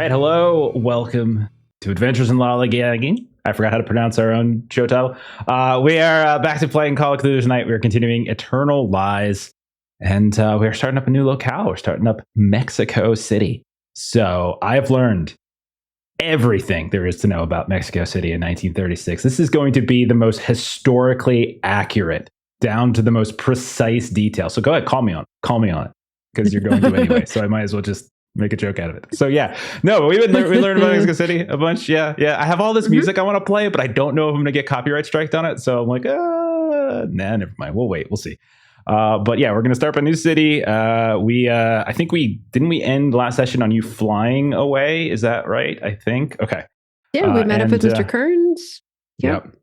right, hello. Welcome to Adventures in Lollygagging. I forgot how to pronounce our own show title. We are back to playing Call of Cthulhu tonight. We're continuing Eternal Lies, and we're starting up a new locale. We're starting up Mexico City. So I've learned everything there is to know about Mexico City in 1936. This is going to be the most historically accurate, down to the most precise detail. So go ahead, call me on it, because you're going to anyway. So I might as well just make a joke out of it. So yeah, no, we learned about Mexico City a bunch. Yeah. I have all this music I want to play, but I don't know if I'm going to get copyright striked on it. So I'm like, nah, never mind. We'll wait. We'll see. But yeah, we're going to start up a new city. I think we end last session on you flying away. Is that right? I think. Okay. Yeah, we met up with Mr. Kearns. Yep.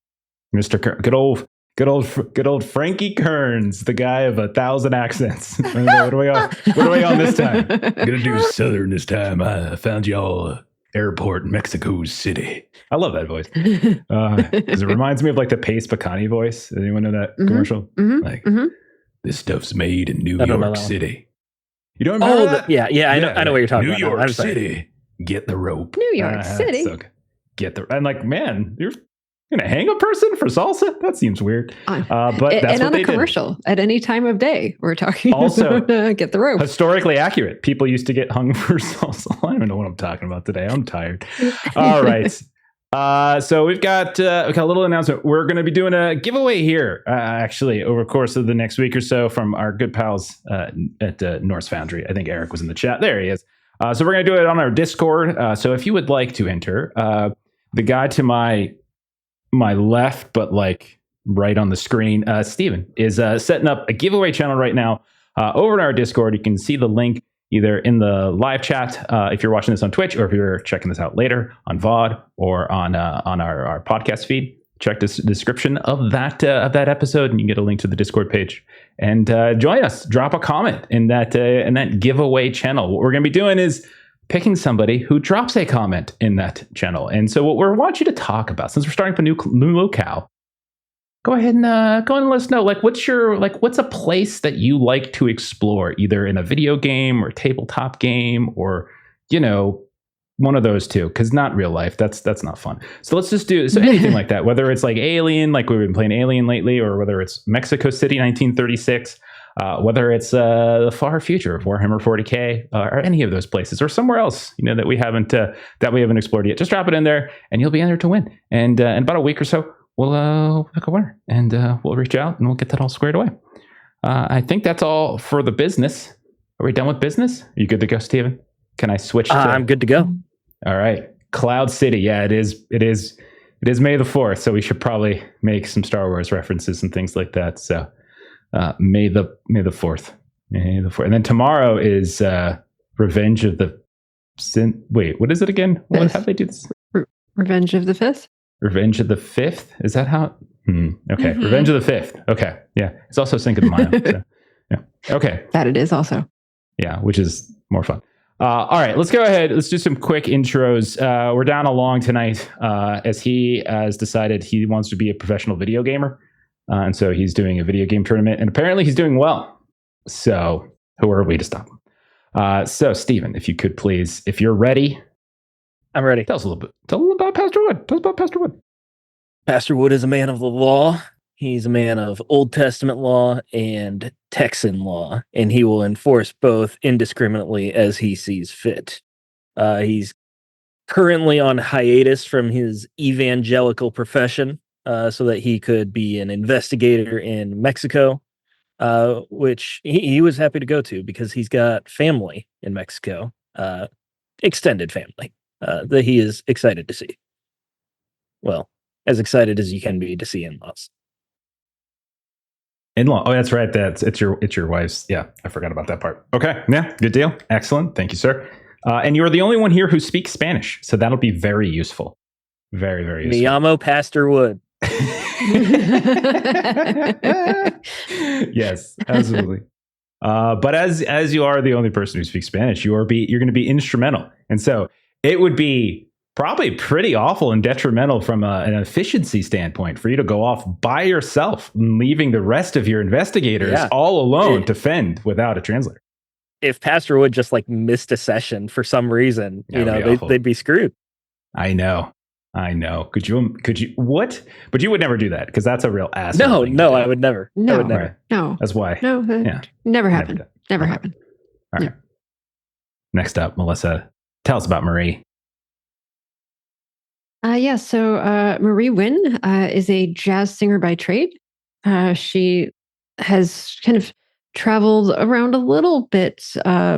Mr. Kearns, good old Frankie Kearns, the guy of 1,000 accents. What are we on this time? I'm gonna do Southern this time. I found y'all airport in Mexico City. I love that voice because it reminds me of like the Pace Picani voice. Anyone know that commercial? Like this stuff's made in New York City. You don't remember that? Yeah. I know what you're talking about. New York City. Get the rope. New York City. So I'm like, man, you're gonna hang a person for salsa? That seems weird. But that's and on what a commercial at any time of day. We're talking also about get the rope. Historically accurate. People used to get hung for salsa. I don't even know what I'm talking about today. I'm tired. All right. So we've got a little announcement. We're going to be doing a giveaway here, actually, over the course of the next week or so from our good pals at Norse Foundry. I think Eric was in the chat. There he is. So we're going to do it on our Discord. So if you would like to enter, the guy to my left, but like right on the screen, Steven, is setting up a giveaway channel right now over in our Discord. You can see the link either in the live chat if you're watching this on Twitch, or if you're checking this out later on VOD or on our podcast feed. Check the description of that episode, and you can get a link to the Discord page. And join us. Drop a comment in that giveaway channel. What we're going to be doing is picking somebody who drops a comment in that channel. And so what we want you to talk about, since we're starting up a new locale, go ahead and let us know, like, what's a place that you like to explore, either in a video game or tabletop game, or, one of those two, because not real life. That's not fun. So let's just do anything like that, whether it's like Alien, like we've been playing Alien lately, or whether it's Mexico City 1936, whether it's the far future of Warhammer 40K, or any of those places, or somewhere else, that we haven't explored yet. Just drop it in there, and you'll be in there to win. And in about a week or so, we'll pick a winner, and we'll reach out, and we'll get that all squared away. I think that's all for the business. Are we done with business? Are you good to go, Steven? Can I switch? I'm good to go. All right, Cloud City. Yeah, it is May the 4th, so we should probably make some Star Wars references and things like that. So. May the 4th. May the 4th. And then tomorrow is Revenge of the Sin. Wait, what is it again? How do they do this? Revenge of the 5th. Revenge of the 5th? Is that how? Okay. Revenge of the 5th. Okay. Yeah. It's also Cinco de Mayo. So, yeah. Okay. That it is also. Yeah, which is more fun. All right, let's go ahead. Let's do some quick intros. We're down along tonight as he has decided he wants to be a professional video gamer. And so he's doing a video game tournament, and apparently he's doing well. So who are we to stop him? So Steven, if you could please, if you're ready. I'm ready. Tell us a little bit about Pastor Wood. Tell us about Pastor Wood. Pastor Wood is a man of the law. He's a man of Old Testament law and Texan law, and he will enforce both indiscriminately as he sees fit. He's currently on hiatus from his evangelical profession, so that he could be an investigator in Mexico, which he was happy to go to because he's got family in Mexico, extended family, that he is excited to see. Well, as excited as you can be to see in-laws. In-law. Oh, that's right. It's your wife's. Yeah, I forgot about that part. Okay. Yeah, good deal. Excellent. Thank you, sir. And you're the only one here who speaks Spanish, so that'll be very useful. Very, very useful. Me llamo Pastor Wood. Yes, absolutely. But as you are the only person who speaks Spanish, you're going to be instrumental, and so it would be probably pretty awful and detrimental from an efficiency standpoint for you to go off by yourself, leaving the rest of your investigators all alone to fend without a translator. if Pastor Wood just like missed a session for some reason, they'd be screwed. I know. Could you what? But you would never do that because that's a real ass. No, I would never. No, I would never. Right. No, That's why. no, never happened. Never Okay. happened. All right. Next up, Melissa, tell us about Marie. So Marie Wynn is a jazz singer by trade. She has kind of traveled around a little bit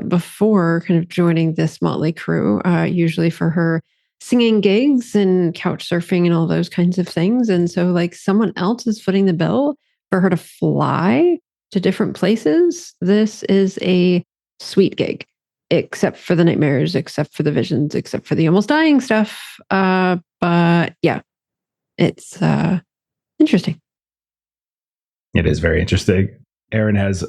before kind of joining this motley crew, usually for her singing gigs and couch surfing and all those kinds of things. And so like someone else is footing the bill for her to fly to different places. This is a sweet gig, except for the nightmares, except for the visions, except for the almost dying stuff. But yeah, it's interesting. It is very interesting. Aaron has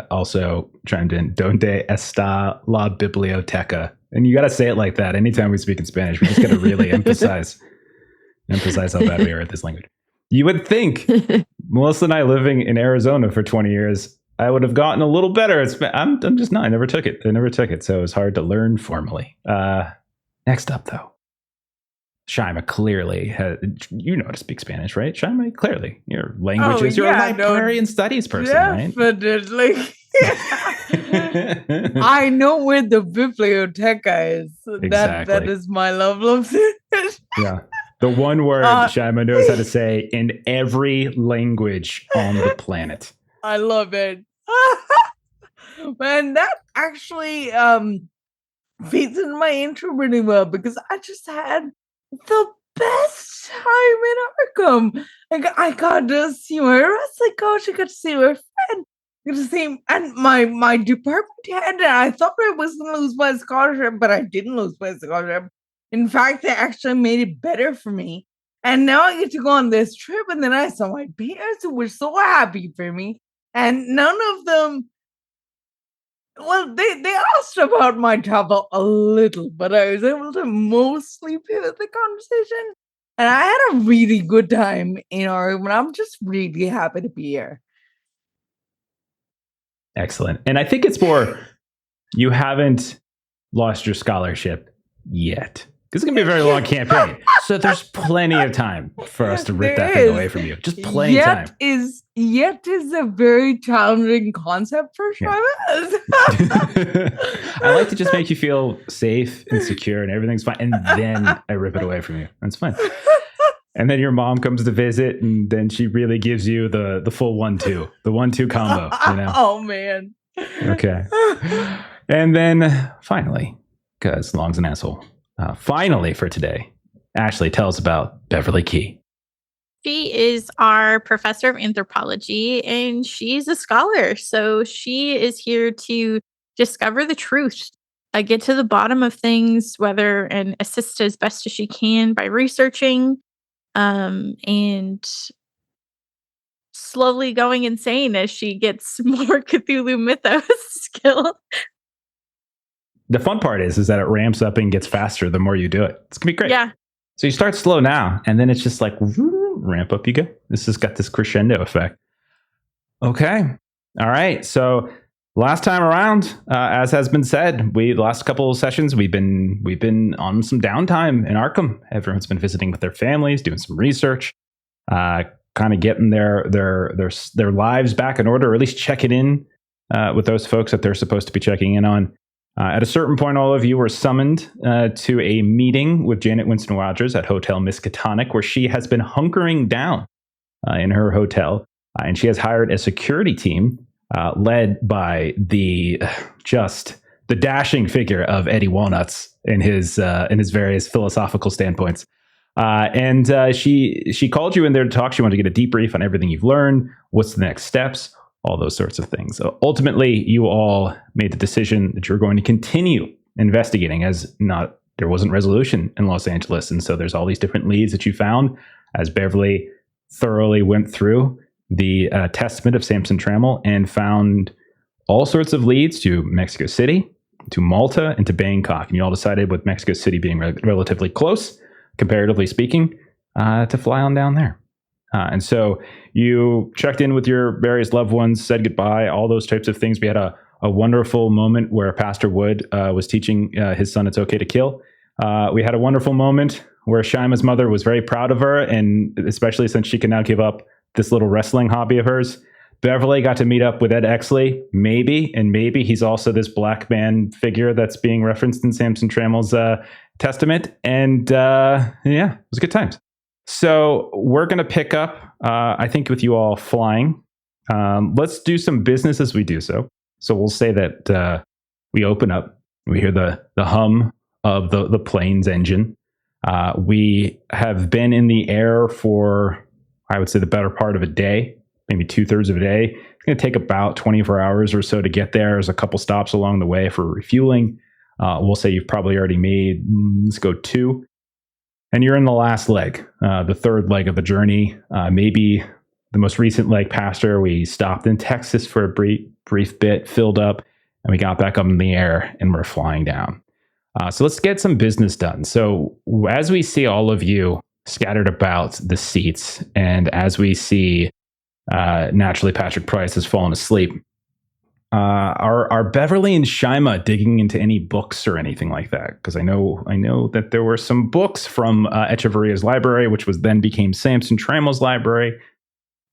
also chimed in, donde está la biblioteca? And you got to say it like that. Anytime we speak in Spanish, we just got to really emphasize how bad we are at this language. You would think, Melissa and I living in Arizona for 20 years, I would have gotten a little better. I'm just not. I never took it. So it was hard to learn formally. Next up, though. Shaima clearly, you know how to speak Spanish, right? Shaima, clearly. Your languages, you're a librarian studies person, right? Definitely. I know where the biblioteca is. Exactly. That is my level of Spanish. Yeah. The one word Shaima knows how to say in every language on the planet. I love it. Man, that actually feeds into my intro pretty well because I just had the best time in Arkham. Like, I got to see my wrestling coach, I got to see my friend, I got to see and my department head. And I thought I was going to lose my scholarship, but I didn't lose my scholarship. In fact, they actually made it better for me. And now I get to go on this trip, and then I saw my peers who were so happy for me. And none of them, well, they asked about my travel a little, but I was able to mostly pivot the conversation. And I had a really good time in Oregon. I'm just really happy to be here. Excellent. And I think it's more, you haven't lost your scholarship yet. This is going to be a very long campaign. So there's plenty of time for us to rip that thing away from you. Just plenty of time. Yet is a very challenging concept for Shaima. I like to just make you feel safe and secure and everything's fine. And then I rip it away from you. That's fine. And then your mom comes to visit and then she really gives you the full 1-2, the 1-2 combo. You know? Oh, man. Okay. And then finally, because Long's an asshole. Finally for today, Ashley, tell us about Beverly Key. She is our professor of anthropology and she's a scholar. So she is here to discover the truth, get to the bottom of things, and assist as best as she can by researching and slowly going insane as she gets more Cthulhu mythos skill. The fun part is that it ramps up and gets faster the more you do it. It's going to be great. Yeah. So you start slow now, and then it's just like, ramp up you go. This has got this crescendo effect. Okay. All right. So last time around, as has been said, the last couple of sessions, we've been on some downtime in Arkham. Everyone's been visiting with their families, doing some research, kind of getting their lives back in order, or at least checking in with those folks that they're supposed to be checking in on. At a certain point, all of you were summoned to a meeting with Janet Winston Rogers at Hotel Miskatonic, where she has been hunkering down in her hotel, and she has hired a security team led by the dashing figure of Eddie Walnuts in his various philosophical standpoints. And she called you in there to talk. She wanted to get a debrief on everything you've learned. What's the next steps? All those sorts of things. So ultimately, you all made the decision that you're going to continue investigating, as there wasn't resolution in Los Angeles. And so there's all these different leads that you found as Beverly thoroughly went through the testament of Samson Trammell and found all sorts of leads to Mexico City, to Malta, and to Bangkok. And you all decided, with Mexico City being relatively close, comparatively speaking, to fly on down there. And so you checked in with your various loved ones, said goodbye, all those types of things. We had a a wonderful moment where Pastor Wood was teaching his son it's okay to kill. We had a wonderful moment where Shima's mother was very proud of her, and especially since she can now give up this little wrestling hobby of hers. Beverly got to meet up with Ed Exley, maybe he's also this black man figure that's being referenced in Samson Trammell's testament. And yeah, it was good times. So we're going to pick up, I think, with you all flying. Let's do some business as we do so. So we'll say that we open up, we hear the hum of the plane's engine. We have been in the air for, I would say, the better part of a day, maybe 2/3 of a day. It's going to take about 24 hours or so to get there. There's a couple stops along the way for refueling. We'll say you've probably already made, let's go 2. And you're in the last leg, the third leg of the journey. Maybe the most recent leg, Pastor. We stopped in Texas for a brief bit, filled up, and we got back up in the air and we're flying down. So let's get some business done. So as we see all of you scattered about the seats, and as we see naturally Patrick Price has fallen asleep, are Beverly and Shima digging into any books or anything like that? Because I know that there were some books from Echeveria's library, which was then became Samson Trammell's library.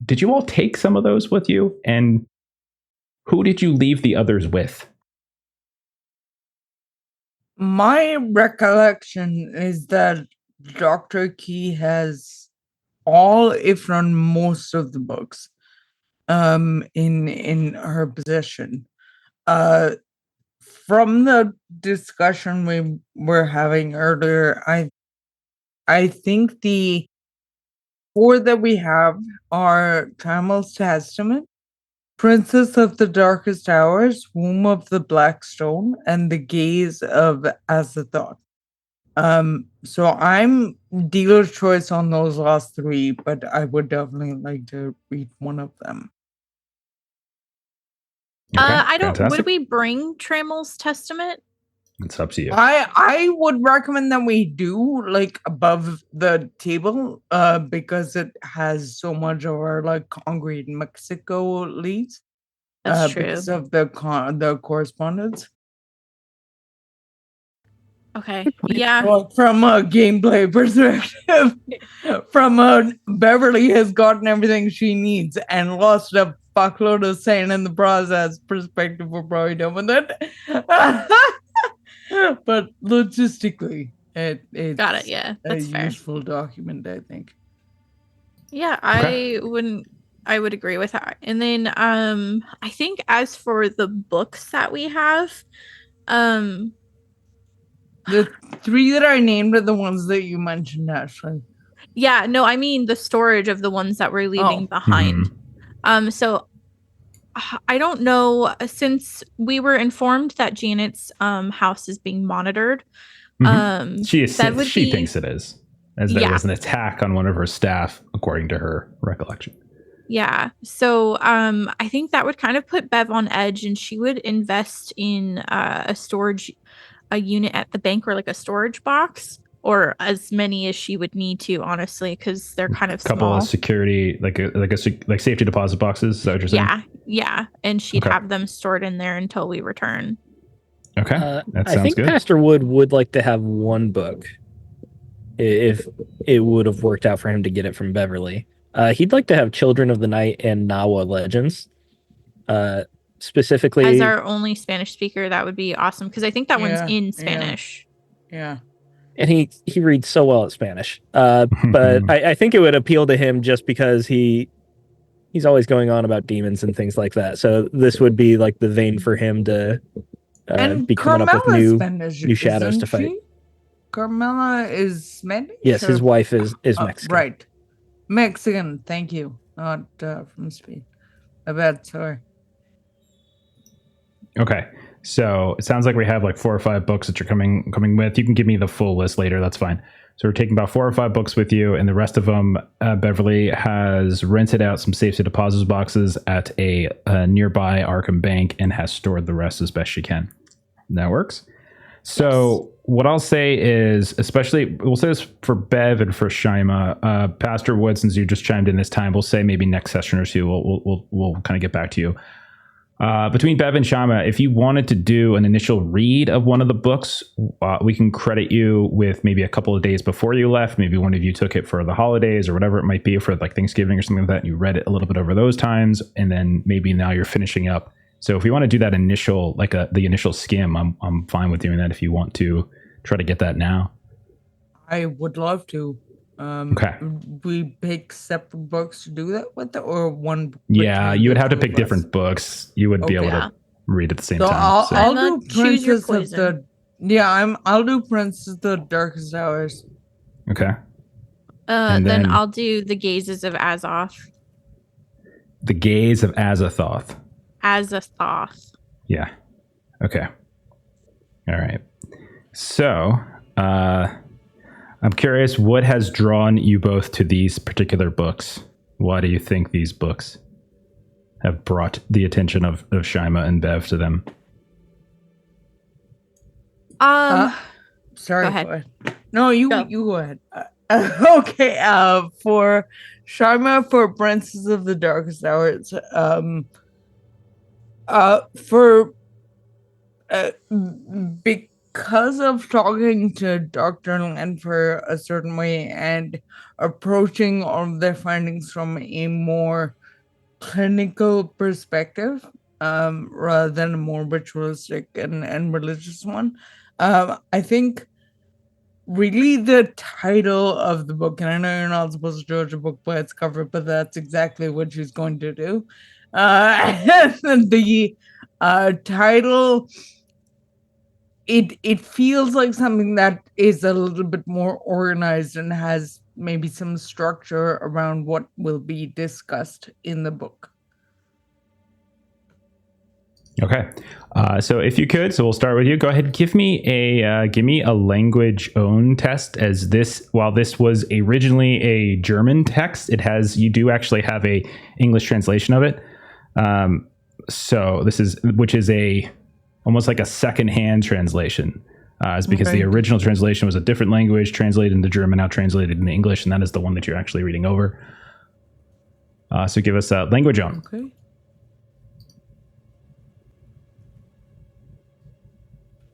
Did you all take some of those with you? And who did you leave the others with? My recollection is that Dr. Key has all, if not most of the books in her possession. From the discussion we were having earlier, I think the 4 that we have are Trammell's Testament, Princess of the Darkest Hours, Womb of the Black Stone, and The Gaze of Azathoth. So I'm dealer's choice on those last 3, but I would definitely like to read one of them. Okay, I don't. fantastic. Would we bring Trammell's Testament? It's up to you. I would recommend that we do like above the table, because it has so much of our like concrete Mexico leads. That's true. Because of the correspondence. Okay. Good point. Yeah. Well, from a gameplay perspective, Beverly has gotten everything she needs and lost a fuckload of sand in the process. Perspective, we're probably done with it. But logistically, it's Got it. Yeah, that's a fair. useful document, I think. Yeah, Okay. I would agree with that. And then I think as for the books that we have, The 3 that I named are the ones that you mentioned, Ashley. yeah, no, I mean the storage of the ones that we're leaving behind. So I don't know, since we were informed that Janet's house is being monitored. She that she thinks it is, as there Yeah. was an attack on one of her staff, according to her recollection. Yeah. So I think that would kind of put Bev on edge, and she would invest in a unit at the bank, or like a storage box, or as many as she would need to, honestly, because they're kind of Couple small. of security, like safety deposit boxes. Is that what you're saying? Yeah. And she'd Okay. have them stored in there until we return. Okay, that I sounds think good. Pastor Wood would like to have one book, if it would have worked out for him to get it from Beverly. He'd like to have Children of the Night and Nawa Legends. Specifically, As our only Spanish speaker, that would be awesome, because I think that Yeah, one's in yeah. Spanish. Yeah. and he reads so well at Spanish. But I think it would appeal to him just because he's always going on about demons and things like that. So this would be like the vein for him to And be coming up with Carmela's Spanish, new shadows to isn't fight. she? Carmela is Spanish? Yes, his or- wife is Mexican. Right. Mexican, thank you. Not from Spain. I bet, sorry. Okay, so it sounds like we have like 4 or 5 books that you're coming with. You can give me the full list later. That's fine. So we're taking about 4 or 5 books with you, and the rest of them, Beverly has rented out some safety deposit boxes at a nearby Arkham bank and has stored the rest as best she can. That works. So what I'll say is, especially, we'll say this for Bev and for Shima, Pastor Wood, since you just chimed in this time, we'll say maybe next session or two, we'll kind of get back to you. Between Bev and Shama, if you wanted to do an initial read of one of the books, we can credit you with maybe a couple of days before you left. Maybe one of you took it for the holidays or whatever it might be, for like Thanksgiving or something like that, and you read it a little bit over those times, and then maybe now you're finishing up. So if you want to do that initial, like the initial skim, I'm fine with doing that if you want to try to get that now. I would love to. Okay. We pick separate books to do that with, or one book? Yeah, you would have to pick us? different books. You would be able to read at the same So time. I'll do choose your Princess of the. I'll do Princess of the Darkest Hours. Okay. Then I'll do The Gazes of Azathoth. The Gaze of Azathoth. Azathoth. Yeah. Okay. All right. So, I'm curious, what has drawn you both to these particular books? Why do you think these books have brought the attention of Shima and Bev to them? Sorry. Go ahead. No, you go ahead. Okay. For Sharma, for Princess of the Darkest Hours, because of talking to Dr. Land for a certain way and approaching all of their findings from a more clinical perspective, rather than a more ritualistic and religious one, I think really the title of the book, and I know you're not supposed to judge a book by its cover, but that's exactly what she's going to do. The title, it feels like something that is a little bit more organized and has maybe some structure around what will be discussed in the book. Okay. So if you could, so we'll start with you. Go ahead, give me a language own test, as this, while this was originally a German text, you do actually have a English translation of it. So which is almost like a second-hand translation. It's because the original translation was a different language, translated into German, now translated into English, and that is the one that you're actually reading over. So give us a language own. Okay.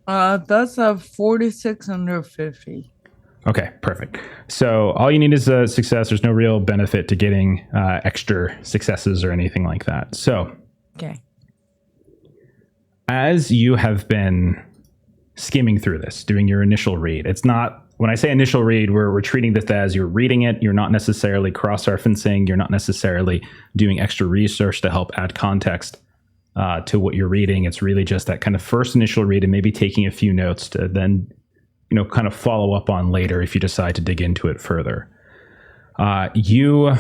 That's a 46 under 50. Okay, perfect. So all you need is a success. There's no real benefit to getting extra successes or anything like that. So, okay. As you have been skimming through this, doing your initial read, it's not, when I say initial read, we're treating this as you're reading it. You're not necessarily cross-referencing. You're not necessarily doing extra research to help add context to what you're reading. It's really just that kind of first initial read and maybe taking a few notes to then, kind of follow up on later if you decide to dig into it further. You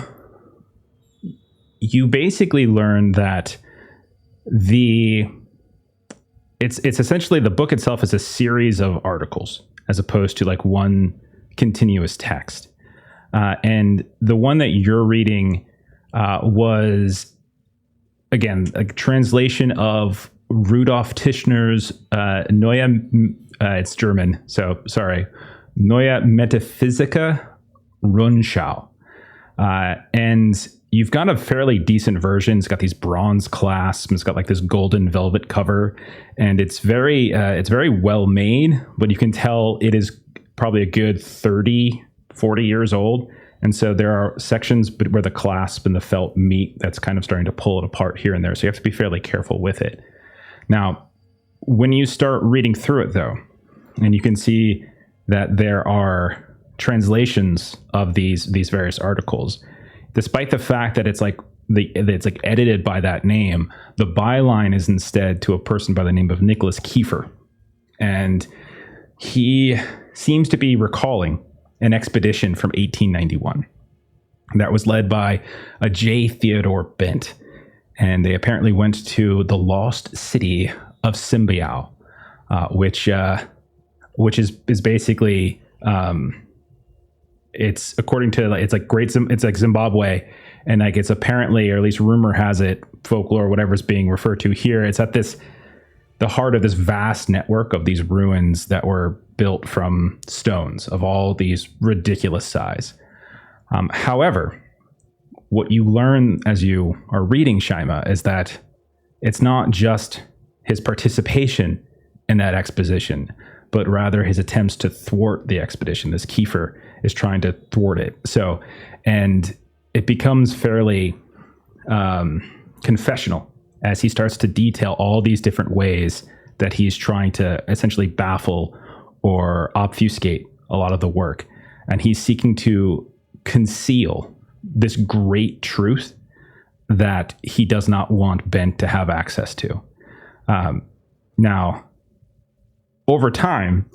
basically learn that it's essentially, the book itself is a series of articles as opposed to like one continuous text. And the one that you're reading was, again, a translation of Rudolf Tischner's Neue, it's German, so sorry, Neue Metaphysica Rundschau. And you've got a fairly decent version. It's got these bronze clasps, and it's got like this golden velvet cover, and it's very well made, but you can tell it is probably a good 30, 40 years old. And so there are sections where the clasp and the felt meet that's kind of starting to pull it apart here and there. So you have to be fairly careful with it. Now, when you start reading through it, though, and you can see that there are translations of these various articles, despite the fact that it's like edited by that name, the byline is instead to a person by the name of Nicholas Kiefer. And he seems to be recalling an expedition from 1891 that was led by a J. Theodore Bent. And they apparently went to the lost city of Simbiao, which is basically, it's according to, it's like Zimbabwe, and like it's apparently, or at least rumor has it, folklore, whatever's being referred to here, it's at the heart of this vast network of these ruins that were built from stones of all these ridiculous size. However, what you learn as you are reading Shima is that it's not just his participation in that exposition, but rather his attempts to thwart the expedition. This Kiefer is trying to thwart it. So, and it becomes fairly confessional as he starts to detail all these different ways that he's trying to essentially baffle or obfuscate a lot of the work. And he's seeking to conceal this great truth that he does not want Bent to have access to. Now, over time,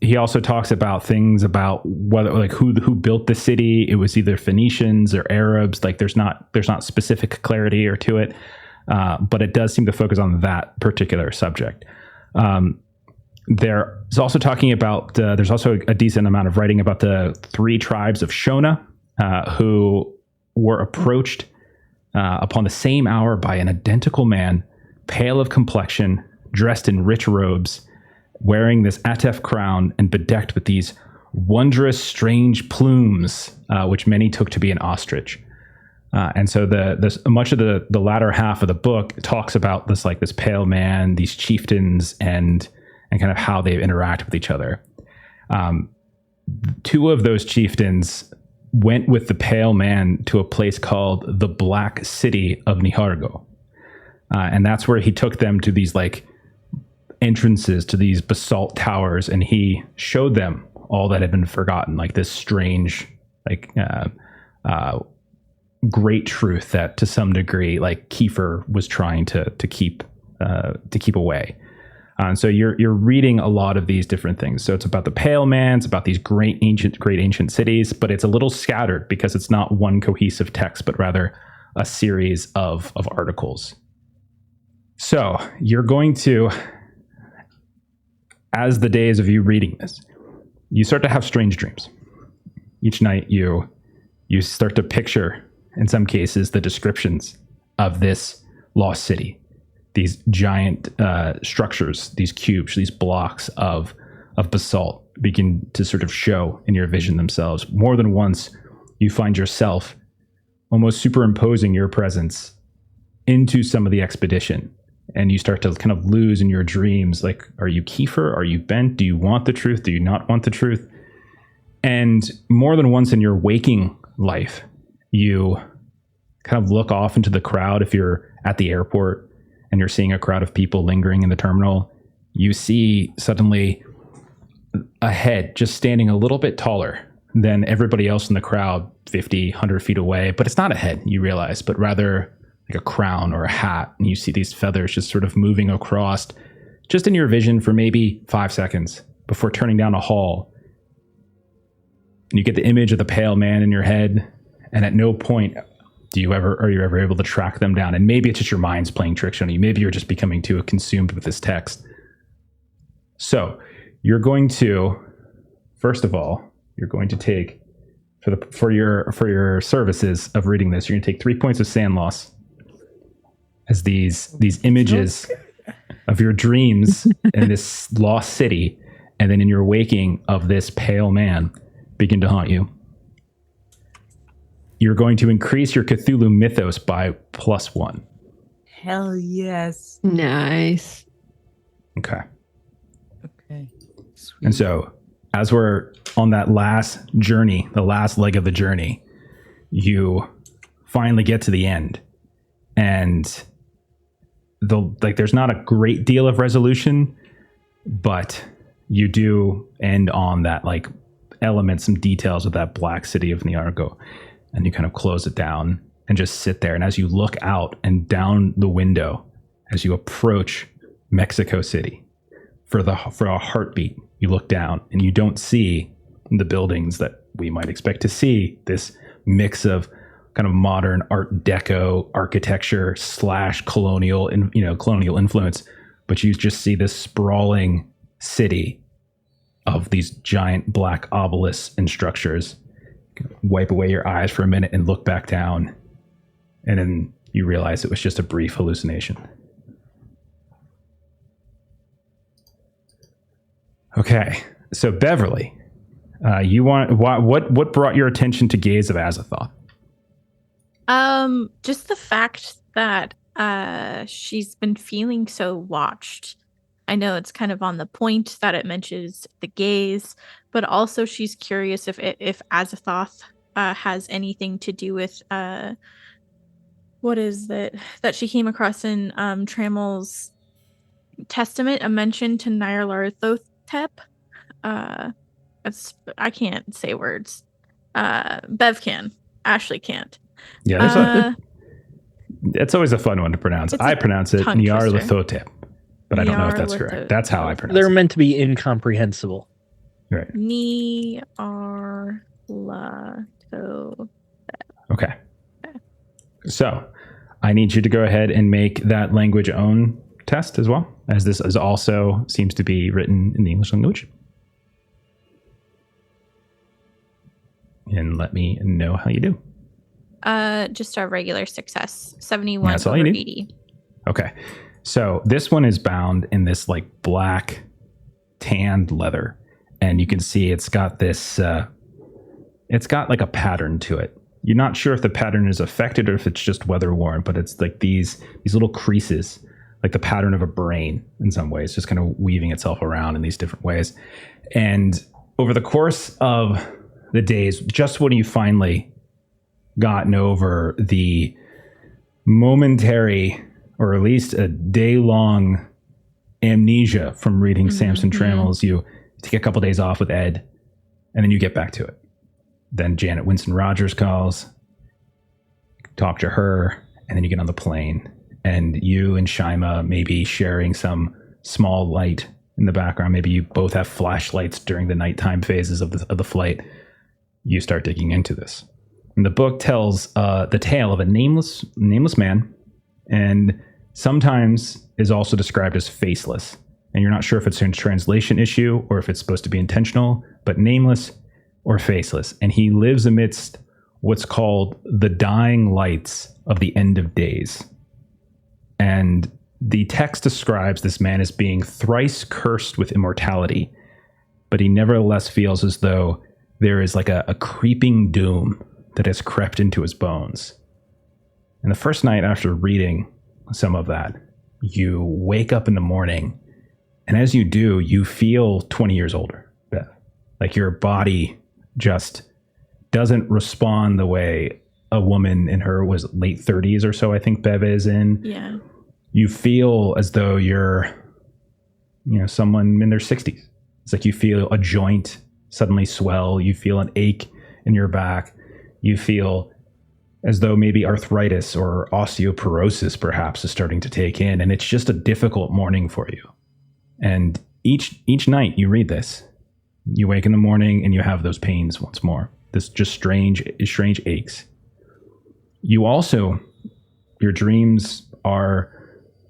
he also talks about things about whether, like, who built the city. It was either Phoenicians or Arabs. Like, there's not specific clarity or to it, but it does seem to focus on that particular subject. There's also talking about there's also a decent amount of writing about the 3 tribes of Shona who were approached upon the same hour by an identical man, pale of complexion, dressed in rich robes, wearing this Atef crown and bedecked with these wondrous, strange plumes, which many took to be an ostrich. And so much of the latter half of the book talks about this pale man, these chieftains, and kind of how they interact with each other. 2 of those chieftains went with the pale man to a place called the Black City of Nihargo. And that's where he took them to these entrances to these basalt towers, and he showed them all that had been forgotten, like this strange, great truth that to some degree, Kiefer was trying to keep away. And so you're reading a lot of these different things. So it's about the Pale Man, it's about these great ancient cities, but it's a little scattered because it's not one cohesive text, but rather a series of articles. So you're going to, as the days of you reading this, you start to have strange dreams. Each night you start to picture, in some cases, the descriptions of this lost city. These giant structures, these cubes, these blocks of basalt begin to sort of show in your vision themselves. More than once, you find yourself almost superimposing your presence into some of the expedition. And you start to kind of lose in your dreams, like, are you Kiefer? Are you Bent? Do you want the truth? Do you not want the truth? And more than once in your waking life, you kind of look off into the crowd. If you're at the airport and you're seeing a crowd of people lingering in the terminal, you see suddenly a head just standing a little bit taller than everybody else in the crowd, 50, 100 feet away. But it's not a head, you realize, but rather like a crown or a hat. And you see these feathers just sort of moving across just in your vision for maybe 5 seconds before turning down a hall. And you get the image of the pale man in your head. And at no point are you ever able to track them down. And maybe it's just your mind's playing tricks on you. Maybe you're just becoming too consumed with this text. So you're going to, first of all, you're going to take for your services of reading this, you're going to take 3 points of sand loss as these images of your dreams in this lost city, and then in your waking of this pale man begin to haunt you. You're going to increase your Cthulhu mythos by +1. Hell yes. Nice. Okay. Sweet. And so as we're on that last journey, the last leg of the journey, you finally get to the end. And there's not a great deal of resolution, but you do end on that element, some details of that Black City of Niargo. And you kind of close it down and just sit there. And as you look out and down the window, as you approach Mexico City, for a heartbeat, you look down and you don't see the buildings that we might expect to see. This mix of kind of modern Art Deco architecture / colonial influence, but you just see this sprawling city of these giant black obelisks and structures. Wipe away your eyes for a minute and look back down, and then you realize it was just a brief hallucination. Okay, so Beverly, what brought your attention to Gaze of Azathoth? Just the fact that she's been feeling so watched. I know it's kind of on the point that it mentions the gaze, but also she's curious if Azathoth has anything to do with what is that she came across in Tramel's testament, a mention to Nyarlathotep. I can't say words. Bev can. Ashley can't. Yeah, it's always a fun one to pronounce. I pronounce it Nyarlathotep, but I don't know if that's correct. That's how I pronounce They're it. meant to be incomprehensible. Right. Nyarlathotep. Okay. So I need you to go ahead and make that language own test as well, as this is also seems to be written in the English language. And let me know how you do. Just a regular success. 71 That's all over you need? 80. Okay. So this one is bound in this like black tanned leather. And you can see it's got this, it's got like a pattern to it. You're not sure if the pattern is affected or if it's just weather worn, but it's like these little creases, like the pattern of a brain in some ways, just kind of weaving itself around in these different ways. And over the course of the days, just when you finally gotten over the momentary, or at least a day-long amnesia from reading Samson Trammell's, you take a couple days off with Ed, and then you get back to it. Then Janet Winston Rogers calls, talk to her, and then you get on the plane. And you and Shima may be sharing some small light in the background. Maybe you both have flashlights during the nighttime phases of the flight. You start digging into this. And the book tells the tale of a nameless man, and sometimes is also described as faceless. And you're not sure if it's a translation issue or if it's supposed to be intentional, but nameless or faceless. And he lives amidst what's called the dying lights of the end of days. And the text describes this man as being thrice cursed with immortality, but he nevertheless feels as though there is like a creeping doom that has crept into his bones. And the first night after reading some of that, you wake up in the morning, and as you do, you feel 20 years older, Beth. Like your body just doesn't respond the way a woman in her was late 30s or so, I think Bev is in. Yeah. You feel as though you're, someone in their 60s. It's like you feel a joint suddenly swell. You feel an ache in your back. You feel as though maybe arthritis or osteoporosis perhaps is starting to take in. And it's just a difficult morning for you. And each night you read this, you wake in the morning and you have those pains once more. This just strange aches. You also, your dreams are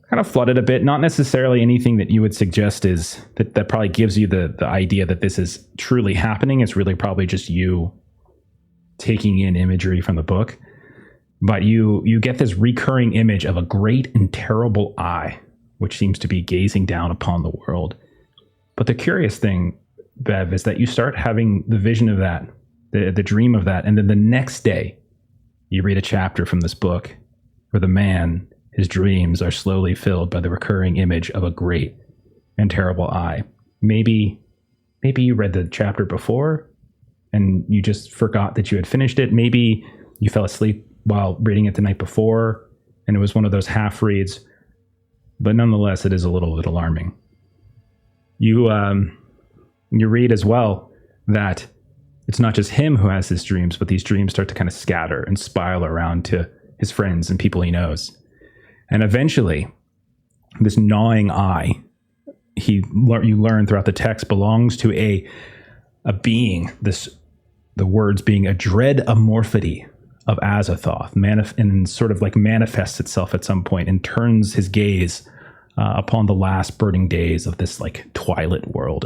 kind of flooded a bit. Not necessarily anything that you would suggest is that probably gives you the idea that this is truly happening. It's really probably just you taking in imagery from the book. But you get this recurring image of a great and terrible eye, which seems to be gazing down upon the world. But the curious thing, Bev, is that you start having the vision of that, the dream of that, and then the next day you read a chapter from this book where the man, his dreams are slowly filled by the recurring image of a great and terrible eye. Maybe you read the chapter before and you just forgot that you had finished it. Maybe you fell asleep while reading it the night before and it was one of those half reads, but nonetheless, it is a little bit alarming. You read as well that it's not just him who has his dreams, but these dreams start to kind of scatter and spiral around to his friends and people he knows. And eventually, this gnawing eye, you learn throughout the text, belongs to a being, the words being a dread amorphity of Azathoth, and sort of like manifests itself at some point and turns his gaze upon the last burning days of this like twilight world.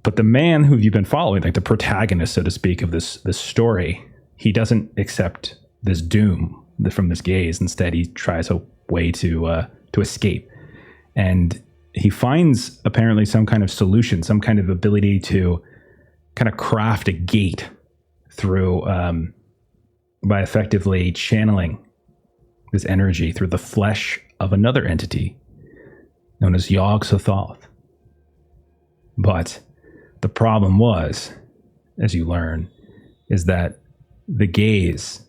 But the man who you've been following, like the protagonist, so to speak, of this story, he doesn't accept this doom from this gaze. Instead, he tries a way to escape, and he finds apparently some kind of solution, some kind of ability to kind of craft a gate through by effectively channeling this energy through the flesh of another entity known as Yog-Sothoth. But the problem was, as you learn, is that the gaze,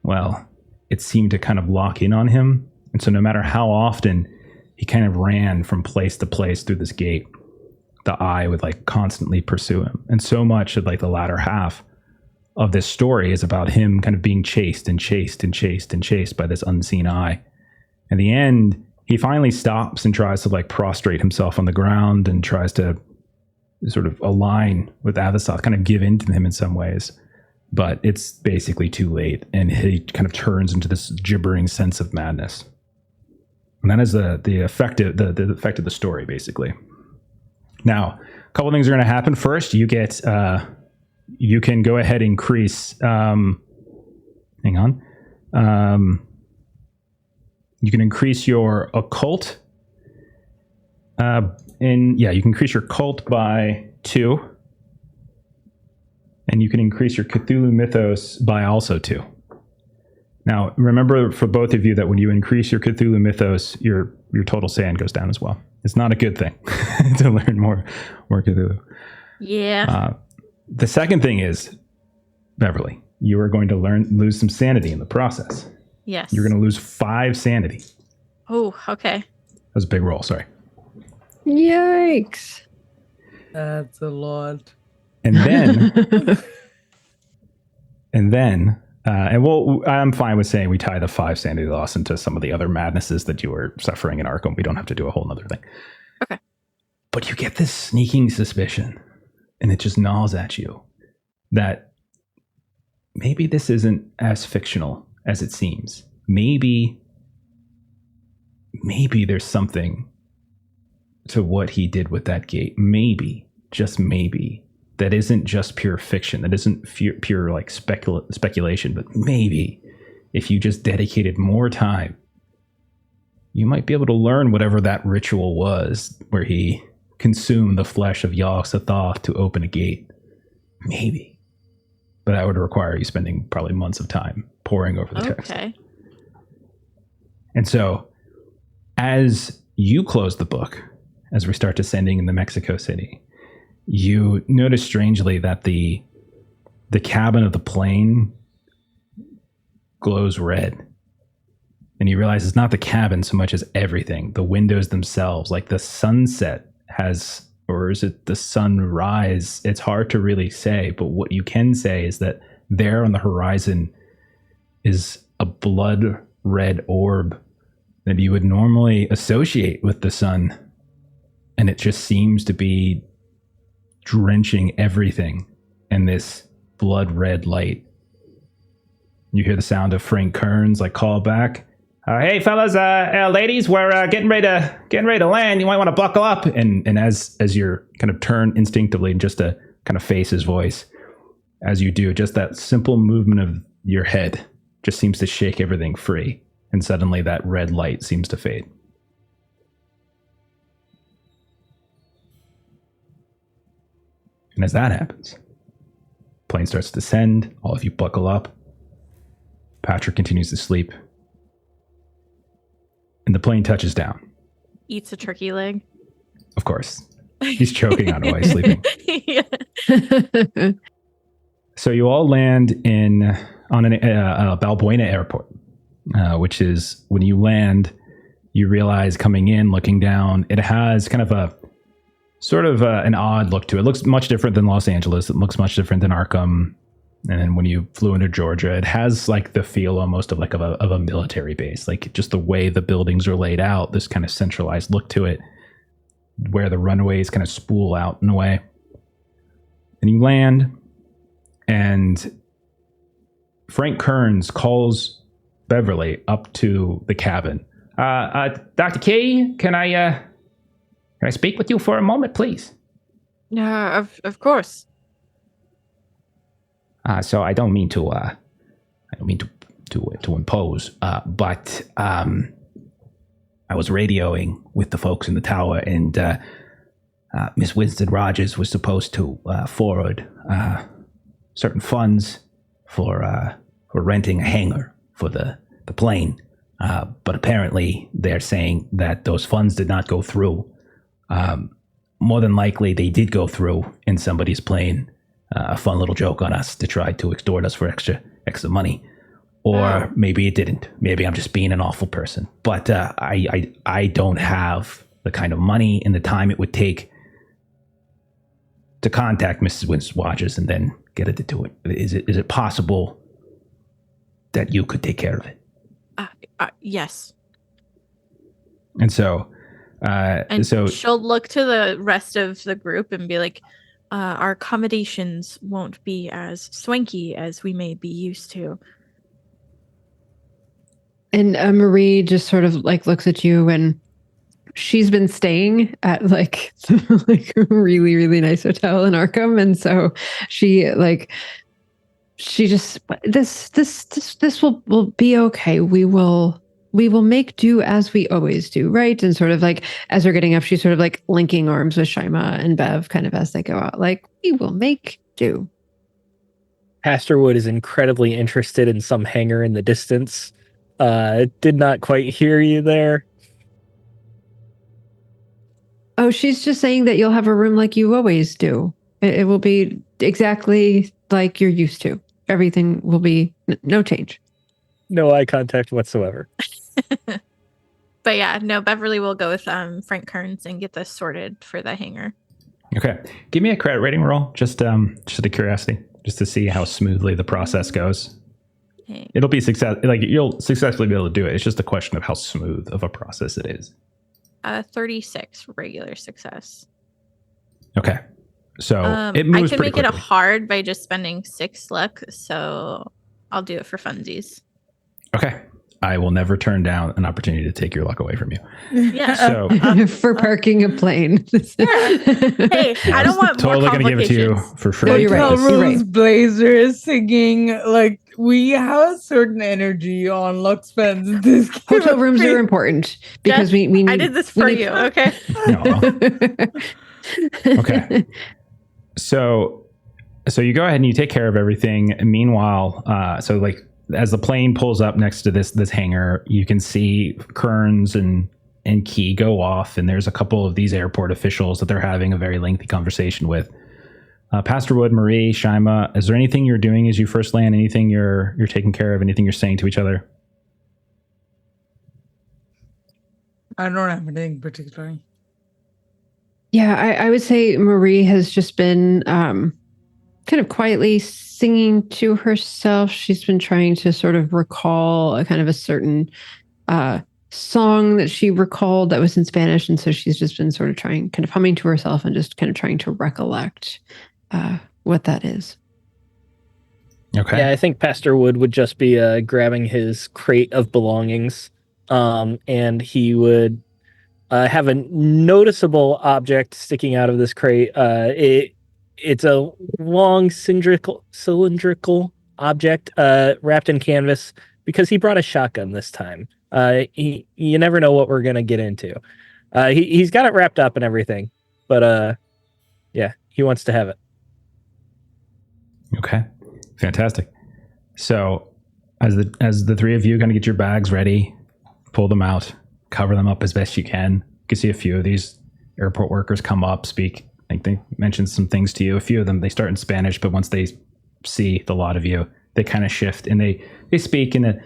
well, it seemed to kind of lock in on him. And so no matter how often he kind of ran from place to place through this gate, the eye would like constantly pursue him. And so much of like the latter half of this story is about him kind of being chased and chased and chased and chased by this unseen eye. In the end, he finally stops and tries to like prostrate himself on the ground and tries to sort of align with Avithoth, kind of give in to him in some ways. But it's basically too late, and he kind of turns into this gibbering sense of madness. And that is the effect of the story, basically. Now, a couple things are going to happen. First, you get you can go ahead and increase. Hang on. You can increase your occult. You can increase your cult by 2. And you can increase your Cthulhu mythos by also 2. Now, remember for both of you that when you increase your Cthulhu mythos, your total sand goes down as well. It's not a good thing to learn more Cthulhu. Yeah. The second thing is, Beverly, you are going to lose some sanity in the process. Yes. You're going to lose 5 sanity. Oh, okay. That was a big roll, sorry. Yikes. That's a lot. And then, I'm fine with saying we tie the 5 sanity loss into some of the other madnesses that you were suffering in Arkham. We don't have to do a whole nother thing. Okay. But you get this sneaking suspicion, and it just gnaws at you, that maybe this isn't as fictional as it seems. Maybe there's something to what he did with that gate. Maybe, just maybe, that isn't just pure fiction. That isn't pure like speculation. But maybe if you just dedicated more time, you might be able to learn whatever that ritual was where he consumed the flesh of Yog-Sothoth to open a gate. Maybe. But that would require you spending probably months of time poring over the text. Okay. And so as you close the book, as we start descending into Mexico City, you notice strangely that the cabin of the plane glows red. And you realize it's not the cabin so much as everything. The windows themselves, like the sunset has, or is it the sunrise? It's hard to really say, but what you can say is that there on the horizon is a blood red orb that you would normally associate with the sun. And it just seems to be drenching everything in this blood red light. You hear the sound of Frank Kearns like call back. Hey fellas, ladies, we're getting ready to land. You might want to buckle up. And as you're kind of turn instinctively just to kind of face his voice, as you do, just that simple movement of your head just seems to shake everything free. And suddenly that red light seems to fade. And as that happens, plane starts to descend. All of you buckle up. Patrick continues to sleep. And the plane touches down. Eats a turkey leg. Of course. He's choking on it while he's sleeping. Yeah. So you all land on Balbuena Airport, which is when you land, you realize coming in, looking down, it has kind of a sort of an odd look to it. It looks much different than Los Angeles. It looks much different than Arkham. And then when you flew into Georgia, it has like the feel almost of a military base, like just the way the buildings are laid out, this kind of centralized look to it, where the runways kind of spool out in a way. And you land, and Frank Kearns calls Beverly up to the cabin. Dr. Key, can I speak with you for a moment, please? Of course. So I don't mean to impose, but I was radioing with the folks in the tower, and Miss Winston Rogers was supposed to forward certain funds for renting a hangar for the plane. But apparently they're saying that those funds did not go through. More than likely, they did go through, and somebody's playing a fun little joke on us to try to extort us for extra money. Or maybe it didn't. Maybe I'm just being an awful person. But I don't have the kind of money and the time it would take to contact Mrs. Wynn's watches and then get it to do it. Is it possible that you could take care of it? Yes. And so, And so she'll look to the rest of the group and be like, our accommodations won't be as swanky as we may be used to. And Marie just sort of like looks at you, and she's been staying at like a really, really nice hotel in Arkham. And so she just, this will be okay. We will make do as we always do. Right. And sort of like, as they're getting up, she's sort of like linking arms with Shaima and Bev kind of as they go out, like, we will make do. Pastor Wood is incredibly interested in some hangar in the distance. Did not quite hear you there. Oh, she's just saying that you'll have a room like you always do. It will be exactly like you're used to. Everything will be no change. No eye contact whatsoever. But yeah, no, Beverly will go with Frank Kearns and get this sorted for the hangar. okay, give me a credit rating roll, just out of curiosity, just to see how smoothly the process goes. Okay. It'll be success. Like you'll successfully be able to do it. It's just a question of how smooth of a process it is. 36 regular success. Okay, so it moves I can pretty make it a quickly. hard by just spending 6 luck, so I'll do it for funsies. Okay, I will never turn down an opportunity to take your luck away from you. Yeah. So For parking a plane. Hey, I don't want totally more going to give it to you complications. for free. No, you're right. Hotel You're Room's right. Blazer is singing, like, we have a certain energy on luck spends. This Hotel rooms are important because we need. I did this for you, okay? No. Okay. So you go ahead and you take care of everything. And meanwhile, so like as the plane pulls up next to this hangar, you can see Kearns and Key go off, and there's a couple of these airport officials that they're having a very lengthy conversation with. Pastor Wood, Marie, Shaima, is there anything you're doing as you first land? Anything you're taking care of? Anything you're saying to each other? I don't have anything particularly. Yeah, I would say Marie has just been kind of quietly singing to herself. She's been trying to sort of recall a kind of a certain song that she recalled that was in Spanish. And so she's just been sort of trying, kind of humming to herself and just kind of trying to recollect what that is. Okay. Yeah, I think Pastor Wood would just be grabbing his crate of belongings, and he would have a noticeable object sticking out of this crate. It's a long cylindrical object wrapped in canvas because he brought a shotgun this time. You never know what we're gonna get into. He's got it wrapped up and everything, but yeah, he wants to have it. Okay, fantastic. So as the three of you kind of get your bags ready, pull them out, cover them up as best you can. You can see a few of these airport workers come up, speak. I think they mentioned some things to you. A few of them, they start in Spanish, but once they see the lot of you, they kind of shift and they speak in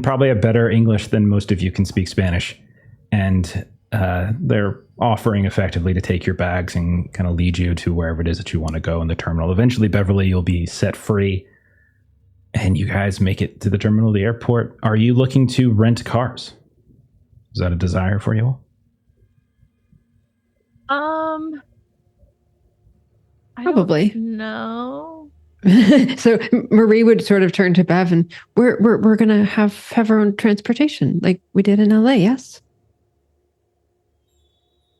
probably a better English than most of you can speak Spanish. And they're offering effectively to take your bags and kind of lead you to wherever it is that you want to go in the terminal. Eventually, Beverly, you'll be set free and you guys make it to the terminal of the airport. Are you looking to rent cars? Is that a desire for you all? Probably. No. So Marie would sort of turn to Bev and we're gonna have our own transportation like we did in LA, yes?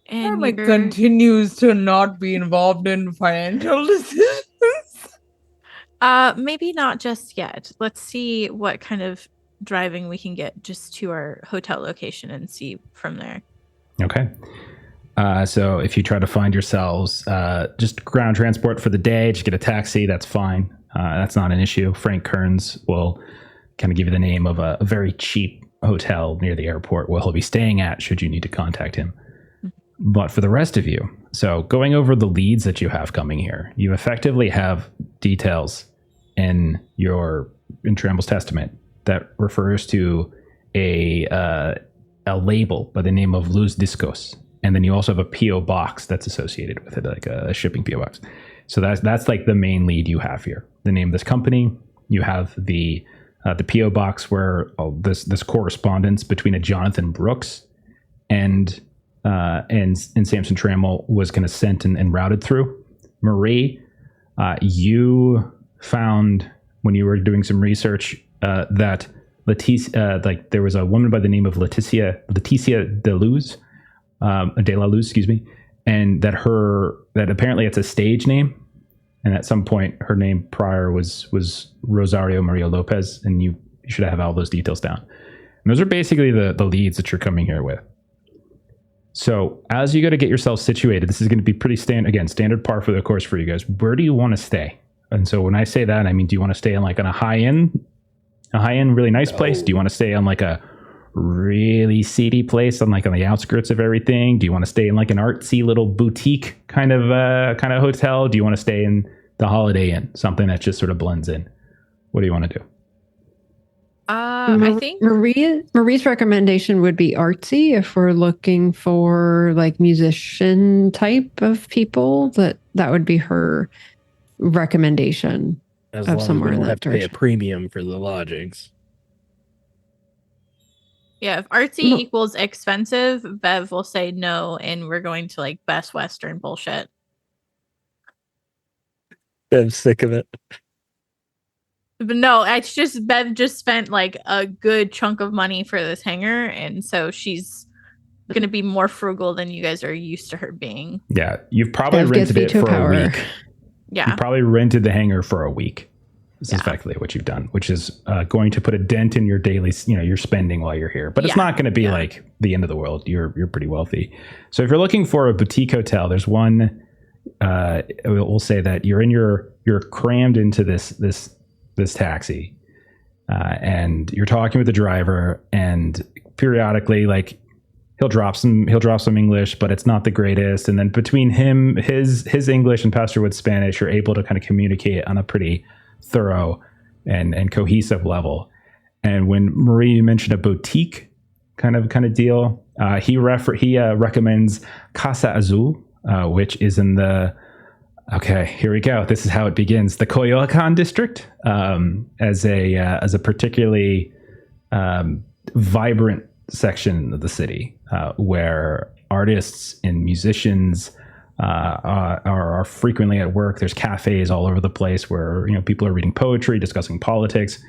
And Like you're- continues to not be involved in financial decisions. maybe not just yet. Let's see what kind of driving we can get just to our hotel location and see from there. Okay. So if you try to find yourselves just ground transport for the day, just get a taxi, that's fine. That's not an issue. Frank Kearns will kind of give you the name of a very cheap hotel near the airport where he'll be staying at should you need to contact him. But for the rest of you, so going over the leads that you have coming here, you effectively have details in Tramble's testament that refers to a label by the name of Luz Discos. And then you also have a PO box that's associated with it, like a shipping PO box. So that's like the main lead you have here. The name of this company. You have the PO box where this correspondence between a Jonathan Brooks and Samson Trammell was kind of sent and routed through. Marie, you found when you were doing some research that Leticia, like there was a woman by the name of Leticia de la Luz, excuse me, and that apparently it's a stage name, and at some point her name prior was Rosario Maria Lopez, and you should have all those details down. And those are basically the leads that you're coming here with. So as you go to get yourself situated, this is going to be pretty standard par for the course for you guys. Where do you want to stay? And so when I say that, I mean, do you want to stay on a high end, really nice place? Do you want to stay on like a really seedy place on the outskirts of everything? Do you want to stay in like an artsy little boutique kind of hotel? Do you want to stay in the Holiday Inn, something that just sort of blends in? What do you want to do? I think Marie's recommendation would be artsy if we're looking for like musician type of people. That would be her recommendation. As of long somewhere as we in don't that have to pay a direction. premium for the lodgings. Yeah, if artsy equals expensive, Bev will say no, and we're going to like Best Western bullshit. I'm sick of it. But no, it's just Bev just spent like a good chunk of money for this hangar, and so she's going to be more frugal than you guys are used to her being. Yeah, you've probably Bev gets rented it veto for power. a week. Yeah. You probably rented the hangar for a week. This is effectively what you've done, which is going to put a dent in your daily, your spending while you're here. But it's not going to be like the end of the world. You're pretty wealthy. So if you're looking for a boutique hotel, there's one. We'll say that you're crammed into this taxi, and you're talking with the driver, and periodically, like he'll drop some English, but it's not the greatest. And then between his English and Pastor Wood's Spanish, you're able to kind of communicate on a pretty thorough and cohesive level. And when Marie mentioned a boutique kind of deal, he recommends Casa Azul, which is in the here we go. This is how it begins. The Coyoacan district, as a particularly vibrant section of the city, where artists and musicians are frequently at work. There's cafes all over the place where people are reading poetry, discussing politics.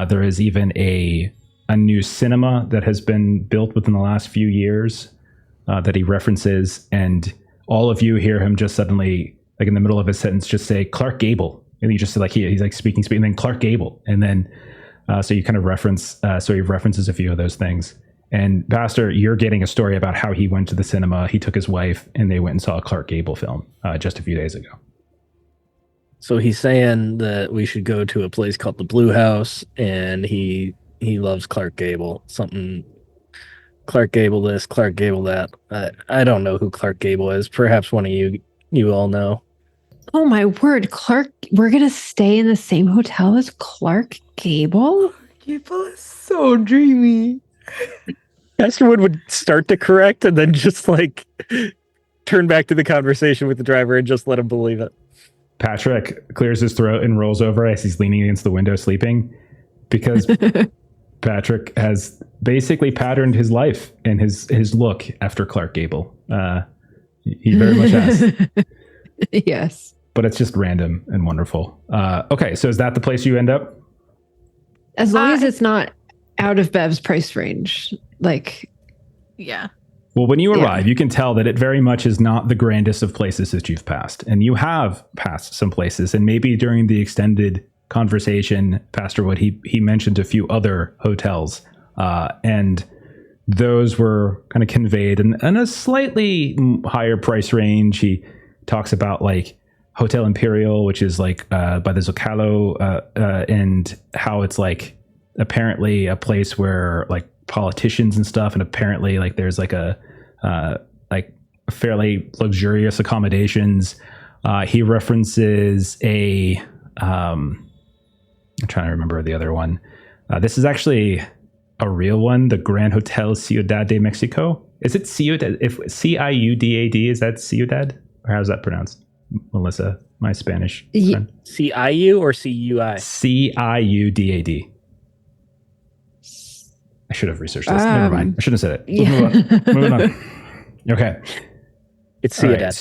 There is even a new cinema that has been built within the last few years that he references, and all of you hear him just suddenly, like in the middle of his sentence, just say Clark Gable, and you just like he's like speaking, and then Clark Gable, and then so you kind of reference, so he references a few of those things. And Pastor, you're getting a story about how he went to the cinema. He took his wife and they went and saw a Clark Gable film just a few days ago. So he's saying that we should go to a place called the Blue House, and he loves Clark Gable. Something Clark Gable this, Clark Gable that. I don't know who Clark Gable is. Perhaps one of you all know. Oh my word, Clark! We're gonna stay in the same hotel as Clark Gable. Gable is so dreamy. Pastor would start to correct and then just like turn back to the conversation with the driver and just let him believe it. Patrick clears his throat and rolls over as he's leaning against the window sleeping, because Patrick has basically patterned his life and his look after Clark Gable. He very much has. Yes. But it's just random and wonderful. Okay, so is that the place you end up? As long as it's not out of Bev's price range. Like, yeah. Well, when you arrive, you can tell that it very much is not the grandest of places that you've passed. And you have passed some places. And maybe during the extended conversation, Pastor Wood, he mentioned a few other hotels. And those were kind of conveyed in a slightly higher price range. He talks about like Hotel Imperial, which is like by the Zocalo, and how it's like apparently a place where like politicians and stuff, and apparently like there's like a like fairly luxurious accommodations. He references a I'm trying to remember the other one. This is actually a real one, the Grand Hotel Ciudad de Mexico. Is it Ciudad? If Ciudad, is that Ciudad? Or how's that pronounced? Melissa, my Spanish friend. CIU or CUI? Ciudad. I should have researched this. Never mind. I shouldn't have said it. Yeah. Moving on. Okay. It's Ciudad.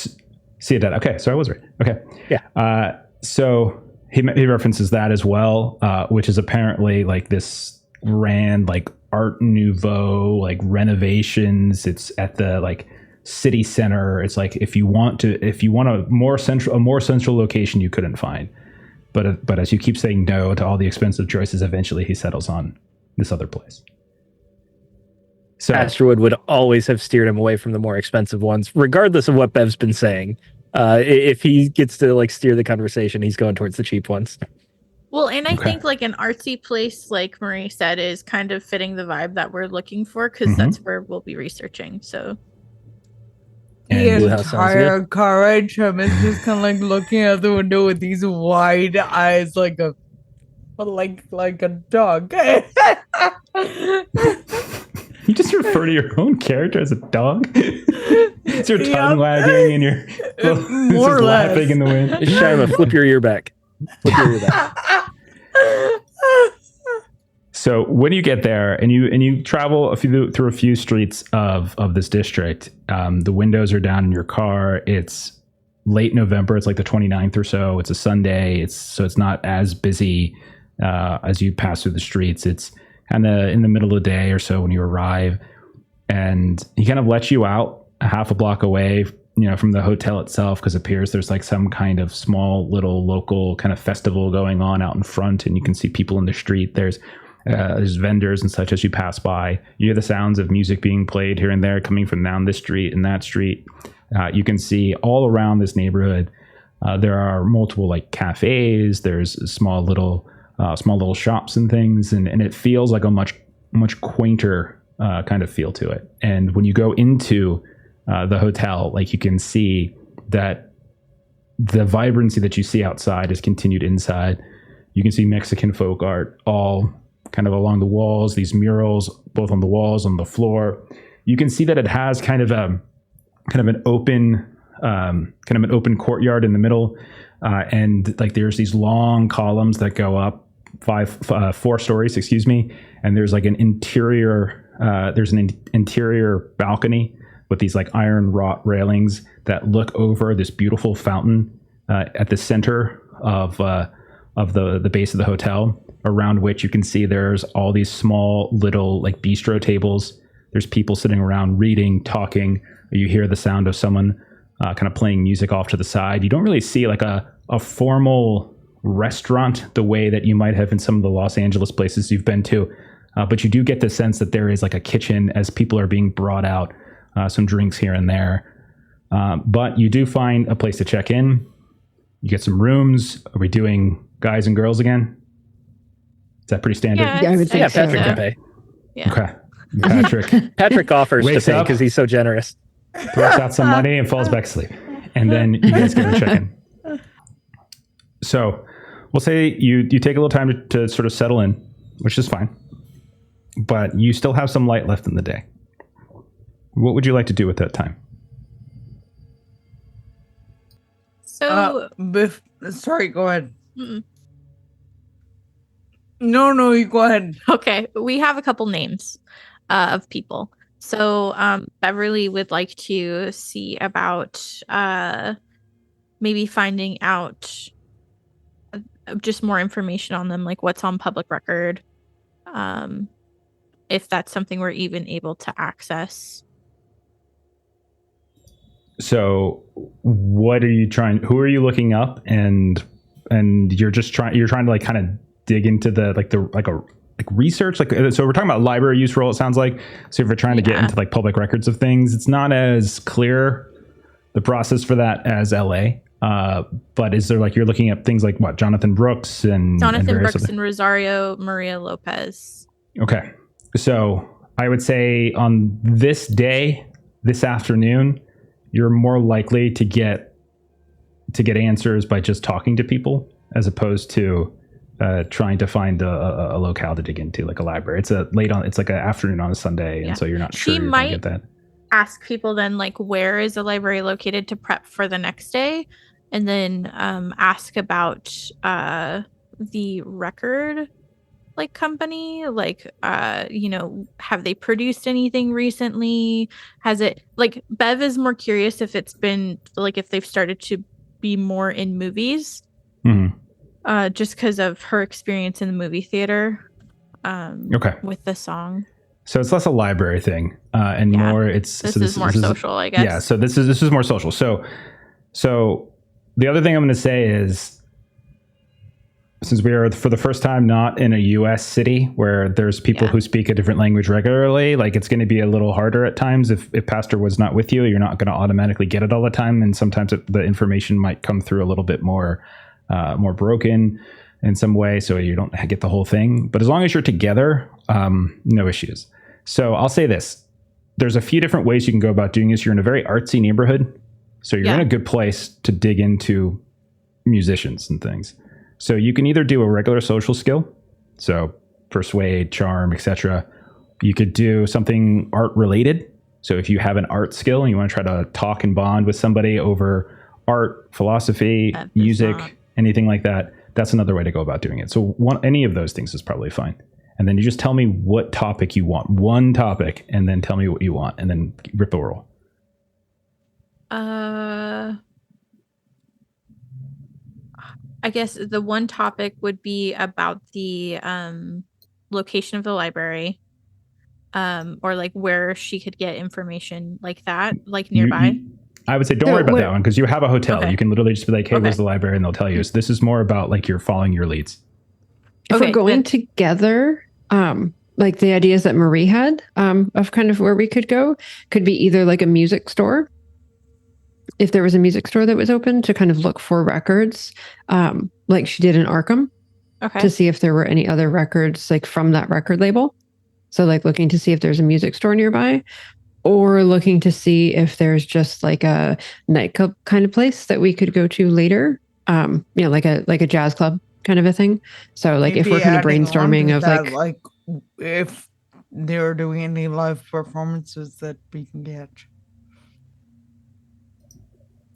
Ciudad. Okay, so I was right. Okay. Yeah. So he references that as well, which is apparently like this grand like Art Nouveau like renovations. It's at the like city center. It's like if you want a more central location you couldn't find. But as you keep saying no to all the expensive choices, eventually he settles on this other place. So Astrowood would always have steered him away from the more expensive ones, regardless of what Bev's been saying. If he gets to like steer the conversation, he's going towards the cheap ones. Well, and I Okay. think like an artsy place, like Marie said, is kind of fitting the vibe that we're looking for, because Mhm. that's where we'll be researching. So and Blue House sounds entire car ride, Trim is just kind of like looking out the window with these wide eyes, like a dog. you just refer to your own character as a dog. It's your tongue Yep. wagging and you're More or less. laughing in the wind. Shima, flip your ear back. Flip your ear back. So when you get there and you travel through a few streets of this district, the windows are down in your car. It's late November. It's like the 29th or so. It's a Sunday. It's not as busy as you pass through the streets. It's kind of in the middle of the day or so when you arrive, and he kind of lets you out a half a block away, from the hotel itself, because it appears there's like some kind of small little local kind of festival going on out in front, and you can see people in the street. There's vendors and such as you pass by. You hear the sounds of music being played here and there coming from down this street and that street. You can see all around this neighborhood, there are multiple like cafes. There's small little shops and things, and it feels like a much quainter kind of feel to it. And when you go into the hotel, like you can see that the vibrancy that you see outside is continued inside. You can see Mexican folk art all kind of along the walls, these murals, both on the walls, on the floor. You can see that it has kind of an open courtyard in the middle. And like there's these long columns that go up 4 stories, and there's like an interior balcony with these like iron wrought railings that look over this beautiful fountain at the center of the base of the hotel, around which you can see there's all these small little like bistro tables. There's people sitting around reading, talking. You hear the sound of someone kind of playing music off to the side. You don't really see like a formal restaurant the way that you might have in some of the Los Angeles places you've been to. But you do get the sense that there is like a kitchen as people are being brought out, some drinks here and there. But you do find a place to check in. You get some rooms. Are we doing guys and girls again? Is that pretty standard? Yeah, I would think Yeah, so. Patrick can pay. yeah. Okay. Patrick Patrick offers to Wakes pay up. because he's so generous. throws out some money and falls back asleep. And then you guys go to check in. So we'll say you take a little time to sort of settle in, which is fine. But you still have some light left in the day. What would you like to do with that time? So Sorry, go ahead. mm, No, you go ahead. okay, we have a couple names of people. So Beverly would like to see about maybe finding out just more information on them, like what's on public record, if that's something we're even able to access. So what are you trying? Who are you looking up? And you're trying to like kind of dig into the research. Like, so we're talking about library use role, it sounds like. So if you're trying to get into like public records of things, it's not as clear the process for that as LA. But is there like, you're looking at things like what, Jonathan Brooks and Jonathan various Brooks other- and Rosario Maria Lopez. Okay. So I would say on this day, this afternoon, you're more likely to get answers by just talking to people as opposed to trying to find a locale to dig into, like a library. It's like an afternoon on a Sunday, and so you're not sure you're going to get that. Ask people then, like, where is the library located to prep for the next day, and then ask about the record like company, like have they produced anything recently? Has it, like, Bev is more curious if it's been like if they've started to be more in movies, just because of her experience in the movie theater with the song. So it's less a library thing and more it's this is more social, I guess. Yeah, so this is more social. So the other thing I'm going to say is, since we are for the first time not in a US city where there's people who speak a different language regularly, like, it's going to be a little harder at times. If Pastor was not with you, you're not going to automatically get it all the time, and sometimes the information might come through a little bit more broken in some way, so you don't get the whole thing. But as long as you're together, no issues. So I'll say this: there's a few different ways you can go about doing this. You're in a very artsy neighborhood, so you're in a good place to dig into musicians and things. So you can either do a regular social skill, so persuade, charm, etc. You could do something art related. So if you have an art skill and you want to try to talk and bond with somebody over art, philosophy, music, anything like that, that's another way to go about doing it. So any of those things is probably fine. And then you just tell me what topic you want, one topic, and then tell me what you want, and then rip a roll. I guess the one topic would be about the location of the library, or like where she could get information like that, like nearby. I would say don't worry about that one, because you have a hotel. Okay. You can literally just be like, hey, where's the library? And they'll tell you. So this is more about like you're following your leads. If we're going together, like the ideas that Marie had of kind of where we could go could be either like a music store. If there was a music store that was open, to kind of look for records, like she did in Arkham, to see if there were any other records like from that record label. So like looking to see if there's a music store nearby, or looking to see if there's just like a nightclub kind of place that we could go to later, like a jazz club kind of a thing. So like if we're kind of brainstorming of that, like if they're doing any live performances that we can catch.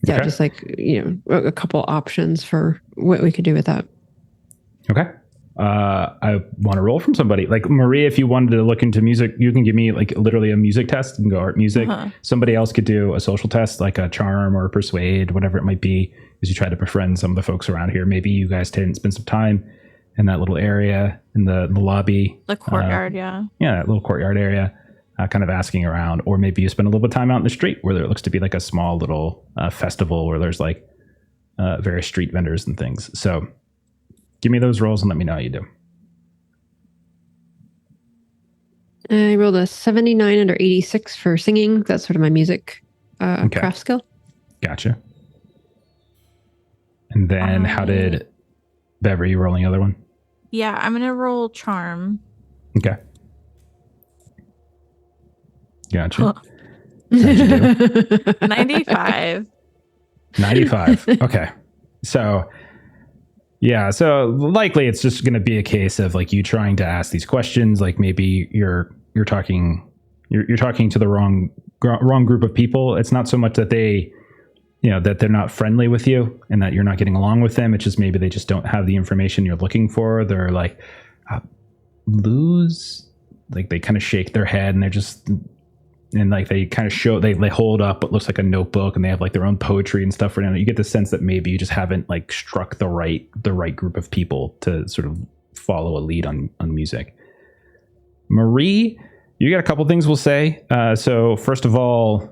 Yeah, just like, a couple options for what we could do with that. Okay. I want to roll from somebody. Like Marie, if you wanted to look into music, you can give me like literally a music test and go art music. Somebody else could do a social test, like a charm or a persuade, whatever it might be, as you try to befriend some of the folks around here. Maybe you guys didn't spend some time in that little area in the lobby. The courtyard, Yeah, that little courtyard area. Kind of asking around, or maybe you spend a little bit of time out in the street where there looks to be like a small little festival where there's like various street vendors and things. So give me those rolls and let me know how you do. I rolled a 79 under 86 for singing. That's sort of my music craft skill. Gotcha. And then how did Bev, are you rolling the other one? Yeah, I'm going to roll charm. Okay. Gotcha. 95. 95. Okay. So likely it's just going to be a case of like you trying to ask these questions. Like maybe you're talking to the wrong group of people. It's not so much that that they're not friendly with you and that you're not getting along with them. It's just maybe they just don't have the information you're looking for. They're like, lose. Like they kind of shake their head and they're just. And like they kind of show, they hold up what looks like a notebook, and they have like their own poetry and stuff. You get the sense that maybe you just haven't like struck the right group of people to sort of follow a lead on music. Marie, you got a couple things we'll say. So first of all,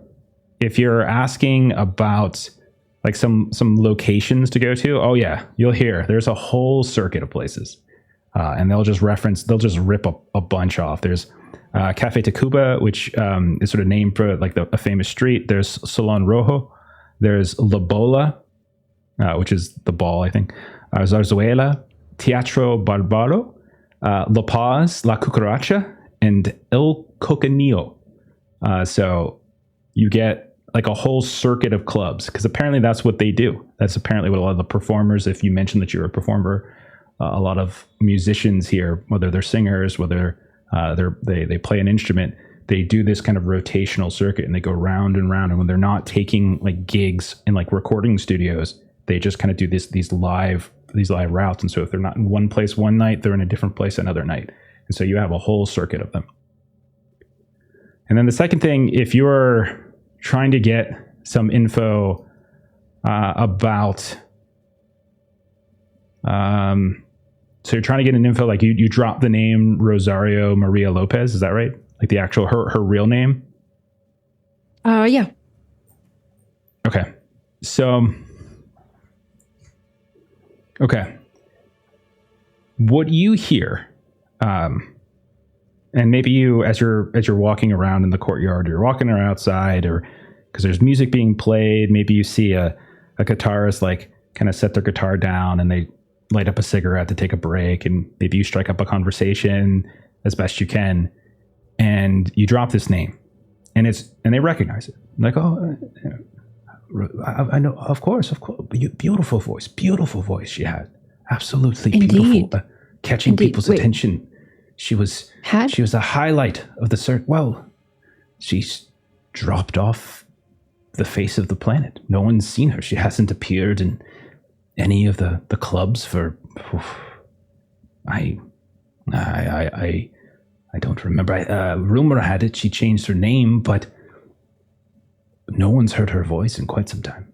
if you're asking about like some locations to go to, you'll hear there's a whole circuit of places, and they'll just rip a bunch off. There's Cafe Tacuba, which is sort of named for like a famous street. There's Salon Rojo. There's La Bola, which is the ball, I think. Zarzuela, Teatro Barbaro, La Paz, La Cucaracha, and El Coconillo. So you get like a whole circuit of clubs, because apparently that's what they do. That's apparently what a lot of the performers, if you mention that you're a performer, a lot of musicians here, whether they're singers, whether they play an instrument, they do this kind of rotational circuit, and they go round and round. And when they're not taking like gigs in like recording studios, they just kind of do these live routes. And so if they're not in one place one night, they're in a different place another night. And so you have a whole circuit of them. And then the second thing, if you're trying to get some info about, so you're trying to get an info, like you drop the name Rosario Maria Lopez, is that right? Like the actual, her real name? Yeah. Okay. So, okay. What you hear, and maybe you, as you're walking around in the courtyard, or you're walking around outside, or because there's music being played, maybe you see a guitarist like kind of set their guitar down and they light up a cigarette to take a break, and maybe you strike up a conversation as best you can, and you drop this name, and they recognize it, like, oh, I know, of course, beautiful voice she had, absolutely beautiful, catching people's attention. She was a highlight of the search. Well, she's dropped off the face of the planet. No one's seen her. She hasn't appeared in any of the clubs for. I don't remember. Rumor had it she changed her name, but no one's heard her voice in quite some time.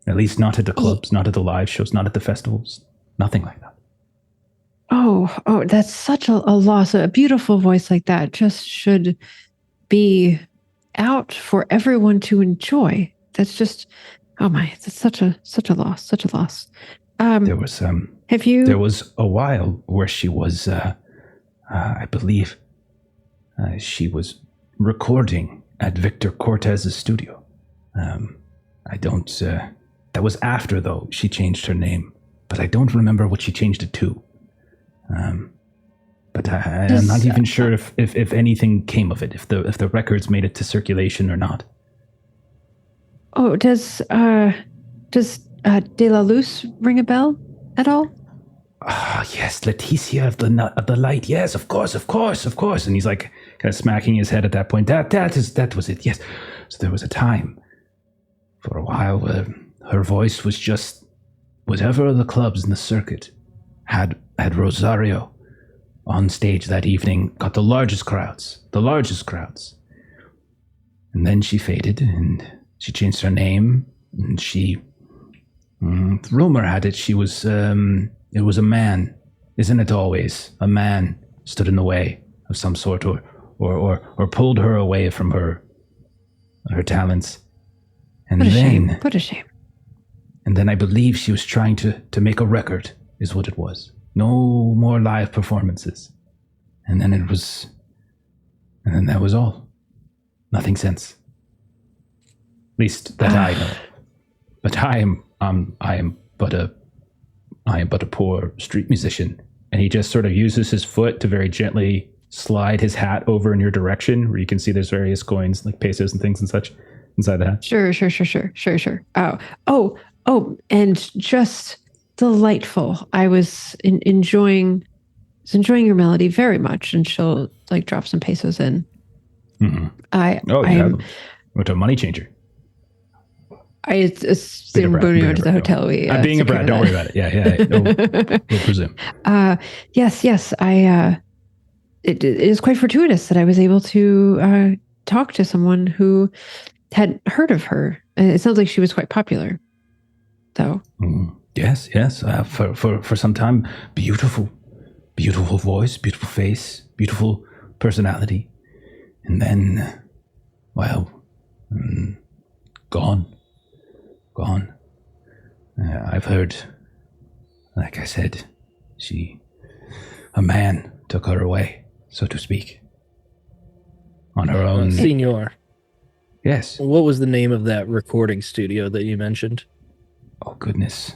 At least not at the clubs, not at the live shows, not at the festivals, nothing like that. Oh, that's such a loss. A beautiful voice like that just should be out for everyone to enjoy. That's just, oh my, that's such a loss. There was a while where she was, I believe, she was recording at Victor Cortez's studio. That was after, though, she changed her name, but I don't remember what she changed it to. But I'm not even sure if anything came of it, if the records made it to circulation or not. Oh, does De La Luz ring a bell at all? Ah, yes, Leticia of the Light. Yes, of course. And he's like kind of smacking his head at that point. That was it. Yes. So there was a time, for a while, where her voice was just whatever the clubs in the circuit had Rosario on stage that evening, got the largest crowds. And then she faded, and she changed her name, and rumor had it she was, it was a man. Isn't it always? A man stood in the way of some sort, or pulled her away from her talents. And What a shame. And then I believe she was trying to make a record, is what it was. No more live performances. And then that was all. Nothing since. At least that I know. But I am but a poor street musician. And he just sort of uses his foot to very gently slide his hat over in your direction, where you can see there's various coins, like pesos and things and such, inside the hat. Sure. Oh, and just delightful. I was enjoying your melody very much, and she'll like drop some pesos in. Mm-hmm. Went to a money changer. I assume when we went to the hotel. I'm being a brat. Don't worry about it. Yeah. We'll presume. Yes. It is quite fortuitous that I was able to talk to someone who had heard of her. It sounds like she was quite popular, though. Yes. For some time, beautiful voice, beautiful face, beautiful personality, and then, well, gone. I've heard, like I said, a man took her away, so to speak, on her own. Senor. Yes. What was the name of that recording studio that you mentioned? Oh, goodness.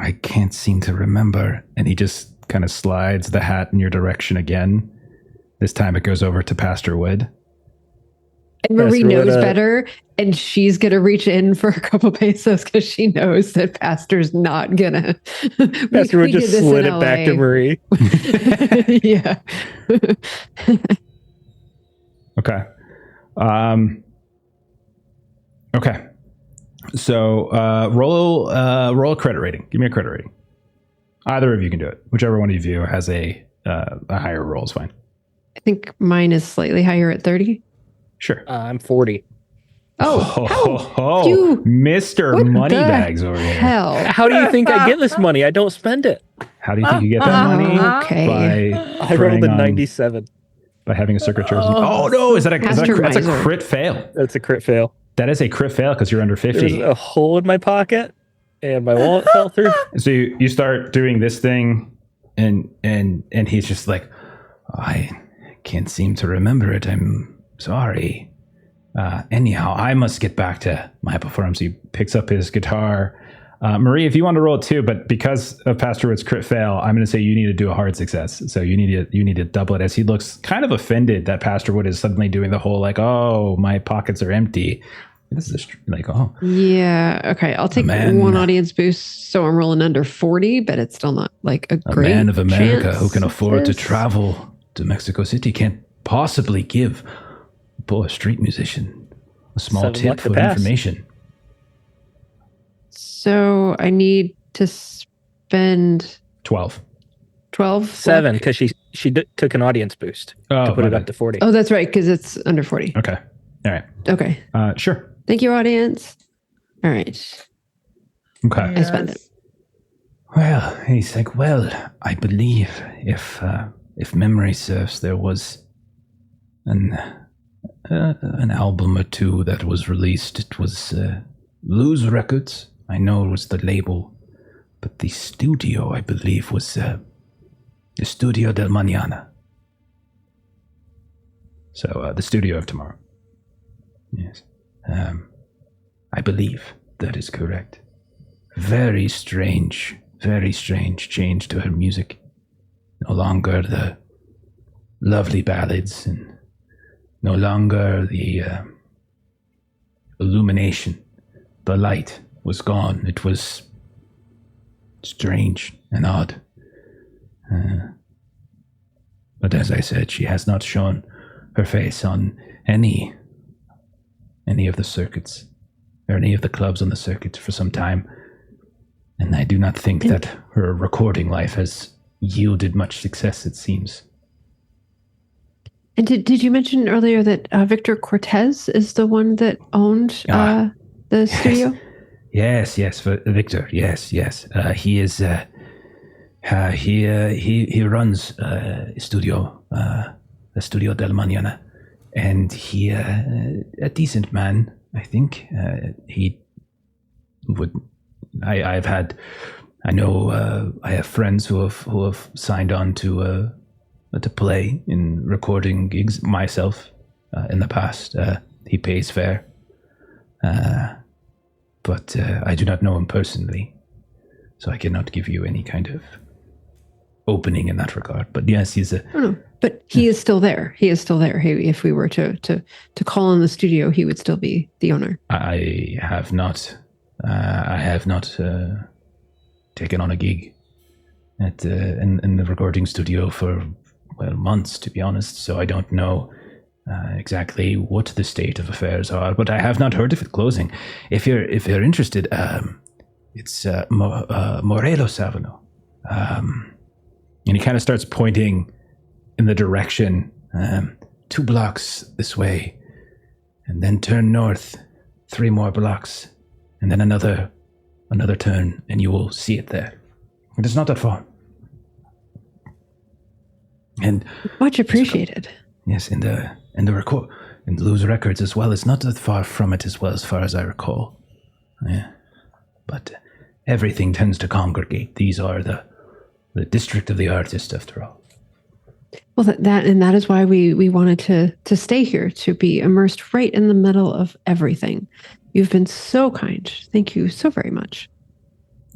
I can't seem to remember. And he just kind of slides the hat in your direction again. This time it goes over to Pastor Wood. And Marie Pastor Wood, knows better, and she's going to reach in for a couple pesos because she knows that Pastor's not going to. Pastor Wood just slid it back to Marie. Yeah. Okay. Okay. So roll a credit rating. Give me a credit rating. Either of you can do it. Whichever one of you has a higher roll is fine. I think mine is slightly higher at 30. Sure. I'm 40. Oh, you, Mr. what Moneybags over here. hell. How do you think I get this money? I don't spend it. How do you think you get that money? Okay. I rolled a 97. By having a circuit chosen. Oh no! That's a crit fail. That's a crit fail. That is a crit fail because you're under 50. There's a hole in my pocket, and my wallet fell through. So you start doing this thing, and he's just like, I can't seem to remember it. I'm sorry. Anyhow, I must get back to my performance. He picks up his guitar. Marie, if you want to roll it too, but because of Pastor Wood's crit fail, I'm going to say you need to do a hard success. So you need to double it, as he looks kind of offended that Pastor Wood is suddenly doing the whole like, oh, my pockets are empty. This is like, oh. Yeah. Okay. I'll take one audience boost. So I'm rolling under 40, but it's still not like a great man of America who can chance afford to this. travel to Mexico City can't possibly give a poor street musician a small 7 tip luck to for pass. information. So I need to spend 12. 12. 7, because she took an audience boost to put my it up bad. to 40. Oh, that's right, because it's under 40. Okay. All right. Okay. Sure. Thank you, audience. All right. Okay. I spend it. Well, he's like, well, I believe if memory serves, there was an album or two that was released. It was Lose Records. I know it was the label, but the studio, I believe, was the Studio del Mañana. So the studio of tomorrow. Yes. I believe that is correct. Very strange change to her music. No longer the lovely ballads and no longer the illumination. The light was gone. It was strange and odd. But as I said, she has not shown her face on any of the circuits or any of the clubs on the circuit for some time. And I do not think that her recording life has yielded much success, it seems. And did you mention earlier that Victor Cortez is the one that owned the studio? Yes, for Victor. Yes. He is. He runs the Studio del Mañana, and he a decent man. I think he would. I have friends who have signed on to play in recording gigs myself in the past. He pays fair. But I do not know him personally, so I cannot give you any kind of opening in that regard. But yes, he's a... Oh, no. But he is still there. He is still there. If we were to call in the studio, he would still be the owner. I have not taken on a gig at in the recording studio for months, to be honest. So I don't know exactly what the state of affairs are, but I have not heard of it closing. If you're interested, it's Morelos Avenue, and he kind of starts pointing in the direction 2 blocks this way, and then turn north 3 more blocks, and then another turn, and you will see it there. It is not that far. And Much appreciated. yes, in the record, in the Lose Records as well. It's not that far from it as well, as far as I recall. Yeah, but everything tends to congregate. These are the district of the artist, after all. Well, that is why we wanted to stay here, to be immersed right in the middle of everything. You've been so kind. Thank you so very much.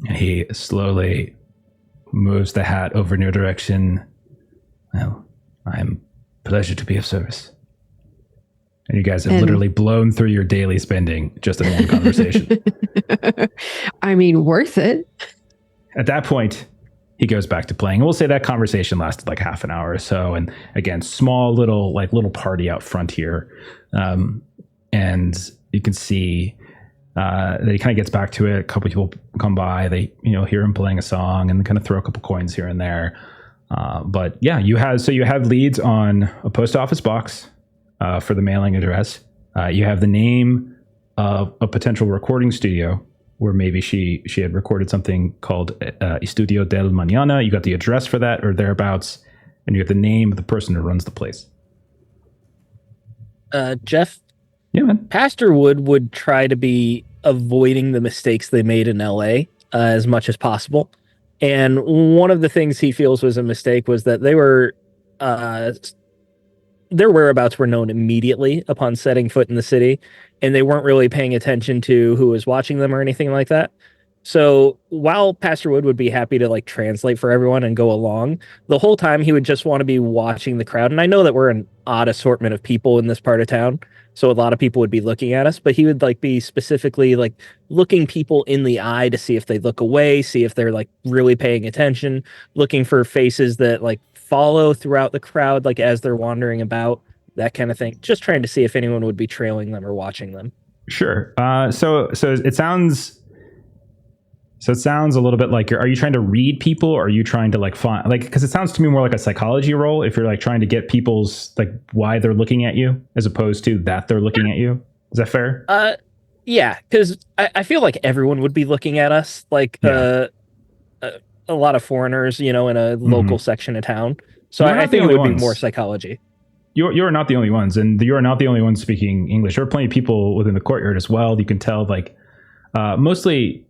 And he slowly moves the hat over in your direction. Well, I'm pleasure to be of service. And you guys have literally blown through your daily spending just in one conversation. I mean, worth it. At that point, he goes back to playing. And we'll say that conversation lasted like half an hour or so. And again, small little party out front here. And you can see that he kind of gets back to it. A couple people come by. They, hear him playing a song and kind of throw a couple coins here and there. But yeah, you have leads on a post office box for the mailing address. You have the name of a potential recording studio where maybe she had recorded something called Estudio del Mañana. You got the address for that or thereabouts, and you have the name of the person who runs the place. Jeff? Yeah, man. Pastor Wood would try to be avoiding the mistakes they made in LA as much as possible. And one of the things he feels was a mistake was that they were their whereabouts were known immediately upon setting foot in the city, and they weren't really paying attention to who was watching them or anything like that. So while Pastor Wood would be happy to translate for everyone and go along, the whole time he would just want to be watching the crowd. And I know that we're an odd assortment of people in this part of town, so a lot of people would be looking at us, but he would be specifically looking people in the eye to see if they look away, see if they're really paying attention, looking for faces that follow throughout the crowd, as they're wandering about, that kind of thing. Just trying to see if anyone would be trailing them or watching them. Sure. So it sounds a little bit like are you trying to read people, or are you trying to find because it sounds to me more like a psychology role if you're trying to get people's why they're looking at you as opposed to that they're looking at you. Is that fair? Yeah, because I feel like everyone would be looking at us a lot of foreigners, in a local section of town. So I think it would be more psychology. You're not the only ones, and you're not the only ones speaking English. There are plenty of people within the courtyard as well. You can tell mostly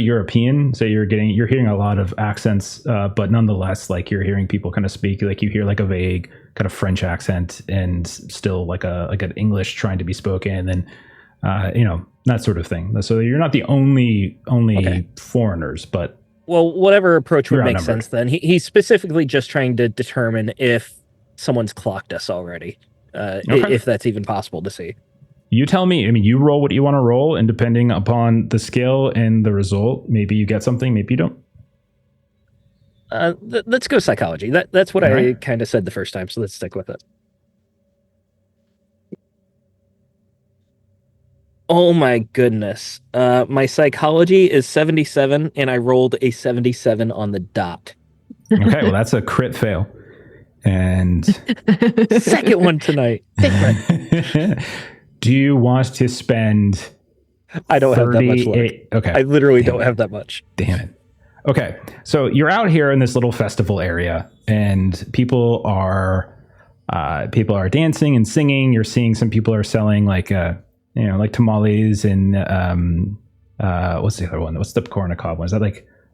European. So you're hearing a lot of accents, but nonetheless, you're hearing people kind of speak. You hear a vague kind of French accent, and still an English trying to be spoken, and that sort of thing. So you're not the only foreigners, but whatever approach would make sense. Then he's specifically just trying to determine if someone's clocked us already, if that's even possible to see. You tell me. I mean, you roll what you want to roll, and depending upon the skill and the result, maybe you get something, maybe you don't. Let's go psychology. That's what I kind of said the first time, so let's stick with it. Oh my goodness. My psychology is 77, and I rolled a 77 on the dot. Okay, well, that's a crit fail. And second one tonight. Do you want to spend? I don't have that much luck. Okay, I literally don't have that much. Damn it. Okay, so you're out here in this little festival area, and people are dancing and singing. You're seeing some people are selling tamales and what's the other one? What's the corn on the cob one? Is that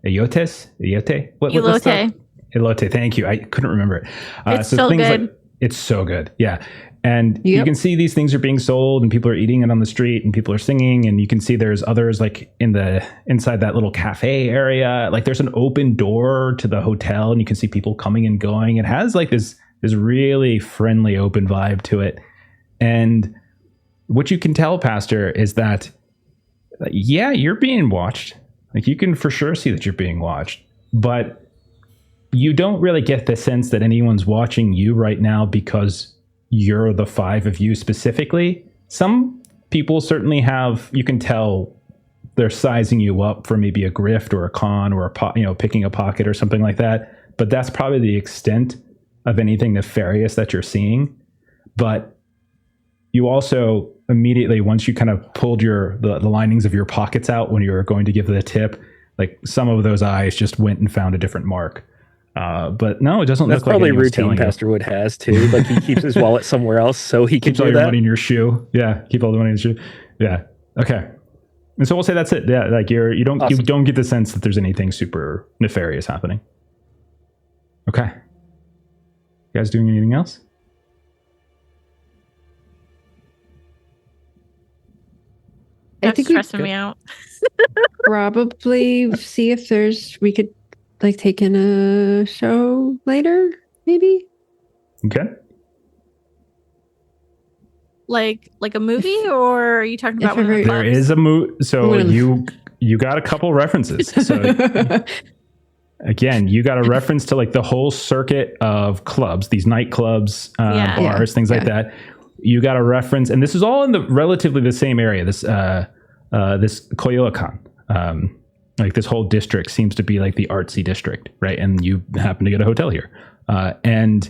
eyotes? Eyote? Elote. Elote. Thank you. I couldn't remember it. It's so good. It's so good. Yeah. And you can see these things are being sold, and people are eating it on the street, and people are singing, and you can see there's others inside that little cafe area. There's an open door to the hotel, and you can see people coming and going. It has this really friendly, open vibe to it. And what you can tell, Pastor, is that you're being watched. You can for sure see that you're being watched, but you don't really get the sense that anyone's watching you right now because you're the five of you specifically. Some people certainly have, you can tell they're sizing you up for maybe a grift or a con or picking a pocket or something like that. But that's probably the extent of anything nefarious that you're seeing. But you also immediately, once you kind of pulled the linings of your pockets out when you were going to give the tip, some of those eyes just went and found a different mark. But no, it doesn't look like probably routine Pastor Wood has too. He keeps his wallet somewhere else so he can keep all your money in your shoe. Yeah, keep all the money in your shoe. Yeah. Okay. And so we'll say that's it. Yeah, you don't get the sense that there's anything super nefarious happening. Okay. You guys doing anything else? That's stressing me out. probably see if we could like take in a show later, maybe. Okay. Like a movie, or are you talking about If one of the ever- clubs? There is a so One of the- you got a couple references. So again, you got a reference to like the whole circuit of clubs, these nightclubs, Yeah. bars, things like that. You got a reference, and this is all in the relatively the same area. This Coyoacan, like this whole district seems to be like the artsy district, right? And you happen to get a hotel here, and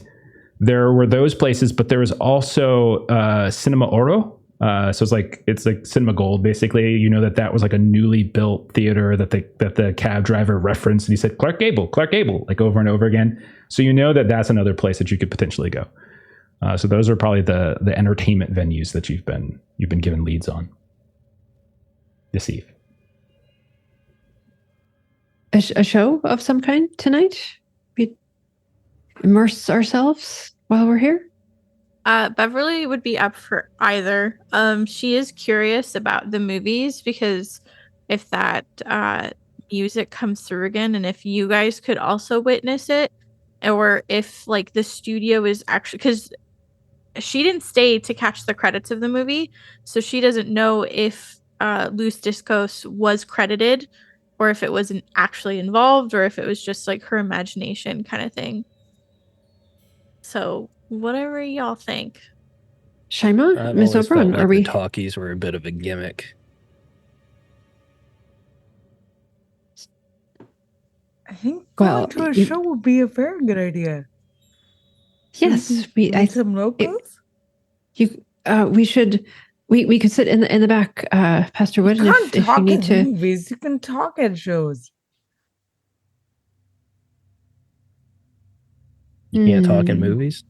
there were those places, but there was also Cinema Oro. So it's like Cinema Gold, basically. You know that was like a newly built theater that the cab driver referenced, and he said Clark Gable, like over and over again. So you know that that's another place that you could potentially go. So those are probably the entertainment venues that you've been given leads on this eve. A show of some kind tonight? We immerse ourselves while we're here? Beverly would be up for either. She is curious about the movies, because if that music comes through again, and if you guys could also witness it, or if like the studio is actually, because she didn't stay to catch the credits of the movie, so she doesn't know if Luz Discos was credited, or if it wasn't actually involved, or if it was just like her imagination kind of thing. So whatever y'all think. Shaima, I've Miss always felt Oberon, like are we? the talkies were a bit of a gimmick. I think Well, going to a you- show would be a very good idea. Yes, Meet some locals. we should. We could sit in the back, Pastor Wood, You and can't if you talk need at to. movies. You can talk at shows. You can't talk in Hmm. movies.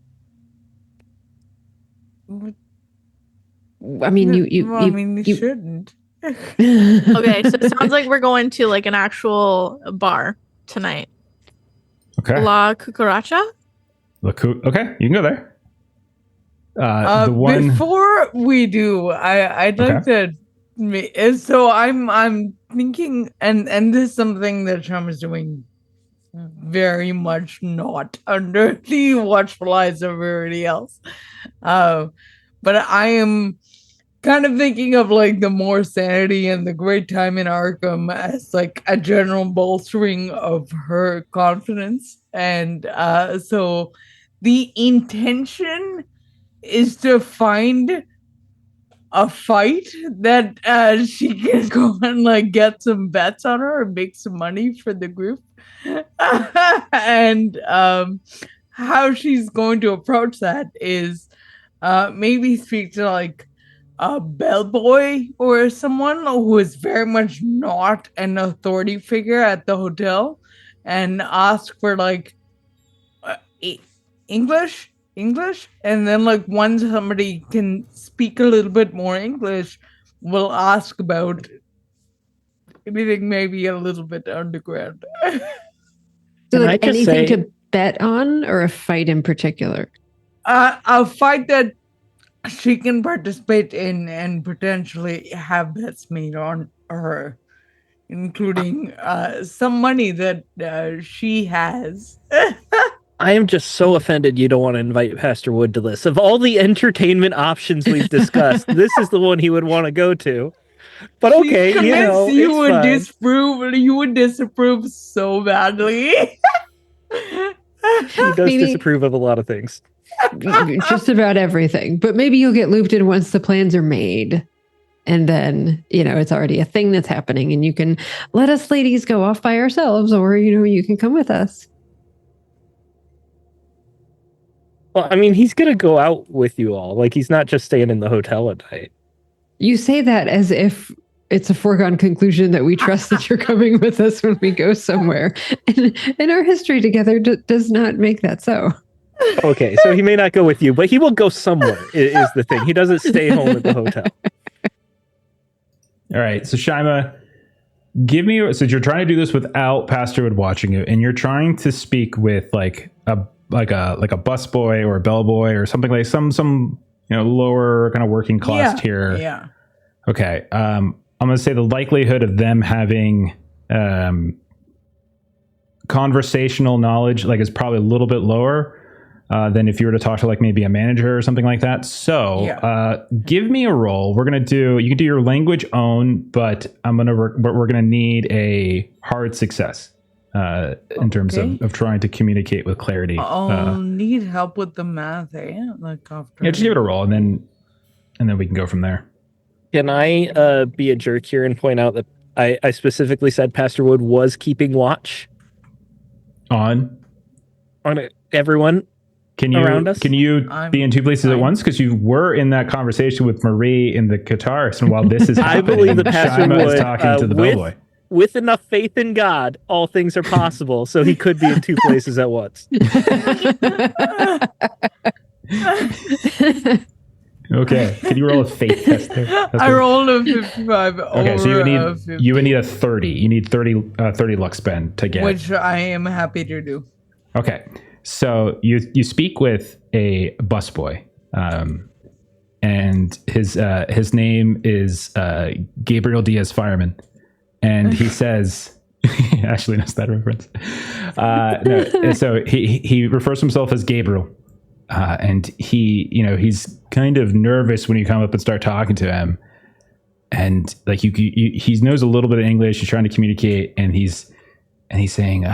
I mean, you shouldn't. Okay, so it sounds like we're going to like an actual bar tonight. Okay. La Cucaracha? Okay, you can go there. The one Before we do, I'd like to. So I'm thinking, and this is something that Trump is doing very much not under the watchful eyes of everybody else. But I am kind of thinking of like the more sanity and the great time in Arkham as like a general bolstering of her confidence. And so the intention is to find a fight that she can go and like get some bets on her and make some money for the group. And how she's going to approach that is maybe speak to like a bellboy or someone who is very much not an authority figure at the hotel, and ask for like English, and then like once somebody can speak a little bit more English, we'll ask about anything maybe a little bit underground. So Can like I just anything say- to bet on, or a fight in particular? A fight that she can participate in and potentially have bets made on her, including some money that she has. I am just so offended you don't want to invite Pastor Wood to this. Of all the entertainment options we've discussed, this is the one he would want to go to. But okay, you know, you it's would fine. disapprove. You would disapprove so badly. He does Maybe- disapprove of a lot of things. Just about everything. But maybe you'll get looped in once the plans are made. And then, it's already a thing that's happening, and you can let us ladies go off by ourselves, or, you can come with us. Well, I mean, he's going to go out with you all. Like, he's not just staying in the hotel at night. You say that as if it's a foregone conclusion that we trust that you're coming with us when we go somewhere. And our history together does not make that so. Okay, so he may not go with you, but he will go somewhere, is the thing. He doesn't stay home at the hotel. All right, so Shaima, give me. So you're trying to do this without Pastor Wood watching you, and you're trying to speak with like a busboy or a bellboy or something like some lower kind of working class tier. Yeah. Okay. I'm going to say the likelihood of them having conversational knowledge like is probably a little bit lower than if you were to talk to like maybe a manager or something like that. So give me a roll. We're going to do, you can do your language own, but we're going to need a hard success in terms of trying to communicate with clarity. I'll need help with the math, like after. Yeah, just give it a roll and then we can go from there. Can I be a jerk here and point out that I specifically said Pastor Wood was keeping watch On everyone around us? Can you be in two places at once? Because you were in that conversation with Marie in the guitarist, and while this is happening, I believe that Pastor Shima Wood, is talking to the bellboy. With enough faith in God, all things are possible. So he could be in two places at once. Okay, can you roll a faith test there? I rolled a 55. Okay, so you would need a 30. You need 30 luck spend to get, which I am happy to do. Okay, so you speak with a busboy, and his name is Gabriel Diaz Fireman, and he says. He actually knows that reference. No, so he refers to himself as Gabriel. And he's kind of nervous when you come up and start talking to him, and like he knows a little bit of English. He's trying to communicate, and he's saying,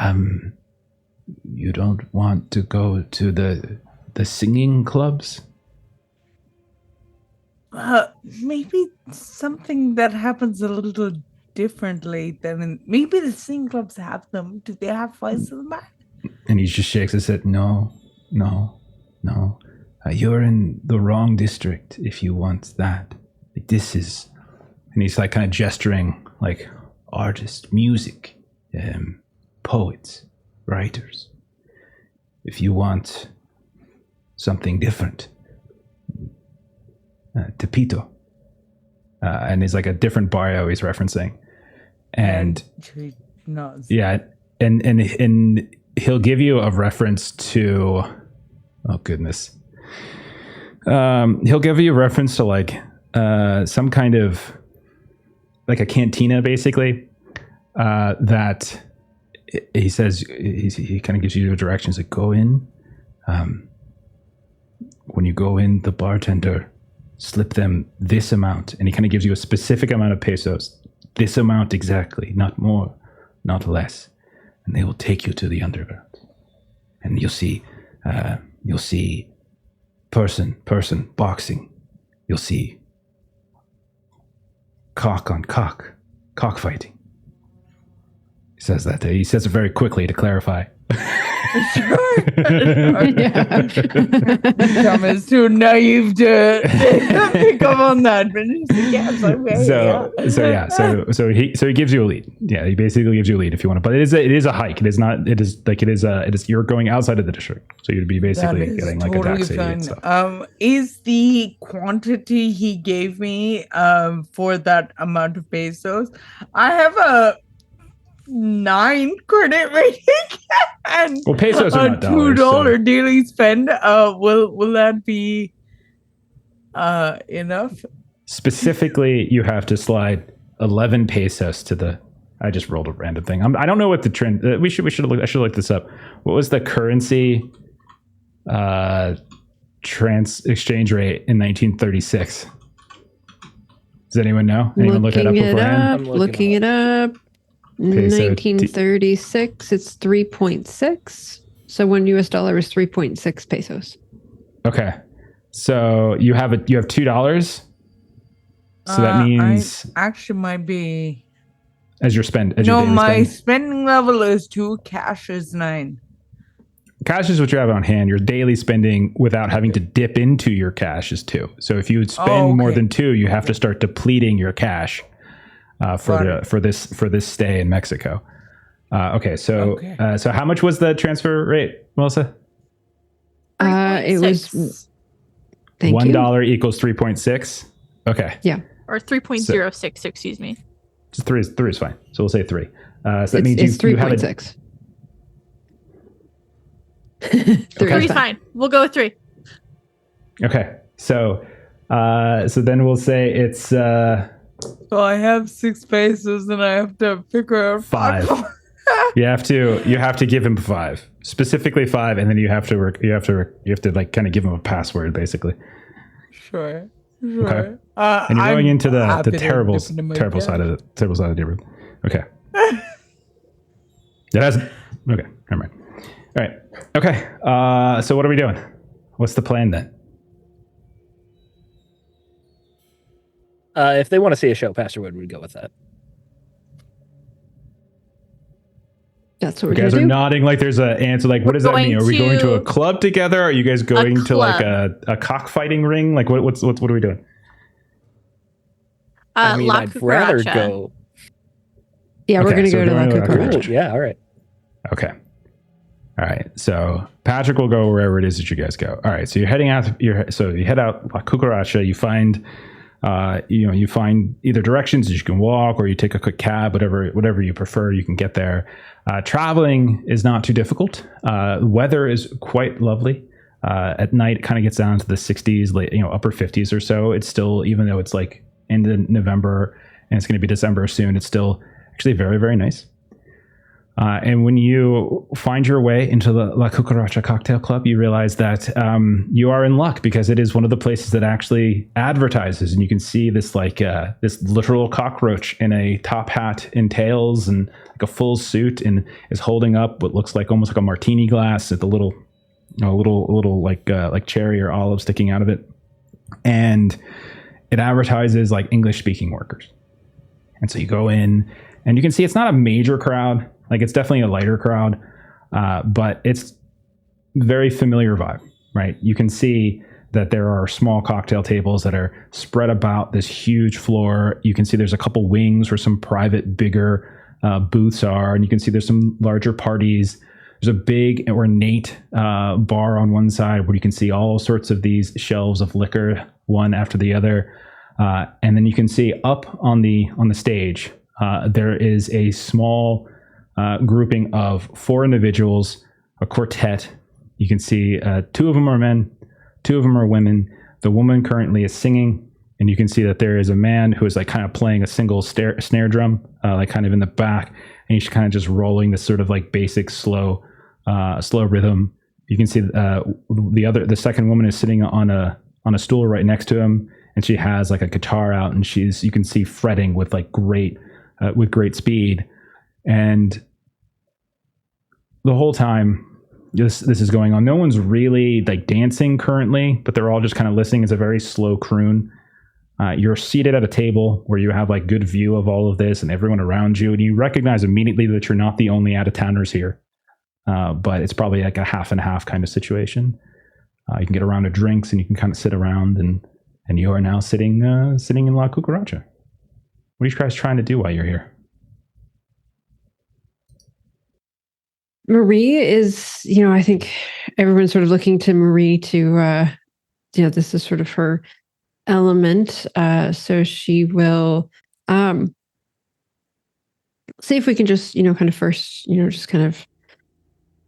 "You don't want to go to the singing clubs?" Maybe something that happens a little differently than maybe the singing clubs have them. Do they have voices in the back? And he just shakes his head. No. You're in the wrong district if you want that. This is, and he's like kind of gesturing like artists, music, poets, writers. If you want something different, Tepito. And it's like a different barrio he's referencing. And yeah, and he'll give you a reference to, oh goodness. He'll give you a reference to like some kind of like a cantina, basically. That he says he kind of gives you the directions. Like, go in. When you go in, the bartender slip them this amount, and he kind of gives you a specific amount of pesos. This amount exactly, not more, not less, and they will take you to the underground, and you'll see person boxing. You'll see cock on cock fighting. He says that. He says it very quickly to clarify. Sure. Tom is too naive to pick up on that. But yes, okay, so he gives you a lead. Yeah, he basically gives you a lead if you want to. But it is a hike. It is you're going outside of the district, so you'd be basically getting like totally a taxi and stuff. Is the quantity he gave me for that amount of pesos? I have a 9 credit rating and pesos are not $2 so. daily spend. Will that be enough? Specifically, you have to slide 11 pesos to the. I just rolled a random thing. I don't know what the trend. I should look this up. What was the currency exchange rate in 1936? Does anyone know? Anyone look that up beforehand? Looking it up. 1936, it's 3.6. So $1 is 3.6 pesos. Okay, so you have $2. So that means I actually might be as your spend. My spending level is 2. Cash is 9. Cash is what you have on hand. Your daily spending without having to dip into your cash is 2. So if you would spend more than 2, you have to start depleting your cash. For this stay in Mexico. So how much was the transfer rate, Melissa? It was $1 equals 3.6. Okay. Yeah. Or 3.06, excuse me. Just 3 is fine. So we'll say 3. So that means it's 3.6. 3 is fine. We'll go with 3. Okay. So then we'll say it's So I have 6 spaces, and I have to figure out 5. You have to give him 5, specifically 5, and then you have to like kind of give him a password, basically. Sure. Okay. And you're going into the terrible side of the room. Okay. It has. Okay. Never mind. All right. Okay. So what are we doing? What's the plan then? If they want to see a show, Pastor Wood would go with that. That's what You guys are nodding like there's an answer. Like, what does that mean? Are we going to a club together? Are you guys going to like a cockfighting ring? Like, what are we doing? I mean, I'd rather go. Yeah, we're going to go to La Cucaracha. Yeah, all right. Okay. All right. So Patrick will go wherever it is that you guys go. All right. So you're heading out. So you head out La Cucaracha. You find, you find either directions that you can walk, or you take a quick cab, whatever you prefer. You can get there. Traveling is not too difficult. Weather is quite lovely. At night, it kind of gets down to the 60s, upper 50s or so. It's still, even though it's like end of November and it's going to be December soon, it's still actually very, very nice. And when you find your way into the La Cucaracha Cocktail Club, you realize that you are in luck, because it is one of the places that actually advertises, and you can see this this literal cockroach in a top hat and tails and like a full suit, and is holding up what looks like almost like a martini glass with a little like cherry or olive sticking out of it, and it advertises like English speaking workers. And so you go in, and you can see it's not a major crowd. Like, it's definitely a lighter crowd, but it's very familiar vibe, right? You can see that there are small cocktail tables that are spread about this huge floor. You can see there's a couple wings where some private, bigger booths are, and you can see there's some larger parties. There's a big ornate bar on one side where you can see all sorts of these shelves of liquor, one after the other. And then you can see up on the stage, there is a small grouping of 4 individuals, a quartet. You can see 2 of them are men, 2 of them are women. The woman currently is singing, and you can see that there is a man who is like kind of playing a single snare drum, like kind of in the back, and he's kind of just rolling this sort of like basic slow rhythm. You can see the second woman is sitting on a stool right next to him, and she has like a guitar out, and you can see fretting with like great speed. And the whole time this is going on, no one's really like dancing currently, but they're all just kind of listening. It's a very slow croon. You're seated at a table where you have like good view of all of this and everyone around you, and you recognize immediately that you're not the only out-of-towners here. But it's probably like a half and half kind of situation. You can get a round of drinks, and you can kind of sit around, and you are now sitting in La Cucaracha. What are you guys trying to do while you're here? Marie is, I think everyone's sort of looking to Marie to, this is sort of her element. So she will see if we can just, kind of first, just kind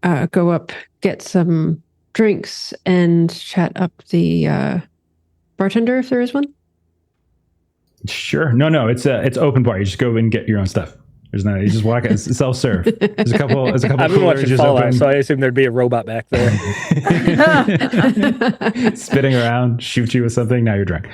of go up, get some drinks, and chat up the bartender if there is one. Sure. No, it's open bar. You just go and get your own stuff. There's no, you just walk in. It's self-serve. There's a couple I've been watching Fallout, so I assume there'd be a robot back there. Spitting around, shoot you with something. Now you're drunk.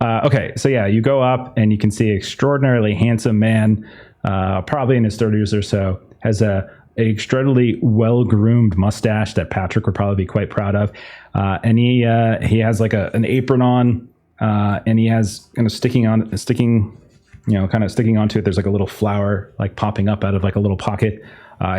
Okay, so yeah, you go up, and you can see an extraordinarily handsome man, probably in his 30s or so, has a extraordinarily well-groomed mustache that Patrick would probably be quite proud of. And he has like an apron on, and he has kind of sticking onto it. There's like a little flower like popping up out of like a little pocket.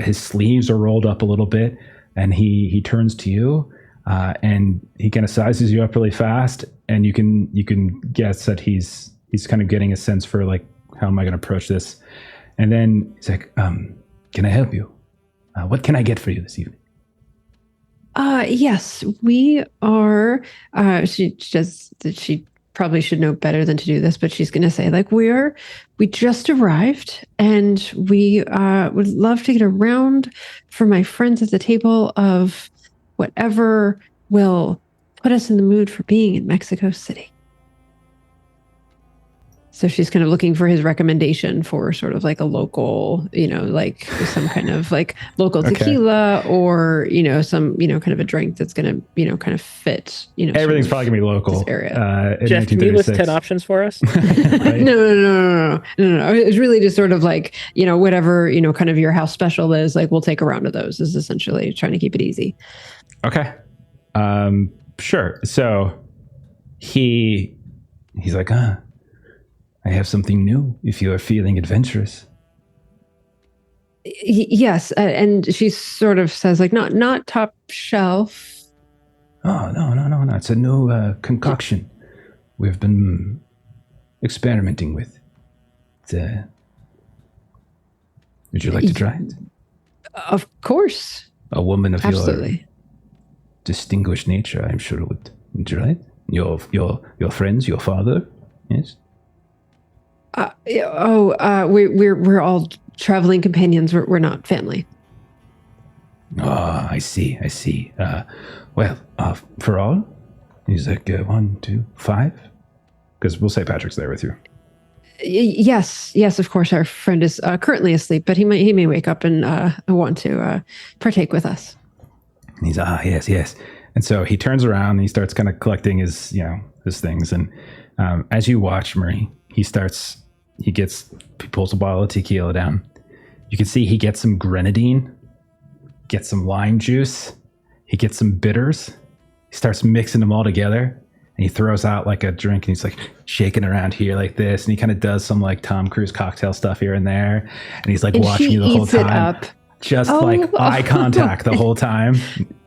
His sleeves are rolled up a little bit, and he turns to you, and he kind of sizes you up really fast, and you can guess that he's kind of getting a sense for like, how am I going to approach this? And then he's like, can I help you? What can I get for you this evening? Yes, we are. She probably should know better than to do this, but she's going to say, like, we just arrived, and we would love to get a round for my friends at the table of whatever will put us in the mood for being in Mexico City. So she's kind of looking for his recommendation for sort of like a local, like some kind of like local Okay. tequila or, some, kind of a drink that's going to, kind of fit, Everything's probably gonna be local. this area. In Jeff, can you list 10 1936. options for us? Right? No. It's really just sort of like, whatever, kind of your house special is, like we'll take a round of those is essentially trying to keep it easy. Okay. Sure. So he's like, I have something new if you are feeling adventurous. Yes. And she sort of says like, not top shelf. Oh, no. It's a new concoction we've been experimenting with. Would you like to try it? Of course. A woman of your Absolutely. distinguished nature, I'm sure, would enjoy it. Your friends, your father, yes? We're all traveling companions. We're not family. Ah, I see. For all? He's like 1, 2, 5? Because we'll say Patrick's there with you. Yes, of course. Our friend is currently asleep, but he may wake up and want to partake with us. And he's yes. And so he turns around and he starts kind of collecting his things. And as you watch Marie, he pulls a bottle of tequila down. You can see he gets some grenadine, gets some lime juice, he gets some bitters. He starts mixing them all together. And he throws out like a drink and he's like shaking around here like this. And he kind of does some like Tom Cruise cocktail stuff here and there. And he's like watching you the whole time. Just eye contact the whole time.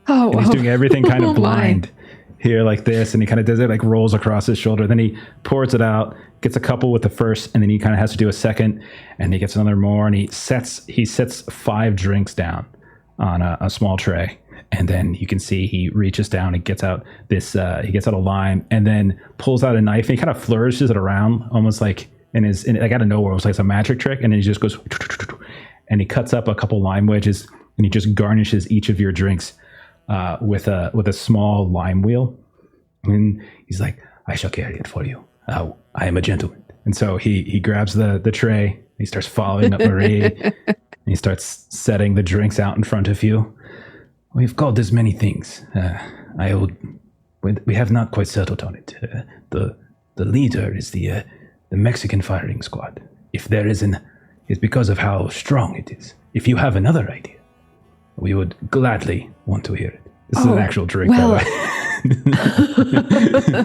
And he's doing everything kind of blind here like this. And he kind of does it, like rolls across his shoulder. Then he pours it out, gets a couple with the first, and then he kind of has to do a second. And he gets another more. And he sets 5 drinks down on a small tray. And then you can see he reaches down and gets out he gets out a lime and then pulls out a knife and he kind of flourishes it around almost like like out of nowhere. It was like it's a magic trick. And then he just goes and he cuts up a couple lime wedges and he just garnishes each of your drinks with a small lime wheel. And he's like, I shall carry it for you. I am a gentleman. And so he grabs the tray. He starts following up Marie and he starts setting the drinks out in front of you. We've called this many things. We have not quite settled on it. The leader is the Mexican firing squad. If there is it's because of how strong it is. If you have another idea, we would gladly want to hear it. This is an actual drink, by the way.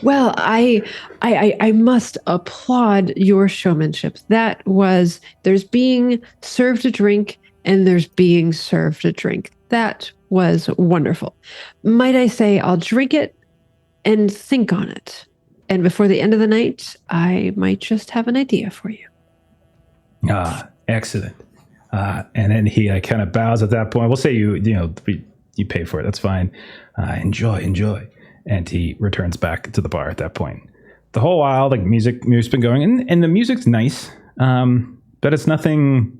Well, I must applaud your showmanship. There's being served a drink and there's being served a drink. That was wonderful. Might I say I'll drink it and think on it. And before the end of the night, I might just have an idea for you. Excellent. And then he kind of bows at that point. We'll say you pay for it. That's fine. Enjoy. And he returns back to the bar at that point. The whole while, like music's been going, and the music's nice, but it's nothing.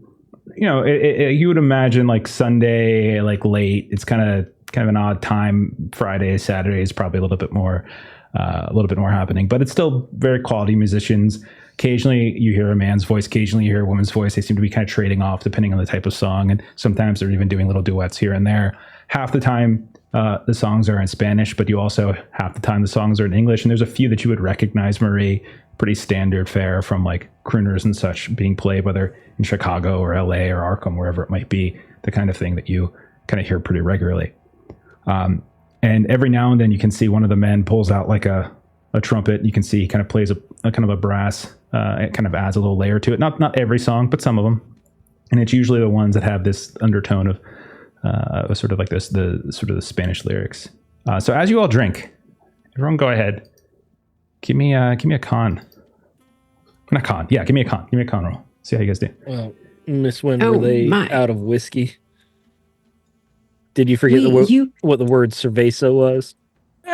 You would imagine like Sunday, like late. It's kind of an odd time. Friday, Saturday is probably a little bit more happening, but it's still very quality musicians. Occasionally you hear a man's voice, occasionally you hear a woman's voice. They seem to be kind of trading off depending on the type of song, and sometimes they're even doing little duets here and there. Half the time the songs are in Spanish, but you also half the time the songs are in English, and there's a few that you would recognize, Marie. Pretty standard fare from like crooners and such being played, whether in Chicago or LA or Arkham, wherever it might be, the kind of thing that you kind of hear pretty regularly. And every now and then you can see one of the men pulls out like a trumpet. You can see he kind of plays a kind of a brass. It kind of adds a little layer to it. Not every song, but some of them. And it's usually the ones that have this undertone of sort of like the Spanish lyrics. So as you all drink, everyone go ahead. Give me a con. Not con. Yeah, give me a con. Give me a con roll. See how you guys do. Well, Miss Wynn, were they out of whiskey? Did you forget what the word cerveza was?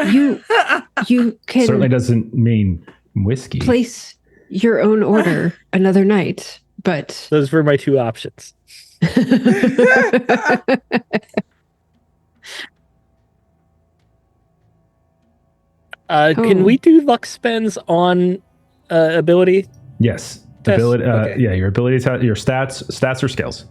You can certainly doesn't mean whiskey. Place your own order another night, but those were my 2 options. Can we do luck spends on ability. Yes. Test? Ability. Okay. Yeah, your ability, your stats or skills.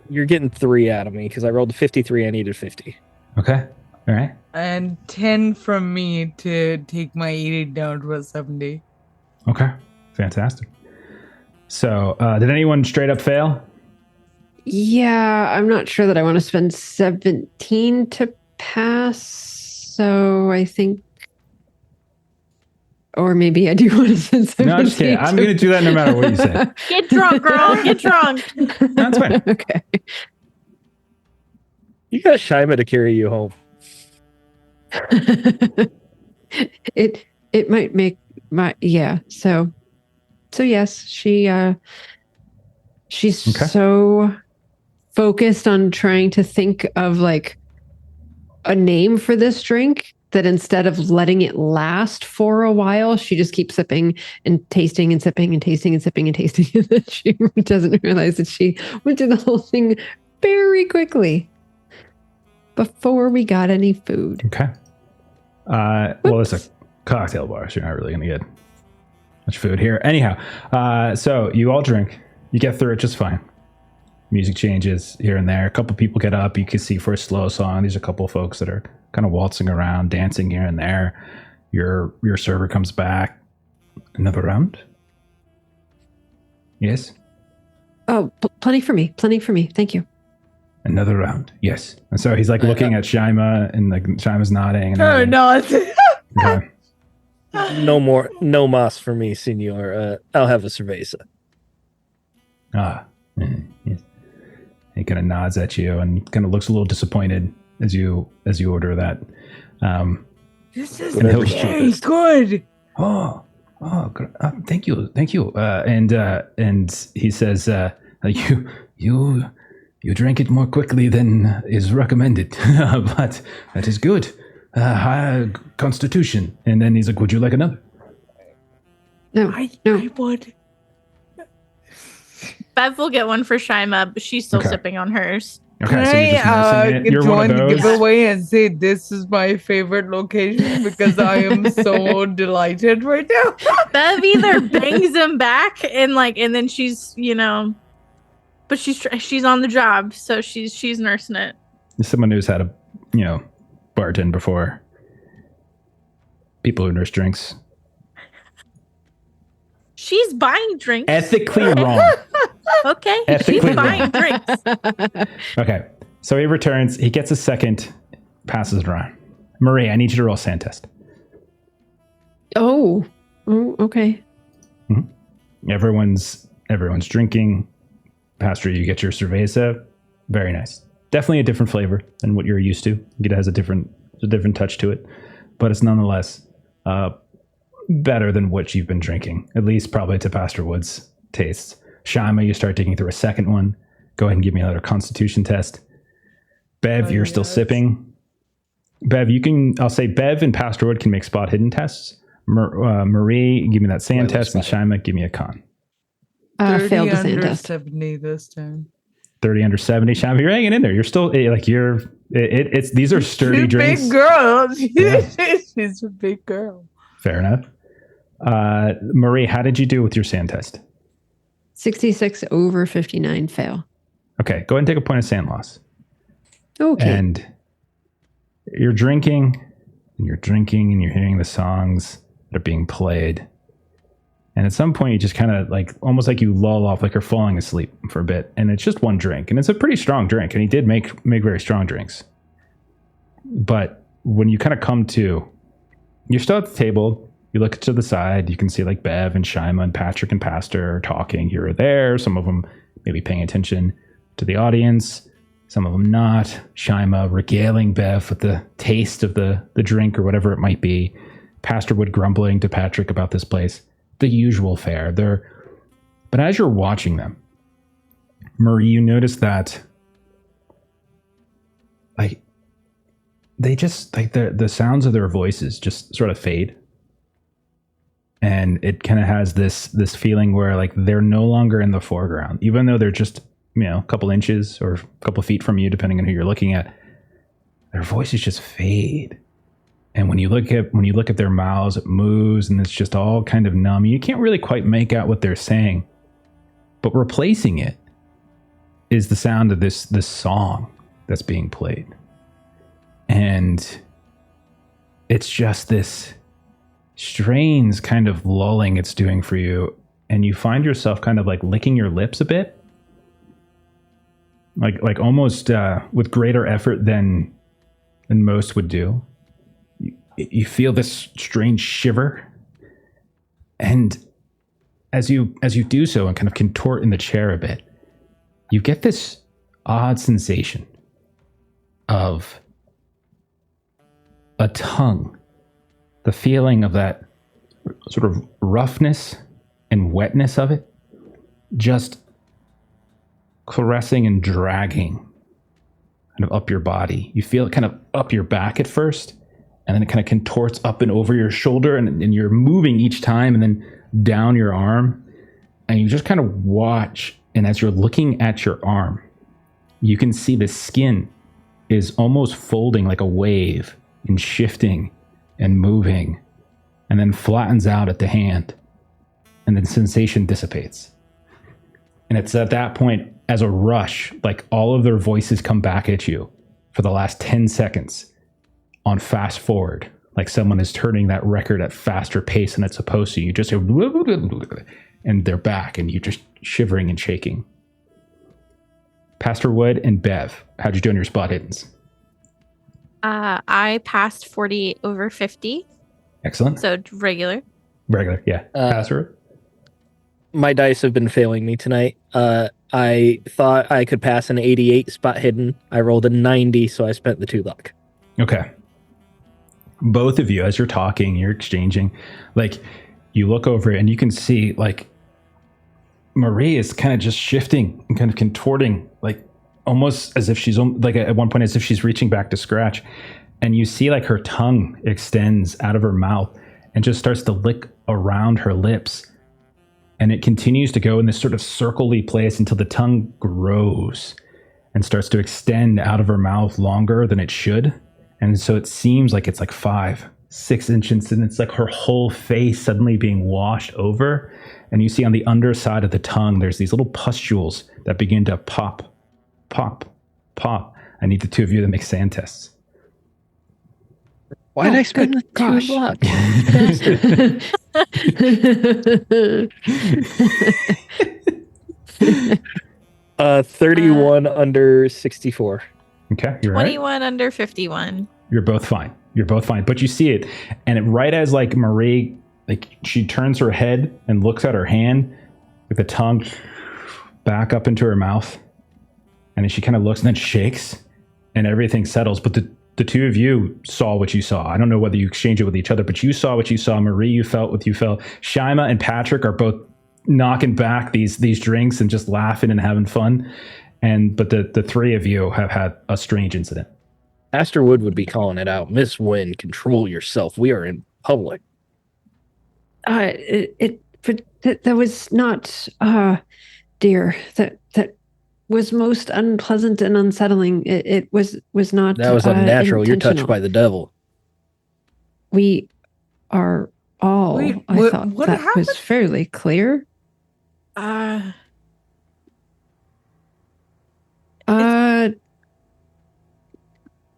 You're getting 3 out of me because I rolled a 53. I needed 50. Okay. All right. And 10 from me to take my 80 down to a 70. Okay. Fantastic. So, did anyone straight up fail? Yeah, I'm not sure that I want to spend 17 to pass. So I think, or maybe I do want to spend 17. No, I'm just kidding. I'm going to do that no matter what you say. Get drunk, girl. Get drunk. That's fine. Okay. You got Shima to carry you home. it might make my so yes, she's Okay. so focused on trying to think of like a name for this drink that instead of letting it last for a while, she just keeps sipping and tasting and sipping and tasting and sipping and tasting, and then she doesn't realize that she went through the whole thing very quickly before we got any food. Okay. Well, it's a cocktail bar, so you're not really going to get much food here. Anyhow, so you all drink. You get through it just fine. Music changes here and there. A couple people get up. You can see for a slow song, there's a couple of folks that are kind of waltzing around, dancing here and there. Your server comes back. Another round? Yes? Oh, plenty for me. Plenty for me. Thank you. Another round. Yes. And so he's like looking at Shima, and like Shima's nodding. And Oh, no. okay. No mas for me, senor. I'll have a cerveza. Yes. He kind of nods at you and kind of looks a little disappointed as you order that. This is Whatever's very cheapest. good. Thank you. And he says, you drank it more quickly than is recommended, but that is good. High constitution. And then he's like, would you like another? No, I would. Bev will get one for Shima, but she's still Okay. sipping on hers. Okay, Can so you're just nursing it. You're one join of the those. giveaway and say this is my favorite location because I am so delighted right now. Bev either bangs him back and then she's but she's on the job, so she's nursing it. Someone who's had a bartend before. People who nurse drinks. She's buying drinks. Ethically wrong. Okay, Ethically she's buying drinks. Okay, so he returns. He gets a second, passes it around. Marie, I need you to roll a sand test. Oh, okay. Everyone's drinking. Pastor, you get your cerveza. Very nice. Definitely a different flavor than what you're used to. It has a different touch to it, but it's nonetheless better than what you've been drinking. At least probably to Pastor Wood's tastes. Shima, you start digging through a second one. Go ahead and give me another Constitution test. Bev, you're still sipping. Bev, I'll say Bev and Pastor Wood can make spot hidden tests. Marie, give me that sand test, and Shima, give me a con. 30 Failed the sand under test. 70 this time. 30 under 70. Shima, you're hanging in there. You're still these are sturdy She's a drinks. big girl. Yeah. She's a big girl. Fair enough. Marie, how did you do with your sand test? 66 over 59 fail. Okay, go ahead and take a point of sand loss. Okay. And you're drinking, and you're hearing the songs that are being played. And at some point, you just kind of almost like you lull off, like you're falling asleep for a bit. And it's just one drink. And it's a pretty strong drink. And he did make very strong drinks. But when you kind of come to, you're still at the table. You look to the side, you can see Bev and Shima and Patrick and Pastor are talking here or there. Some of them maybe paying attention to the audience. Some of them not. Shima regaling Bev with the taste of the drink or whatever it might be. Pastor Wood grumbling to Patrick about this place. The usual fare. But as you're watching them, Marie, you notice that they just the sounds of their voices just sort of fade. And it kind of has this feeling where they're no longer in the foreground, even though they're just a couple inches or a couple feet from you, depending on who you're looking at. Their voices just fade, And when you look at their mouths, it moves and it's just all kind of numb. You can't really quite make out what they're saying. But replacing it is the sound of this song that's being played. And it's just this strange kind of lulling it's doing for you. And you find yourself kind of like licking your lips a bit. Like almost with greater effort than most would do. You feel this strange shiver. And as you do so and kind of contort in the chair a bit, you get this odd sensation of a tongue. The feeling of that sort of roughness and wetness of it just caressing and dragging kind of up your body. You feel it kind of up your back at first, and then it kind of contorts up and over your shoulder, and you're moving each time, and then down your arm, and you just kind of watch. And as you're looking at your arm, you can see the skin is almost folding like a wave and shifting and moving, and then flattens out at the hand, and then sensation dissipates. And it's at that point, as a rush, like all of their voices come back at you for the last 10 seconds on fast forward, like someone is turning that record at faster pace than it's supposed to. You just hear, and they're back, and you're just shivering and shaking. Pastor Wood and Bev, how'd you do on your spot hiddens? I passed 48 over 50. Excellent. So regular. Regular, yeah. Pastor? My dice have been failing me tonight. I thought I could pass an 88 spot hidden. I rolled a 90, so I spent the 2 luck. Okay. Both of you, as you're talking, you're exchanging, like, you look over and you can see, like, Marie is kind of just shifting and kind of contorting, like, almost as if she's, like, at one point, as if she's reaching back to scratch. And you see, like, her tongue extends out of her mouth and just starts to lick around her lips. And it continues to go in this sort of circle-y place until the tongue grows and starts to extend out of her mouth longer than it should. And so it seems like it's like 5-6 inches, and it's like her whole face suddenly being washed over. And you see on the underside of the tongue, there's these little pustules that begin to pop, pop, pop. I need the two of you to make sand tests. Why did I spend the 2 luck? 31 under 64. Okay, you're 21 right. under 51. You're both fine. You're both fine. But you see it, and right as like Marie, like she turns her head and looks at her hand, with the tongue back up into her mouth, and then she kind of looks and then shakes, and everything settles. But the two of you saw what you saw. I don't know whether you exchange it with each other, but you saw what you saw. Marie, you felt what you felt. Shaima and Patrick are both knocking back these drinks and just laughing and having fun. But the three of you have had a strange incident. Pastor Wood would be calling it out. Miss Wynn, control yourself. We are in public. That was not, dear. That was most unpleasant and unsettling. It was not. That was unnatural. You're touched by the devil. We are all. Wait, I thought what that happened? was fairly clear.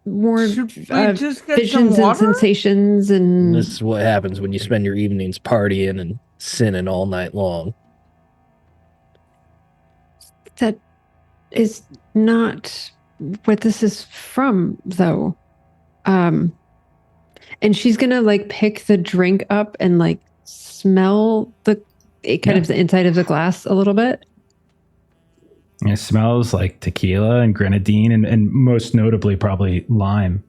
More Should we just get visions some and water? sensations, and This is what happens when you spend your evenings partying and sinning all night long. that is not what this is from, though. And she's gonna like pick the drink up and like smell the inside of the glass a little bit. It smells like tequila and grenadine, and most notably probably lime.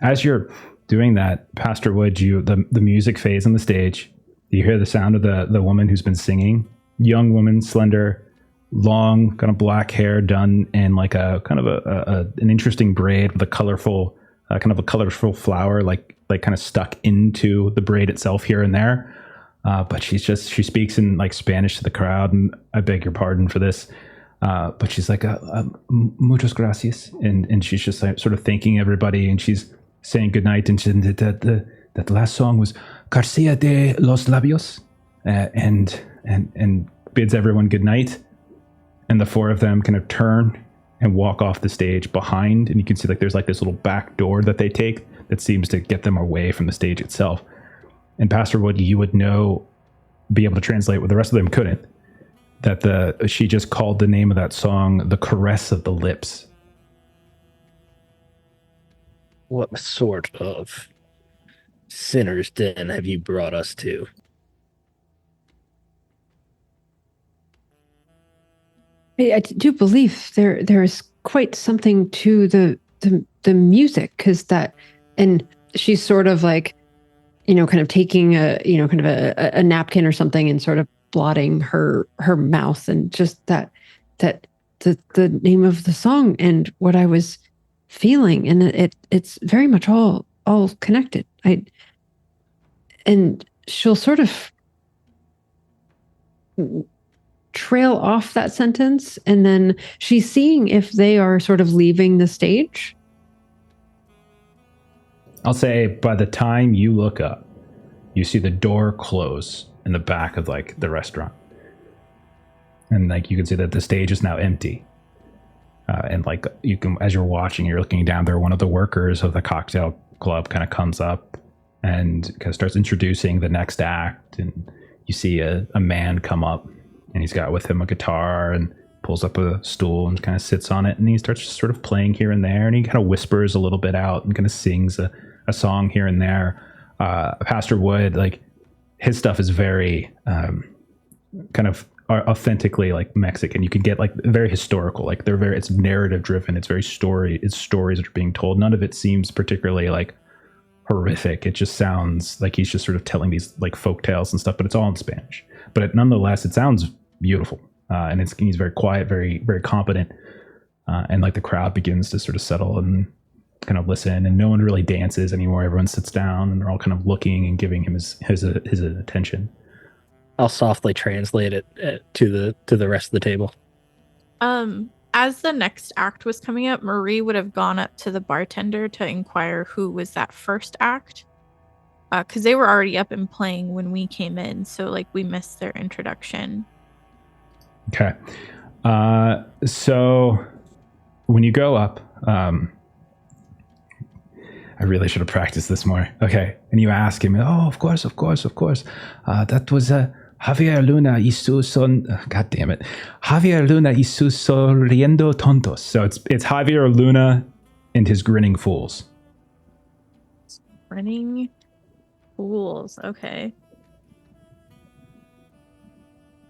As you're doing that, Pastor Wood, the music fades on the stage. You hear the sound of the woman who's been singing. Young woman, slender, long, kind of black hair done in like a kind of an interesting braid with a colorful flower, like kind of stuck into the braid itself here and there. But she speaks in like Spanish to the crowd, and I beg your pardon for this. But she's like, muchas gracias. And she's just like, sort of thanking everybody. And she's saying goodnight, and that the last song was Garcia de los Labios, and bids everyone goodnight. And the four of them kind of turn and walk off the stage behind, and you can see like there's like this little back door that they take that seems to get them away from the stage itself. And Pastor Wood, you would be able to translate what the rest of them couldn't, that she just called the name of that song The Caress of the Lips. What sort of sinner's den have you brought us to? I do believe there is quite something to the music, because that, and she's sort of like, kind of taking a napkin or something and sort of blotting her mouth, and just that the name of the song and what I was feeling, and it's very much all connected. And she'll sort of trail off that sentence, and then she's seeing if they are sort of leaving the stage. I'll say by the time you look up, you see the door close in the back of like the restaurant, and like you can see that the stage is now empty. And like you can, as you're watching, you're looking down there. One of the workers of the cocktail club kind of comes up and kind of starts introducing the next act, and you see a man come up, and he's got with him a guitar, and pulls up a stool and kind of sits on it, and he starts sort of playing here and there, and he kind of whispers a little bit out and kind of sings a song here and there. Pastor Wood, like his stuff is very kind of authentically like Mexican. You can get like very historical, like it's narrative driven. It's very it's stories that are being told. None of it seems particularly like horrific. It just sounds like he's just sort of telling these like folk tales and stuff, but it's all in Spanish. But nonetheless, it sounds beautiful. And he's very quiet, very, very competent. And like the crowd begins to sort of settle and kind of listen, and no one really dances anymore. Everyone sits down and they're all kind of looking and giving him his attention. I'll softly translate it to the rest of the table. As the next act was coming up, Marie would have gone up to the bartender to inquire who was that first act, because they were already up and playing when we came in, so like we missed their introduction. Okay. So when you go up, I really should have practiced this more. Okay. And you ask him, oh, of course. That was Javier Luna y sus son. God damn it. Javier Luna y sus sonriendo tontos. So it's Javier Luna and his grinning fools. Grinning fools. Okay.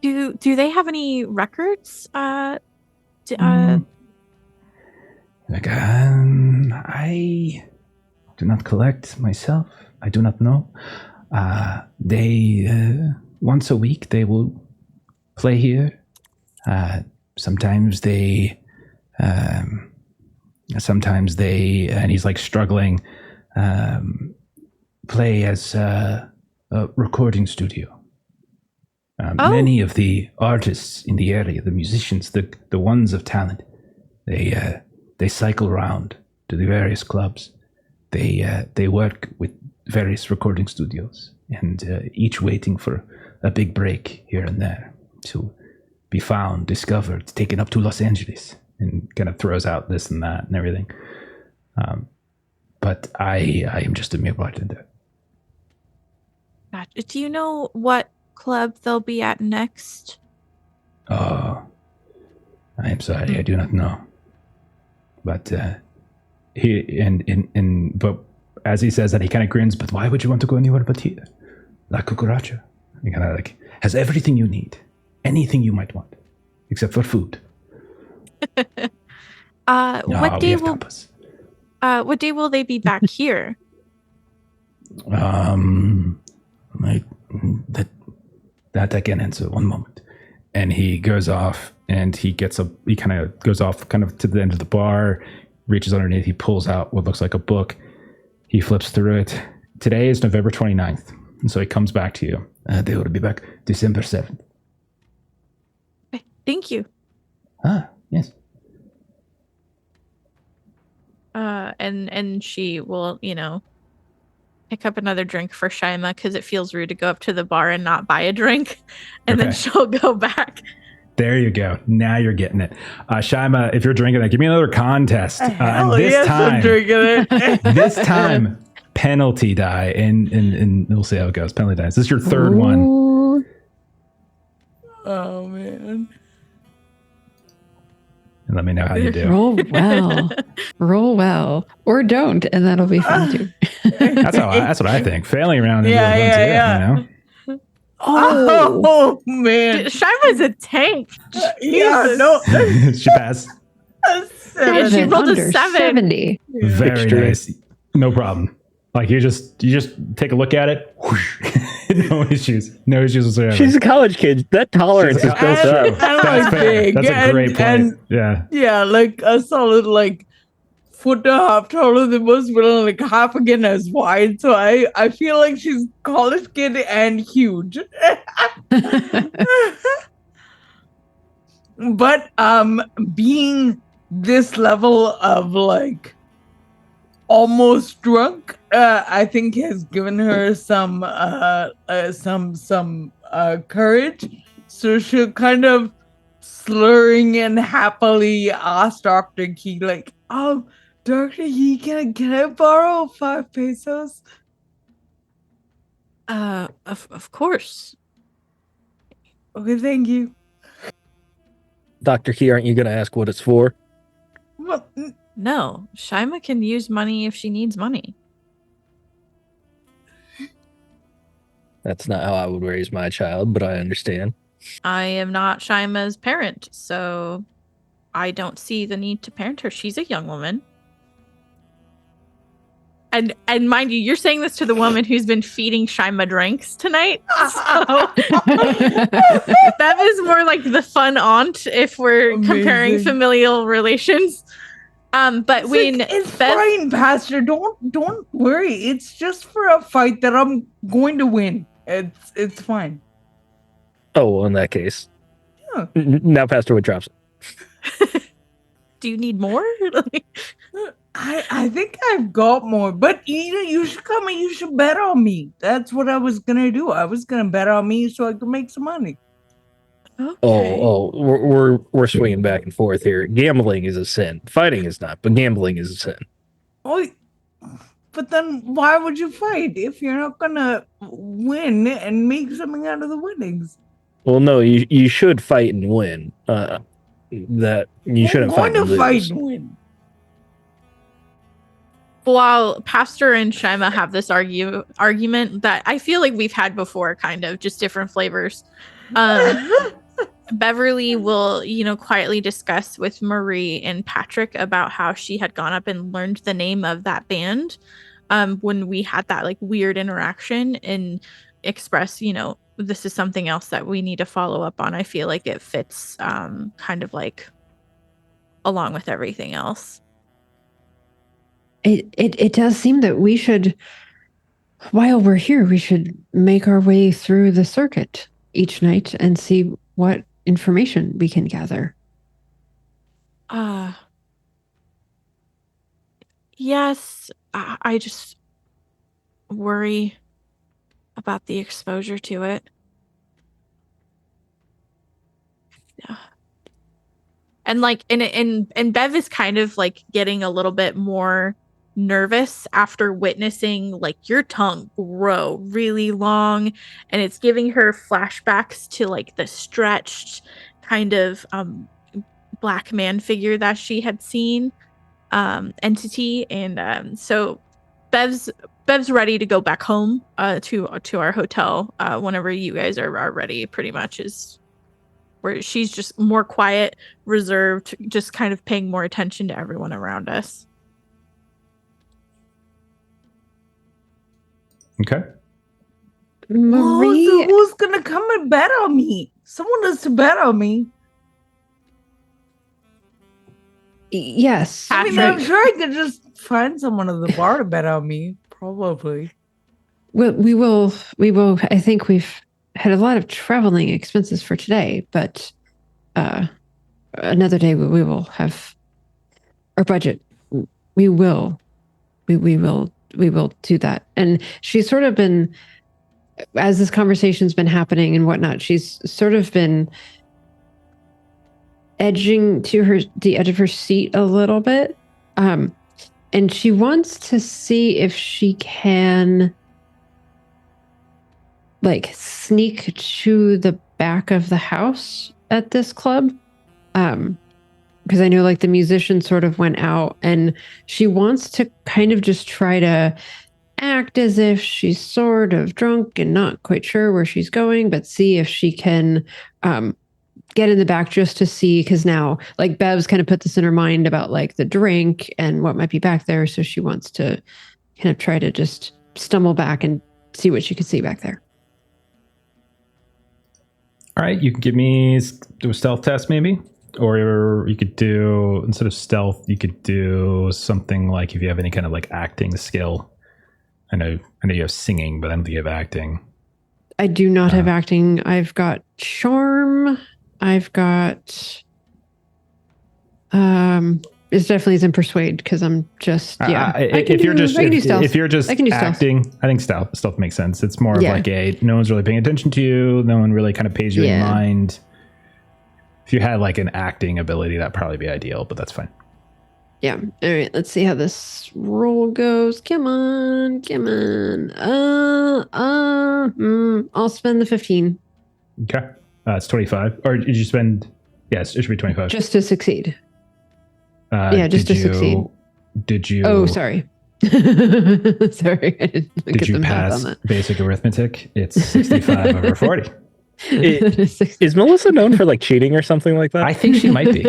Do they have any records? I do not collect myself. I do not know. They once a week they will play here. Sometimes they, and he's like struggling, play as a recording studio. Many of the artists in the area, the musicians, the ones of talent, they cycle around to the various clubs. They work with various recording studios, and each waiting for a big break here and there to be found, discovered, taken up to Los Angeles, and kind of throws out this and that and everything. But I am just a mere bartender. Gotcha. Do you know what club they'll be at next? Oh, I am sorry, I do not know. But but as he says that, he kind of grins. But why would you want to go anywhere but here? La Cucaracha. He kind of like has everything you need, anything you might want, except for food. What day will they be back here? That I can answer. One moment. And he goes off, and he kind of goes off kind of to the end of the bar, reaches underneath, he pulls out what looks like a book. He flips through it. Today is November 29th. And so he comes back to you. They will be back December 7th. Okay, thank you. Yes. And she will, pick up another drink for Shaima because it feels rude to go up to the bar and not buy a drink, and then she'll go back. There you go. Now you're getting it. Shaima, if you're drinking that, give me another contest. Hell And this yes, I'm time, drinking it. this time, penalty die, and we'll see how it goes. Penalty dice. This is your third one. Ooh. Oh man. And let me know how you do. Roll well, or don't, and that'll be fun too. That's what I think. Failing around is Yeah, really fun yeah, too, you know? Oh man. Shaima's a tank. Yeah, no. She passed. And she rolled a Under 70. Very Extreme. nice. No problem. Like you just take a look at it. Whoosh. No issues. No issues whatsoever. She's a college kid. That tolerance is built up. That's fair. That's a great point. And, yeah. yeah, like a solid like foot and a half taller than most, but only like half again as wide. So I feel like she's college kid and huge. But being this level of like almost drunk, I think has given her some courage. So she'll kind of slurring and happily ask Dr. Key, like, "Oh, Dr. Key, can I borrow 5 pesos?" Of course. Okay, thank you. Dr. Key, aren't you going to ask what it's for? Well, No, Shaima can use money if she needs money. That's not how I would raise my child, but I understand. I am not Shaima's parent, so I don't see the need to parent her. She's a young woman. And mind you, you're saying this to the woman who's been feeding Shaima drinks tonight. So that is more like the fun aunt if we're comparing Amazing. familial relations. But when it's fine, Pastor. Don't worry. It's just for a fight that I'm going to win. It's fine. Oh, well, in that case. Yeah. Now Pastor Wood drops it. do you need more? I think I've got more, but you should come and you should bet on me. That's what I was gonna do. I was gonna bet on me so I could make some money. Okay. We're swinging back and forth here. Gambling is a sin. Fighting is not, but gambling is a sin. Oh, but then why would you fight if you're not gonna win and make something out of the winnings? Well, no, you should fight and win. That you shouldn't fight I'm and going to fight lose. and win. While Pastor and Shaima have this argument that I feel like we've had before, kind of just different flavors. Beverly will, quietly discuss with Marie and Patrick about how she had gone up and learned the name of that band when we had that like weird interaction, and express, this is something else that we need to follow up on. I feel like it fits kind of like along with everything else. It does seem that we should, while we're here, we should make our way through the circuit each night and see what information we can gather. Yes, I just worry about the exposure to it. Yeah. And like and Bev is kind of like getting a little bit more nervous after witnessing like your tongue grow really long, and it's giving her flashbacks to like the stretched kind of black man figure that she had seen, entity, and so Bev's ready to go back home to our hotel whenever you guys are ready. Pretty much is where she's just more quiet, reserved, just kind of paying more attention to everyone around us. Okay. Marie, So who's gonna come and bet on me? Someone has to bet on me. yes. I mean, I'm sure I could just find someone at the bar to bet on me. Probably. We will. I think we've had a lot of traveling expenses for today, but another day we will have our budget We will. We will do that. And she's sort of been, as this conversation's been happening and whatnot, she's sort of been edging to the edge of her seat a little bit. And she wants to see if she can like sneak to the back of the house at this club. Because I know like the musician sort of went out, and she wants to kind of just try to act as if she's sort of drunk and not quite sure where she's going, but see if she can get in the back just to see, because now like Bev's kind of put this in her mind about like the drink and what might be back there. So she wants to kind of try to just stumble back and see what she could see back there. All right, you can give me do a stealth test maybe, or you could do, instead of stealth, you could do something like if you have any kind of like acting skill. I know you have singing, but I don't think you have acting. I do not have acting. I've got charm. I've got it definitely isn't persuade because I'm just if you're just acting, stealth. I think stealth makes sense. It's more of like no one's really paying attention to you. No one really kind of pays you in mind. If you had like an acting ability, that'd probably be ideal, but that's fine. Yeah. All right. Let's see how this roll goes. Come on. I'll spend the 15. Okay. It's 25. Or did you spend? Yes, it should be 25. Just to succeed. Just to succeed. Did you? Oh, sorry. Sorry. I didn't did you pass basic arithmetic? It's 65 over 40. Is Melissa known for like cheating or something like that? I think she might be.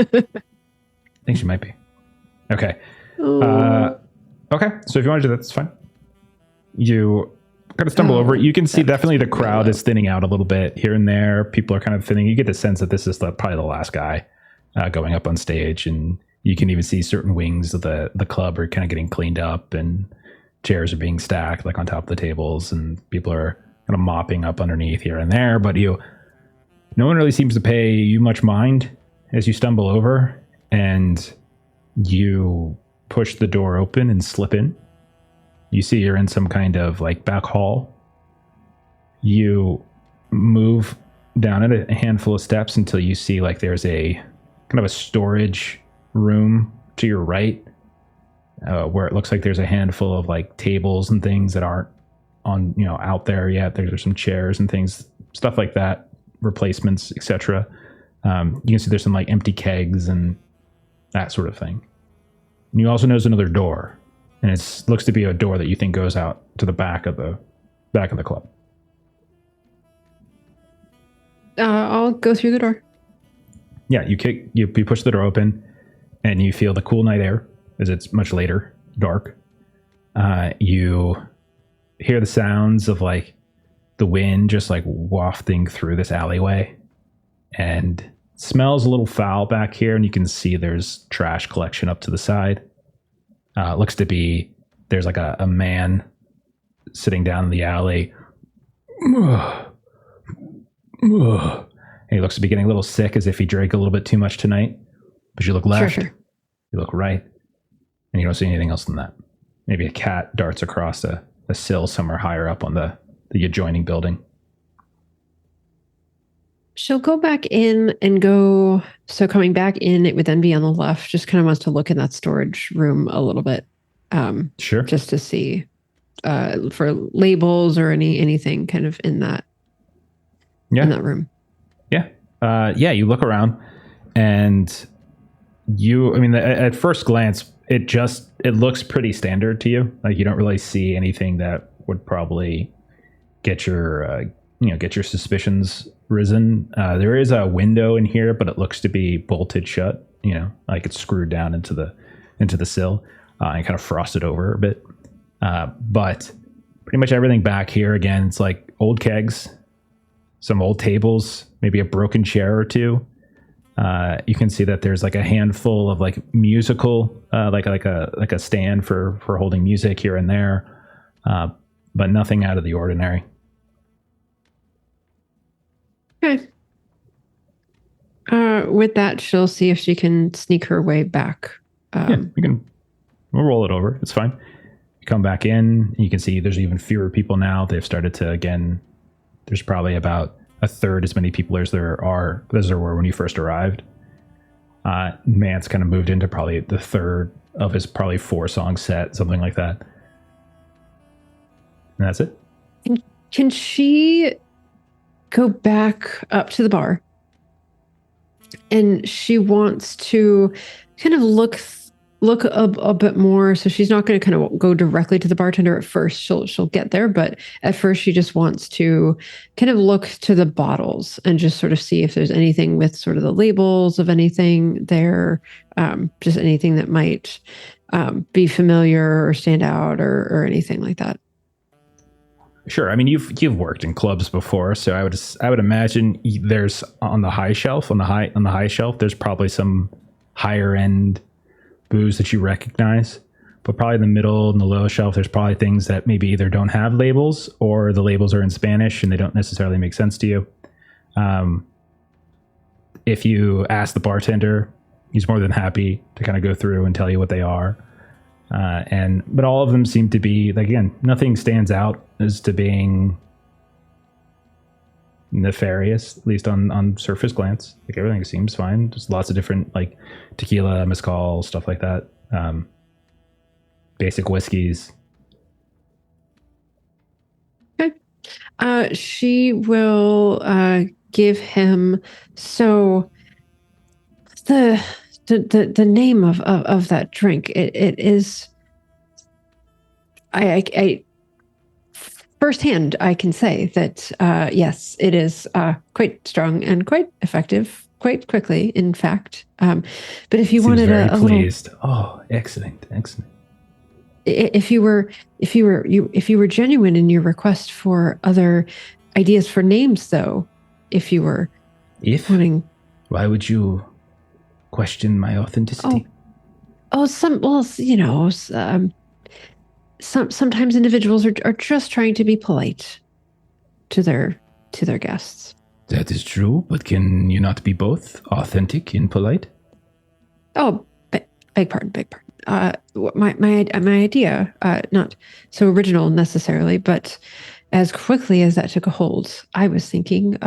Okay. Okay. So if you want to do that, that's fine. You kind of stumble over it. You can see definitely the crowd is thinning out a little bit here and there. People are kind of thinning. You get the sense that this is probably the last guy going up on stage, and you can even see certain wings of the club are kind of getting cleaned up, and chairs are being stacked like on top of the tables, and people are kind of mopping up underneath here and there. But no one really seems to pay you much mind as you stumble over, and you push the door open and slip in. You see you're in some kind of like back hall. You move down at a handful of steps until you see like there's a kind of a storage room to your right, where it looks like there's a handful of like tables and things that aren't on, out there yet. There's some chairs and things, stuff like that, replacements, etc. You can see there's some like empty kegs and that sort of thing. And you also notice another door, and it looks to be a door that you think goes out to the back of the club. I'll go through the door. Yeah, you push the door open, and you feel the cool night air as it's much later, dark. You hear the sounds of like the wind just like wafting through this alleyway, and it smells a little foul back here, and you can see there's trash collection up to the side. Looks to be there's like a man sitting down in the alley. And he looks to be getting a little sick, as if he drank a little bit too much tonight. But you look left, Sure. You look right, and you don't see anything else than that. Maybe a cat darts across a sill somewhere higher up on the adjoining building. She'll go back in and go. So coming back in, it would then be on the left. Just kind of wants to look in that storage room a little bit. Sure. Just to see for labels or anything kind of in that. Yeah. In that room. Yeah. You look around, and at first glance, it looks pretty standard to you. Like you don't really see anything that would probably get your suspicions risen. There is a window in here, but it looks to be bolted shut. Like it's screwed down into the sill and kind of frosted over a bit. But pretty much everything back here, again, it's like old kegs, some old tables, maybe a broken chair or two. You can see that there's like a handful of like musical, like a stand for holding music here and there, but nothing out of the ordinary. Okay. With that, she'll see if she can sneak her way back. You can We'll roll it over. It's fine. You come back in, and you can see there's even fewer people now. They've started to, again, there's probably about a third as many people as there were when you first arrived. Mance kind of moved into probably the third of his probably 4-song set, something like that. And that's it. Can she go back up to the bar? And she wants to kind of look a bit more. So she's not going to kind of go directly to the bartender at first. She'll get there, but at first she just wants to kind of look to the bottles and just sort of see if there's anything with sort of the labels of anything there, just anything that might be familiar or stand out or anything like that. Sure. I mean, you've worked in clubs before, so I would imagine there's on the high shelf, there's probably some higher end booze that you recognize, but probably in the middle and the low shelf, there's probably things that maybe either don't have labels or the labels are in Spanish and they don't necessarily make sense to you. If you ask the bartender, he's more than happy to kind of go through and tell you what they are. But all of them seem to be, like, again, nothing stands out as to being nefarious, at least on surface glance. Like, everything seems fine. There's lots of different, like, tequila, mezcal, stuff like that. Basic whiskeys. Okay. She will give him, so the name of that drink, it is, I firsthand I can say that yes, it is quite strong and quite effective quite quickly, in fact. But if you wanted a pleased. little, oh, excellent. if you were genuine in your request for other ideas for names, though, if you were wanting, why would you question my authenticity? Sometimes individuals are just trying to be polite to their guests. That is true, but can you not be both authentic and polite? Oh, beg pardon. My idea, not so original necessarily, but as quickly as that took a hold, I was thinking,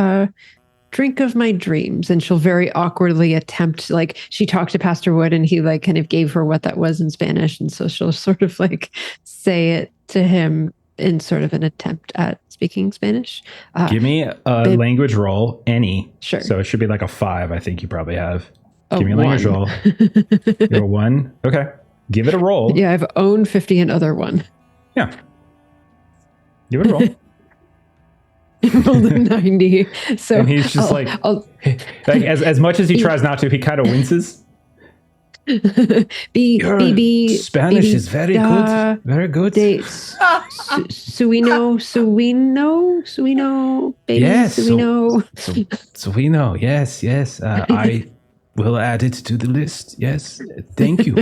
drink of my dreams. And she'll very awkwardly attempt, like, she talked to Pastor Wood and he, like, kind of gave her what that was in Spanish. And so she'll sort of, like, say it to him in sort of an attempt at speaking Spanish. Give me a language roll, any. Sure. So it should be like a 5, I think you probably have. Oh, give me a language roll. You're a 1? Okay. Give it a roll. Yeah, I've owned 50 and other 1. Yeah. Give it a roll. Rolled a 90. So and he's just like as much as he tries not to, he kind of winces. Your Spanish is very good. Very good. Suino, baby. Yes, Suino. Suino, yes. I will add it to the list. Yes, thank you.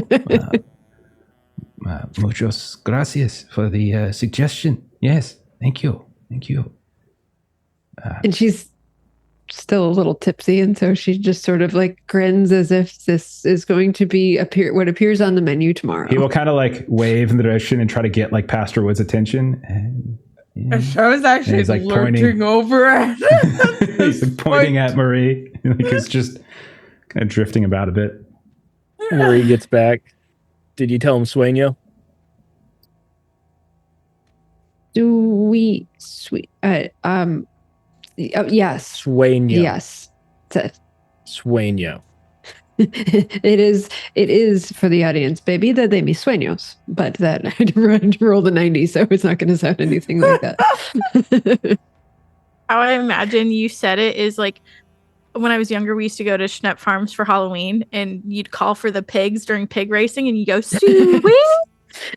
Muchos gracias for the suggestion. Yes, thank you. And she's still a little tipsy, and so she just sort of, like, grins as if this is going to be what appears on the menu tomorrow. He will kind of, like, wave in the direction and try to get, like, Pastor Wood's attention. And I was actually he's, like, lurching over at he's, like, pointing at Marie. Like, he's just kind of drifting about a bit. Marie gets back. Did you tell him Sueño? Yes. Sueño. Yes. Sueño. It is for the audience, baby, that they mis sueños, but that I rolled a 90, so it's not going to sound anything like that. How I imagine you said it is like, when I was younger, we used to go to Schnepp Farms for Halloween, and you'd call for the pigs during pig racing, and you go, sweet.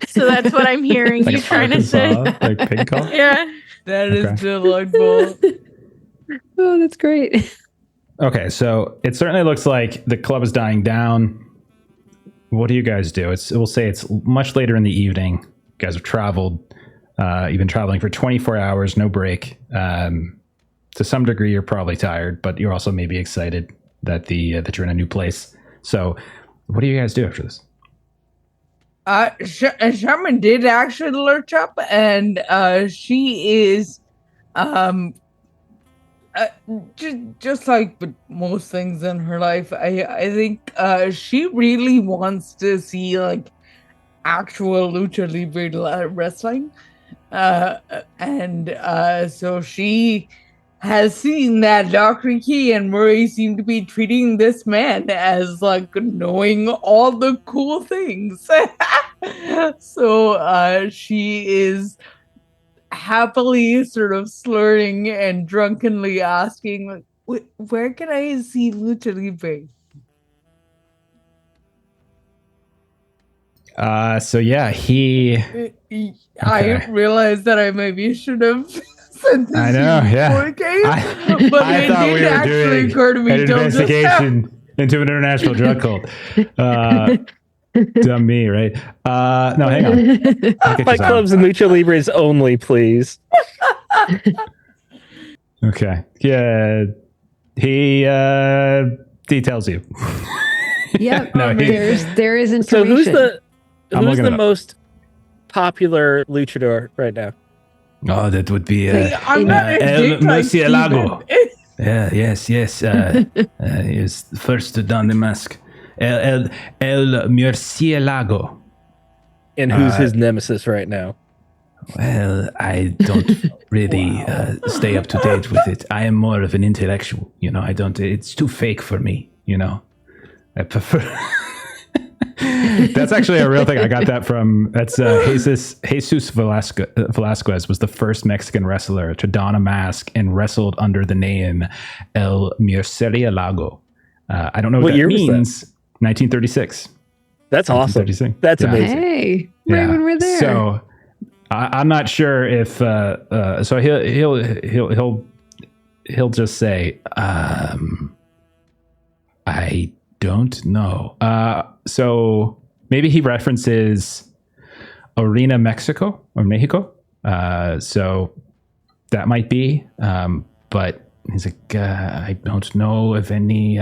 So that's what I'm hearing like you trying to say. Like pig call? Yeah. That is delightful. Oh, that's great. Okay, so it certainly looks like the club is dying down. What do you guys do? We'll say it's much later in the evening. You guys have traveled. You've been traveling for 24 hours, no break. To some degree, you're probably tired, but you're also maybe excited that you're in a new place. So what do you guys do after this? Sherman did actually lurch up, and she is um just like with most things in her life, I think she really wants to see like actual lucha libre wrestling, and so she has seen that Dr. Key and Murray seem to be treating this man as like knowing all the cool things. So she is happily sort of slurring and drunkenly asking, like, where can I see Lucha Libre? So yeah, he. I realized that I maybe should have sent this I know, yeah. but I it thought we did were actually doing occur to me an till just now. investigation into an international drug cult. Dumb me, right? No, hang on. I'll get Fight you clubs and lucha libres only, please. Okay. Yeah. He tells you. Yep. No, there is information. So who's the looking it up. most popular luchador right now? Oh, that would be I'm not a El dick like Murcielago. Steven. Yeah, yes. He was the first to don the mask. El Murcielago. And who's his nemesis right now? Well, I don't really stay up to date with it. I am more of an intellectual, I don't, it's too fake for me, I prefer. That's actually a real thing. I got that from, that's Jesus Velasquez was the first Mexican wrestler to don a mask and wrestled under the name El Murcielago. I don't know what that means. 1936. That's awesome. That's amazing. Hey, right when we're there. So I'm not sure if so he'll just say I don't know. So maybe he references Arena Mexico or Mexico. So that might be. But he's like, I don't know of any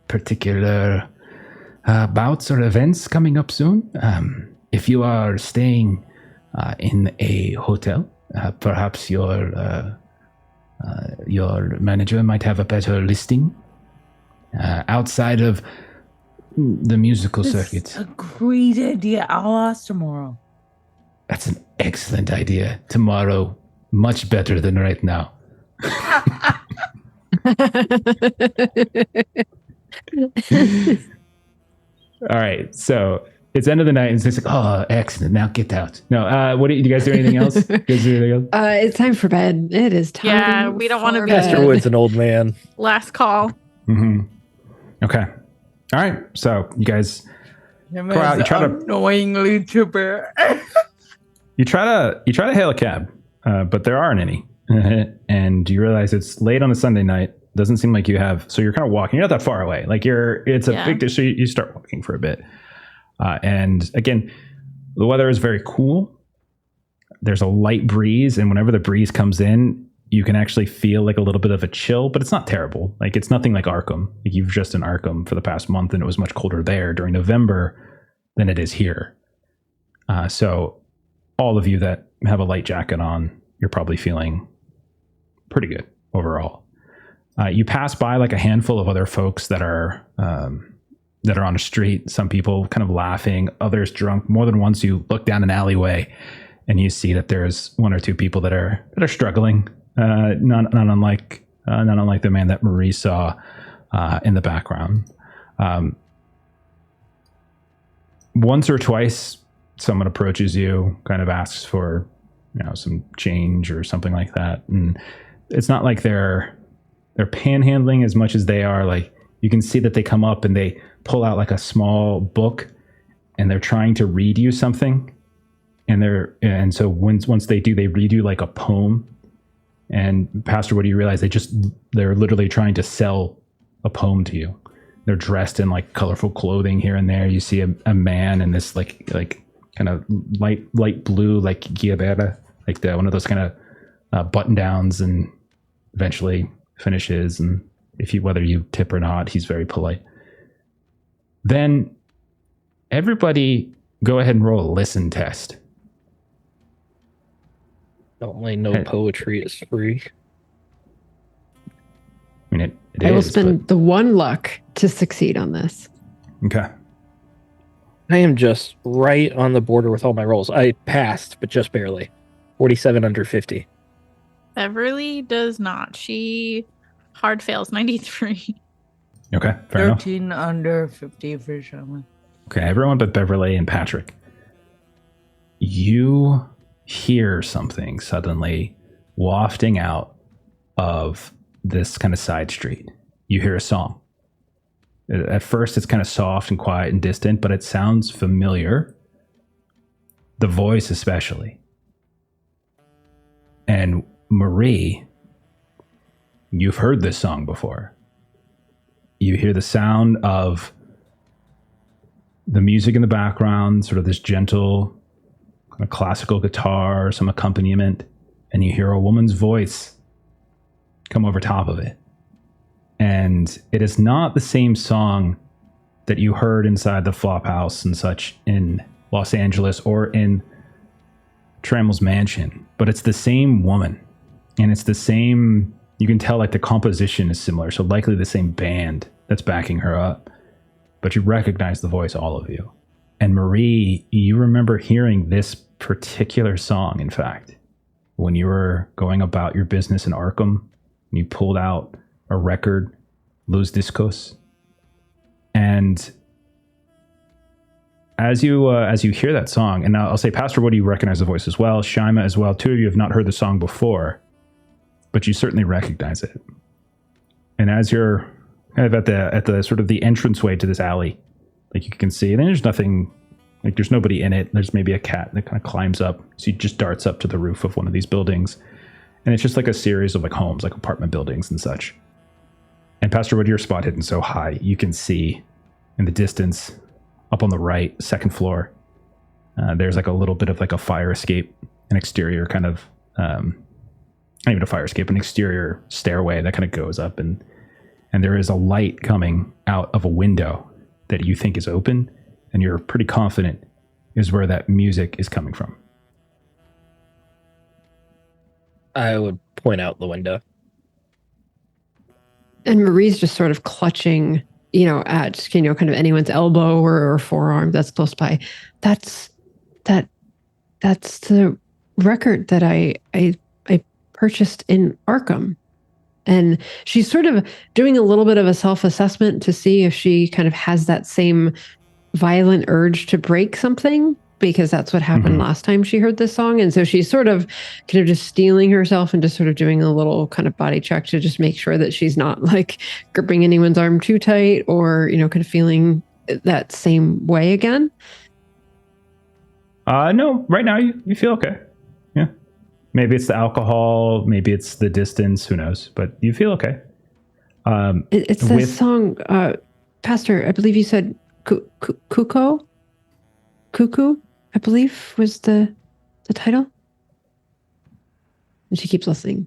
particular bouts or events coming up soon. If you are staying in a hotel, perhaps your manager might have a better listing outside of the musical circuit. A great idea. I'll ask tomorrow. That's an excellent idea. Tomorrow, much better than right now. All right, so it's end of the night, and it's like, oh, excellent. Now get out. No, what do you guys do? Anything else? It's time for bed. It is time. Yeah, we don't want to be Pastor Wood's an old man. Last call. Mm-hmm. Okay. All right. So you guys Him go out. You try to annoyingly chipper. you try to hail a cab, but there aren't any, and you realize it's late on a Sunday night. Doesn't seem like you have. So you're kind of walking. You're not that far away. Like it's a big dish. So you start walking for a bit. And again, the weather is very cool. There's a light breeze, and whenever the breeze comes in, you can actually feel like a little bit of a chill, but it's not terrible. Like it's nothing like Arkham. Like you've just in Arkham for the past month, and it was much colder there during November than it is here. So all of you that have a light jacket on, you're probably feeling pretty good overall. You pass by like a handful of other folks that are on the street. Some people kind of laughing, others drunk. More than once, you look down an alleyway and you see that there's one or two people that are struggling. Not unlike the man that Marie saw in the background. Once or twice, someone approaches you, kind of asks for some change or something like that, and it's not like they're panhandling as much as they are like, you can see that they come up and they pull out like a small book and they're trying to read you something, and so once they do, they read you like a poem. And Pastor, what do you realize? They're literally trying to sell a poem to you. They're dressed in like colorful clothing here and there. You see a man in this like kind of light blue like guiabera, like one of those kind of button downs, and eventually finishes. And whether you tip or not, he's very polite. Then everybody go ahead and roll a listen test. Only no Hey. poetry is free. I mean, it I will is, spend the one luck to succeed on this. okay. I am just right on the border with all my rolls. I passed, but just barely. 47 under 50. Beverly does not. She hard fails 93. Okay, fair enough. 13 under 50 for Shaman. Okay, everyone but Beverly and Patrick. You hear something suddenly wafting out of this kind of side street. You hear a song. At first, it's kind of soft and quiet and distant, but it sounds familiar. The voice, especially. And Marie, you've heard this song before. You hear the sound of the music in the background, sort of this gentle kind of classical guitar, some accompaniment, and you hear a woman's voice come over top of it. And it is not the same song that you heard inside the flop house and such in Los Angeles or in Trammell's mansion, but it's the same woman. And it's the same, you can tell like the composition is similar, so likely the same band that's backing her up. But you recognize the voice, all of you. And Marie, you remember hearing this particular song, in fact, when you were going about your business in Arkham. You pulled out a record, Los Discos. And as you hear that song, and now I'll say, Pastor Wood, you recognize the voice as well. Shima as well. Two of you have not heard the song before, but you certainly recognize it. And as you're kind of at the sort of the entranceway to this alley, like you can see, and there's nothing, like there's nobody in it. There's maybe a cat that kind of climbs up. So he just darts up to the roof of one of these buildings. And it's just like a series of like homes, like apartment buildings and such. And Pastor Wood, your spot hidden so high, you can see in the distance, up on the right, second floor, there's like a little bit of like a fire escape, an exterior kind of, not even a fire escape, an exterior stairway that kind of goes up, and there is a light coming out of a window that you think is open, and you're pretty confident is where that music is coming from. I would point out the window. And Marie's just sort of clutching, at, kind of anyone's elbow or forearm that's close by. That's the record that I purchased in Arkham. And she's sort of doing a little bit of a self-assessment to see if she kind of has that same violent urge to break something, because that's what happened last time she heard this song. And so she's sort of kind of just steeling herself and just sort of doing a little kind of body check to just make sure that she's not like gripping anyone's arm too tight or, kind of feeling that same way again. No, right now you feel okay. Yeah. Maybe it's the alcohol, maybe it's the distance, who knows, but you feel okay. It's the song, Pastor, I believe you said Cuckoo, I believe was the title. And she keeps listening.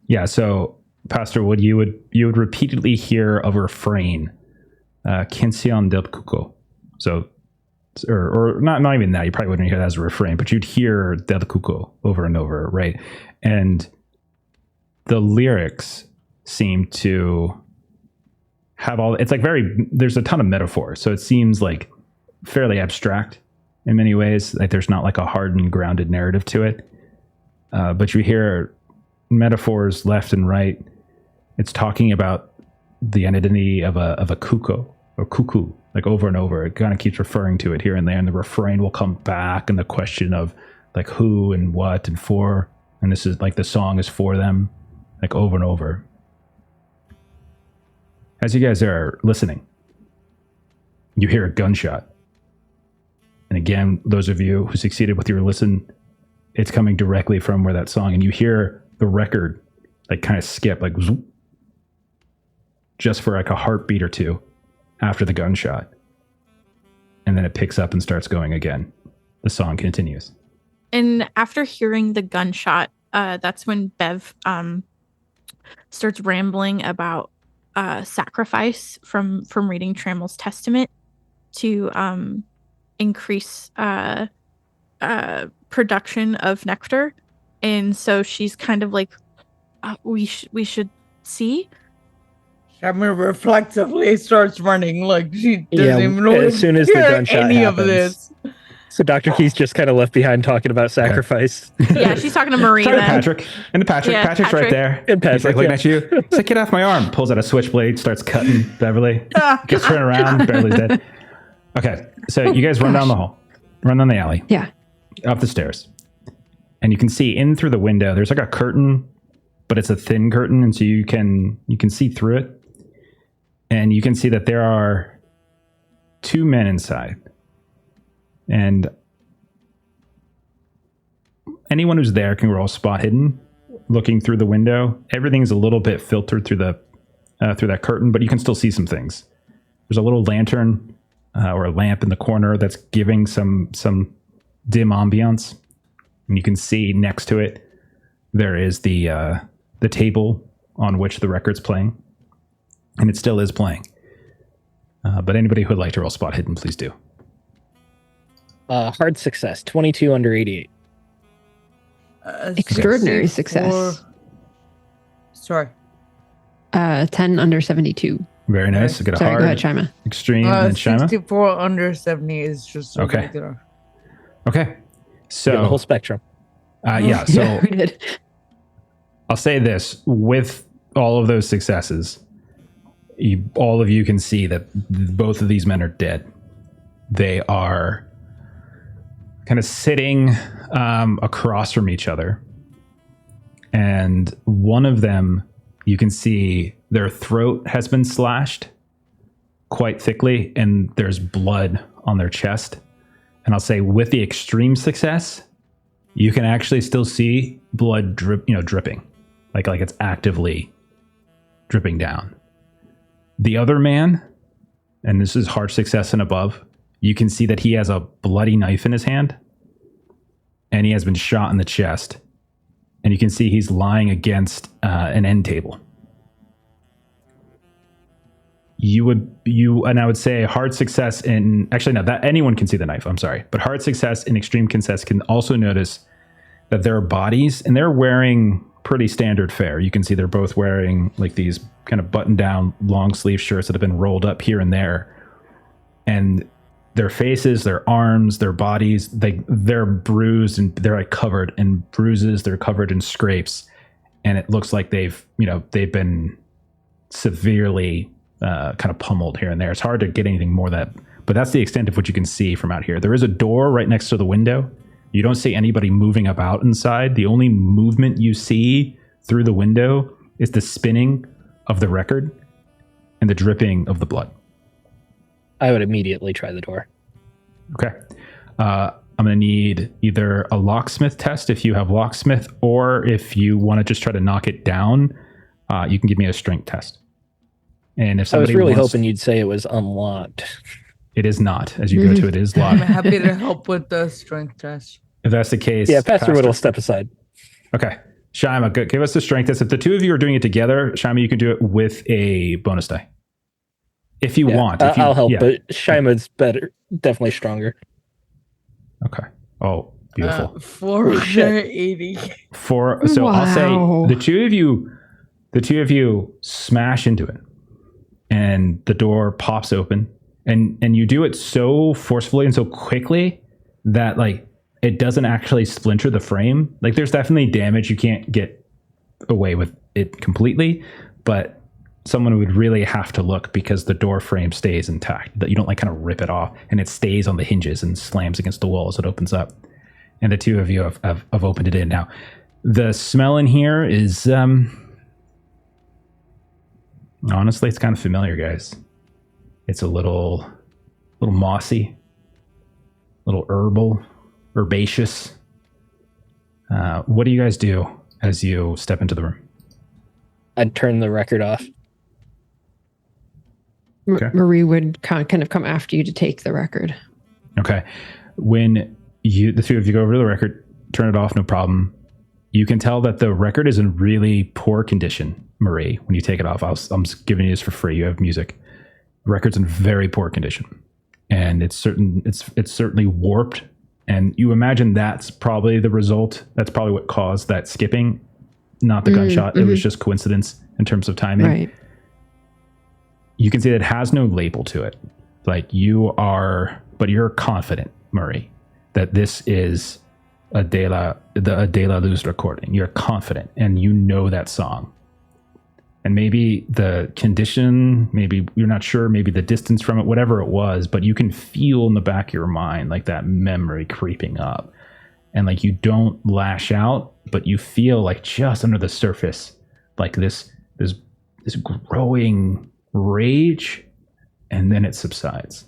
Yeah, so Pastor Wood, you would repeatedly hear a refrain, Canción del Cuco. So, or not even that, you probably wouldn't hear that as a refrain, but you'd hear Del Cuco over and over, right? And the lyrics seem to have it's like there's a ton of metaphors, so it seems like fairly abstract in many ways. Like there's not like a hard and grounded narrative to it, but you hear metaphors left and right. It's talking about the identity of a cuckoo or cuckoo, like over and over. It kind of keeps referring to it here and there, and the refrain will come back, and the question of like who and what and for, and this is like the song is for them, like over and over. As you guys are listening, you hear a gunshot. And again, those of you who succeeded with your listen, it's coming directly from where that song, and you hear the record like kind of skip, like zoop, just for like a heartbeat or two after the gunshot. And then it picks up and starts going again. The song continues. And after hearing the gunshot, that's when Bev starts rambling about sacrifice from reading Trammell's testament to increase production of nectar, and so she's kind of like, we should see. Shamir reflexively starts running like she doesn't even know as soon as the hear gunshot any happens. of this. So Dr. Key's just kind of left behind talking about sacrifice. Yeah, she's talking to Marie. Sorry, then. Patrick. And Patrick's Patrick. right there. And He's like Patrick, looking at you. He's like, get off my arm. Pulls out a switchblade, starts cutting Beverly. Gets turned around. Beverly's dead. Okay, so you guys run down the hall. Run down the alley. Yeah. Up the stairs. And you can see in through the window, there's like a curtain, but it's a thin curtain, and so you can see through it. And you can see that there are 2 men inside. And anyone who's there can roll spot hidden. Looking through the window, everything's a little bit filtered through that curtain, but you can still see some things. There's a little lantern or a lamp in the corner that's giving some dim ambiance, and you can see next to it there is the table on which the record's playing, and it still is playing. But anybody who would like to roll spot hidden, please do. Hard success, 22 under 88. Extraordinary success. Sorry. 10 under 72. Very nice. Get a Sorry, hard, go ahead, Shima. extreme, and Shima. 64 under 70 is just so Okay. regular. Okay, The whole so spectrum. yeah, so Yeah, we did. I'll say this: with all of those successes, all of you can see that both of these men are dead. They are kind of sitting across from each other, and one of them, you can see their throat has been slashed quite thickly, and there's blood on their chest. And I'll say, with the extreme success, you can actually still see blood dripping, like it's actively dripping down. The other man, and this is hard success and above, you can see that he has a bloody knife in his hand, and he has been shot in the chest. And you can see he's lying against an end table. And I would say hard success in, actually no, that anyone can see the knife, I'm sorry. But hard success and extreme success can also notice that there are bodies, and they're wearing pretty standard fare. You can see they're both wearing like these kind of button down long sleeve shirts that have been rolled up here and there. And their faces, their arms, their bodies, they're bruised, and they're like covered in bruises. They're covered in scrapes, and it looks like they've been severely kind of pummeled here and there. It's hard to get anything more that, but that's the extent of what you can see from out here. There is a door right next to the window. You don't see anybody moving about inside. The only movement you see through the window is the spinning of the record and the dripping of the blood. I would immediately try the door. Okay. I'm going to need either a locksmith test if you have locksmith, or if you want to just try to knock it down, you can give me a strength test. And if I was somebody really wants, hoping you'd say it was unlocked. it is not. As you go to it is I'm locked. happy to help with the strength test. If that's the case, Yeah, Pastor Wood will step aside. Okay. Shima, give us the strength test. If the two of you are doing it together, Shima, you can do it with a bonus die. If you want. If I'll help, yeah. but Shima's better, definitely stronger. Okay. Oh, beautiful. 480. So I'll Wow. say the two of you smash into it, and the door pops open, and you do it so forcefully and so quickly that like it doesn't actually splinter the frame. Like there's definitely damage. You can't get away with it completely, but someone would really have to look, because the door frame stays intact. That you don't like kind of rip it off, and it stays on the hinges and slams against the wall as it opens up. And the two of you have opened it in. Now, the smell in here is honestly, it's kind of familiar, guys. It's a little mossy, a little herbaceous. What do you guys do as you step into the room? I'd turn the record off. Okay. Marie would kind of come after you to take the record. Okay. When the two of you go over to the record, turn it off, no problem. You can tell that the record is in really poor condition, Marie, when you take it off. I'm giving you this for free. You have music. The record's in very poor condition. and it's certainly warped. And you imagine that's probably the result. That's probably what caused that skipping, not the gunshot. It was just coincidence in terms of timing. Right. You can see that it has no label to it. Like but you're confident, Murray, that this is a De La Luz recording. You're confident, and you know that song. And maybe the condition, maybe you're not sure, maybe the distance from it, whatever it was, but you can feel in the back of your mind like that memory creeping up. And like you don't lash out, but you feel like just under the surface, like this growing rage, and then it subsides.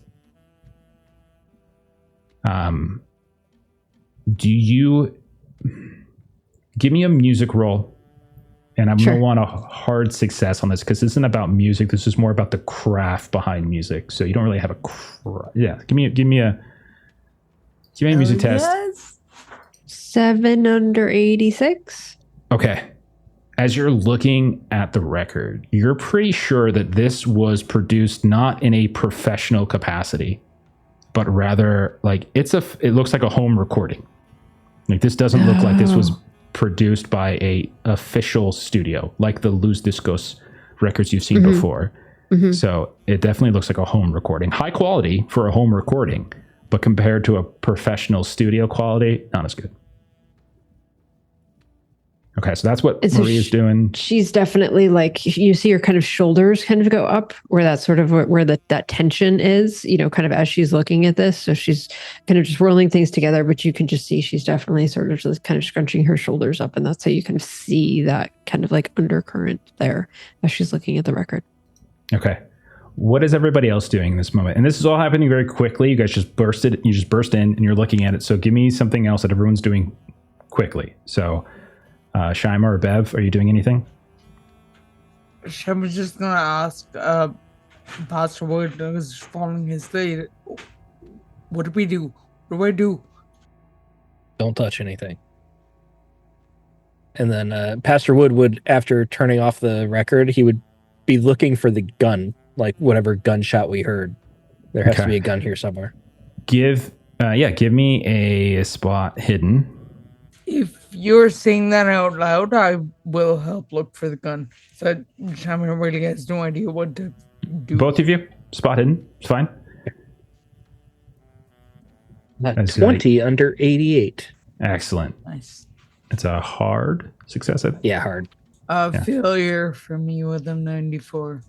Do you give me a music roll? And I'm going to want a hard success on this because this isn't about music. This is more about the craft behind music. So you don't really have give me a music test. 7 under 86. Okay. As you're looking at the record, you're pretty sure that this was produced not in a professional capacity, but rather like it looks like a home recording. Like this doesn't look like this was produced by a official studio like the Luz Discos records you've seen before. So it definitely looks like a home recording. High quality for a home recording, but compared to a professional studio quality, not as good. Okay, so that's what Maria's doing. She's definitely like, you see her kind of shoulders kind of go up where that's sort of where that tension is, kind of as she's looking at this. So she's kind of just rolling things together, but you can just see she's definitely sort of just kind of scrunching her shoulders up. And that's how you kind of see that kind of like undercurrent there as she's looking at the record. Okay. What is everybody else doing in this moment? And this is all happening very quickly. You guys just burst in and you're looking at it. So give me something else that everyone's doing quickly. So Shima or Bev, are you doing anything? Shima's just gonna ask Pastor Wood, is following his lead. What do we do? What do I do? Don't touch anything. And then Pastor Wood would, after turning off the record, he would be looking for the gun, like whatever gunshot we heard. There has to be a gun here somewhere. Give me a spot hidden. If you're saying that out loud, I will help look for the gun. So Shima really has no idea what to do. Both of you, spot hidden. It's fine. 20 under 88. Excellent. Nice. It's a hard success, I think. Yeah, hard. Failure for me with a 94.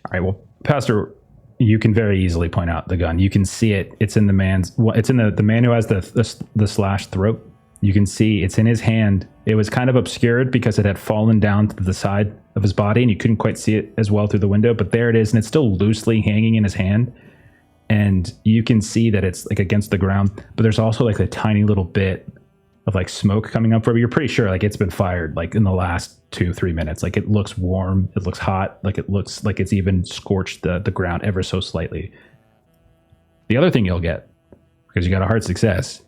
All right. Well, Pastor, you can very easily point out the gun. You can see it. It's in the man's. It's in the man who has the slashed throat. You can see it's in his hand. It was kind of obscured because it had fallen down to the side of his body, and you couldn't quite see it as well through the window. But there it is, and it's still loosely hanging in his hand. And you can see that it's like against the ground. But there's also like a tiny little bit of like smoke coming up from it. You're pretty sure like it's been fired like in the last 2-3 minutes. Like it looks warm. It looks hot. Like it looks like it's even scorched the ground ever so slightly. The other thing you'll get, because you got a hard success,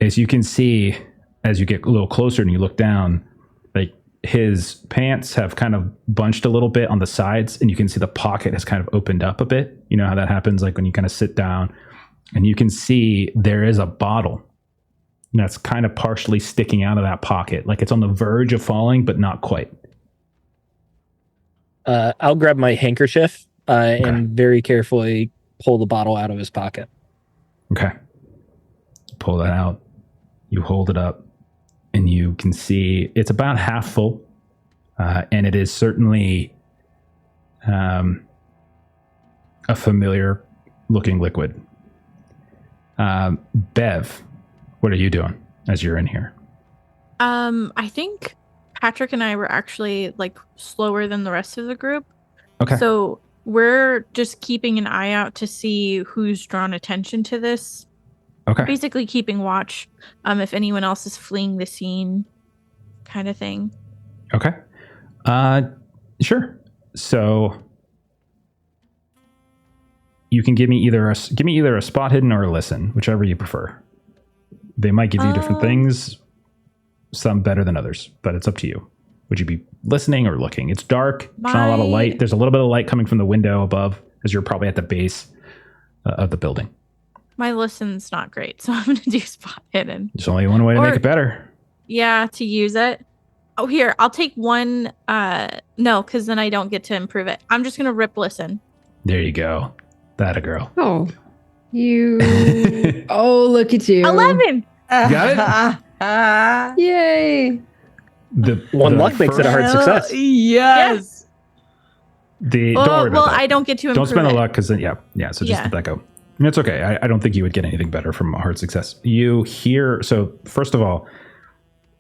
is you can see as you get a little closer and you look down, like his pants have kind of bunched a little bit on the sides, and you can see the pocket has kind of opened up a bit. You know how that happens, like when you kind of sit down, and you can see there is a bottle that's kind of partially sticking out of that pocket, like it's on the verge of falling, but not quite. I'll grab my handkerchief and very carefully pull the bottle out of his pocket. Okay. Pull that out. You hold it up, and you can see it's about half full, and it is certainly a familiar looking liquid. Bev, what are you doing as you're in here? I think Patrick and I were actually like slower than the rest of the group. Okay. So we're just keeping an eye out to see who's drawn attention to this. Okay. Basically keeping watch if anyone else is fleeing the scene, kind of thing. Okay. Sure. So you can give me either a spot hidden or a listen, whichever you prefer. They might give you different things, some better than others, but it's up to you. Would you be listening or looking? It's dark. There's not a lot of light. There's a little bit of light coming from the window above, as you're probably at the base of the building. My listen's not great, so I'm going to do spot hidden. There's only one way to make it better. Yeah, to use it. Oh, here, I'll take one. No, because then I don't get to improve it. I'm just going to rip listen. There you go. That a girl. Oh, you. Oh, look at you. 11. Got it? Yay. One luck makes it a hard success. Yes. Don't worry about that. I don't get to improve Don't spend it. the luck because then, so just let that go. It's okay. I don't think you would get anything better from a hard success. You hear, so first of all,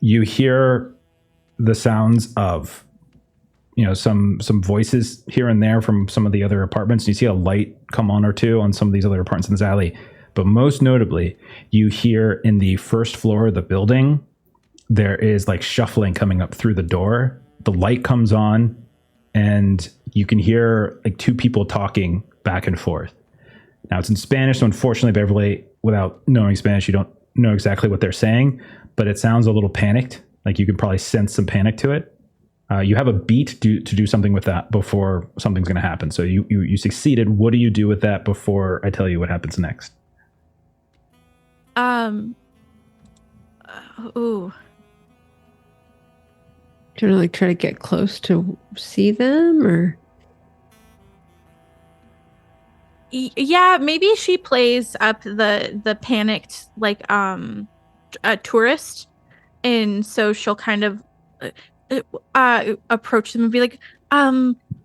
you hear the sounds of, some voices here and there from some of the other apartments. You see a light come on or two on some of these other apartments in this alley. But most notably, you hear in the first floor of the building, there is like shuffling coming up through the door. The light comes on and you can hear like two people talking back and forth. Now it's in Spanish, so unfortunately, Beverly, without knowing Spanish, you don't know exactly what they're saying, but it sounds a little panicked. Like you can probably sense some panic to it. You have a beat to do something with that before something's going to happen. So you succeeded. What do you do with that before I tell you what happens next? Ooh. Do you want to like try to get close to see them or? Yeah, maybe she plays up the panicked like a tourist, and so she'll kind of approach them and be like,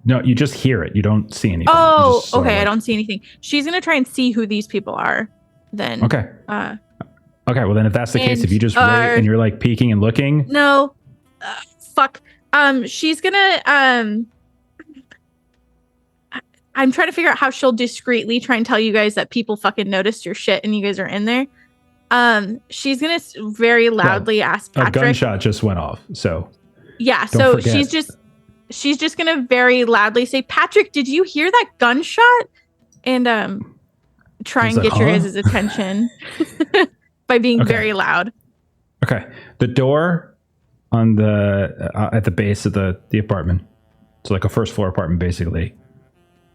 No, you just hear it. You don't see anything. Oh, okay. I don't see anything. She's gonna try and see who these people are. Then okay. Okay. Well, then if that's the case, if you just wait and you're like peeking and looking, no, fuck. She's gonna I'm trying to figure out how she'll discreetly try and tell you guys that people fucking noticed your shit and you guys are in there. She's gonna very loudly ask Patrick. A gunshot just went off, so yeah. So forget. she's just gonna very loudly say, "Patrick, did you hear that gunshot?" And try and get your guys' attention by being very loud. Okay. The door on the at the base of the apartment, so like a first floor apartment, basically,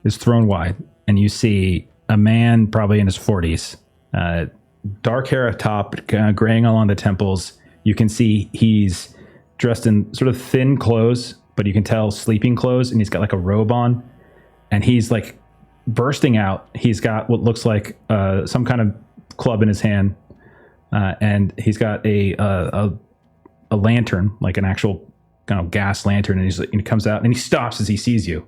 is thrown wide, and you see a man probably in his 40s, dark hair at top, graying along the temples. You can see he's dressed in sort of thin clothes, but you can tell sleeping clothes, and he's got like a robe on, and he's like bursting out. He's got what looks like some kind of club in his hand, and he's got a lantern, like an actual kind of gas lantern, and he comes out and he stops as he sees you.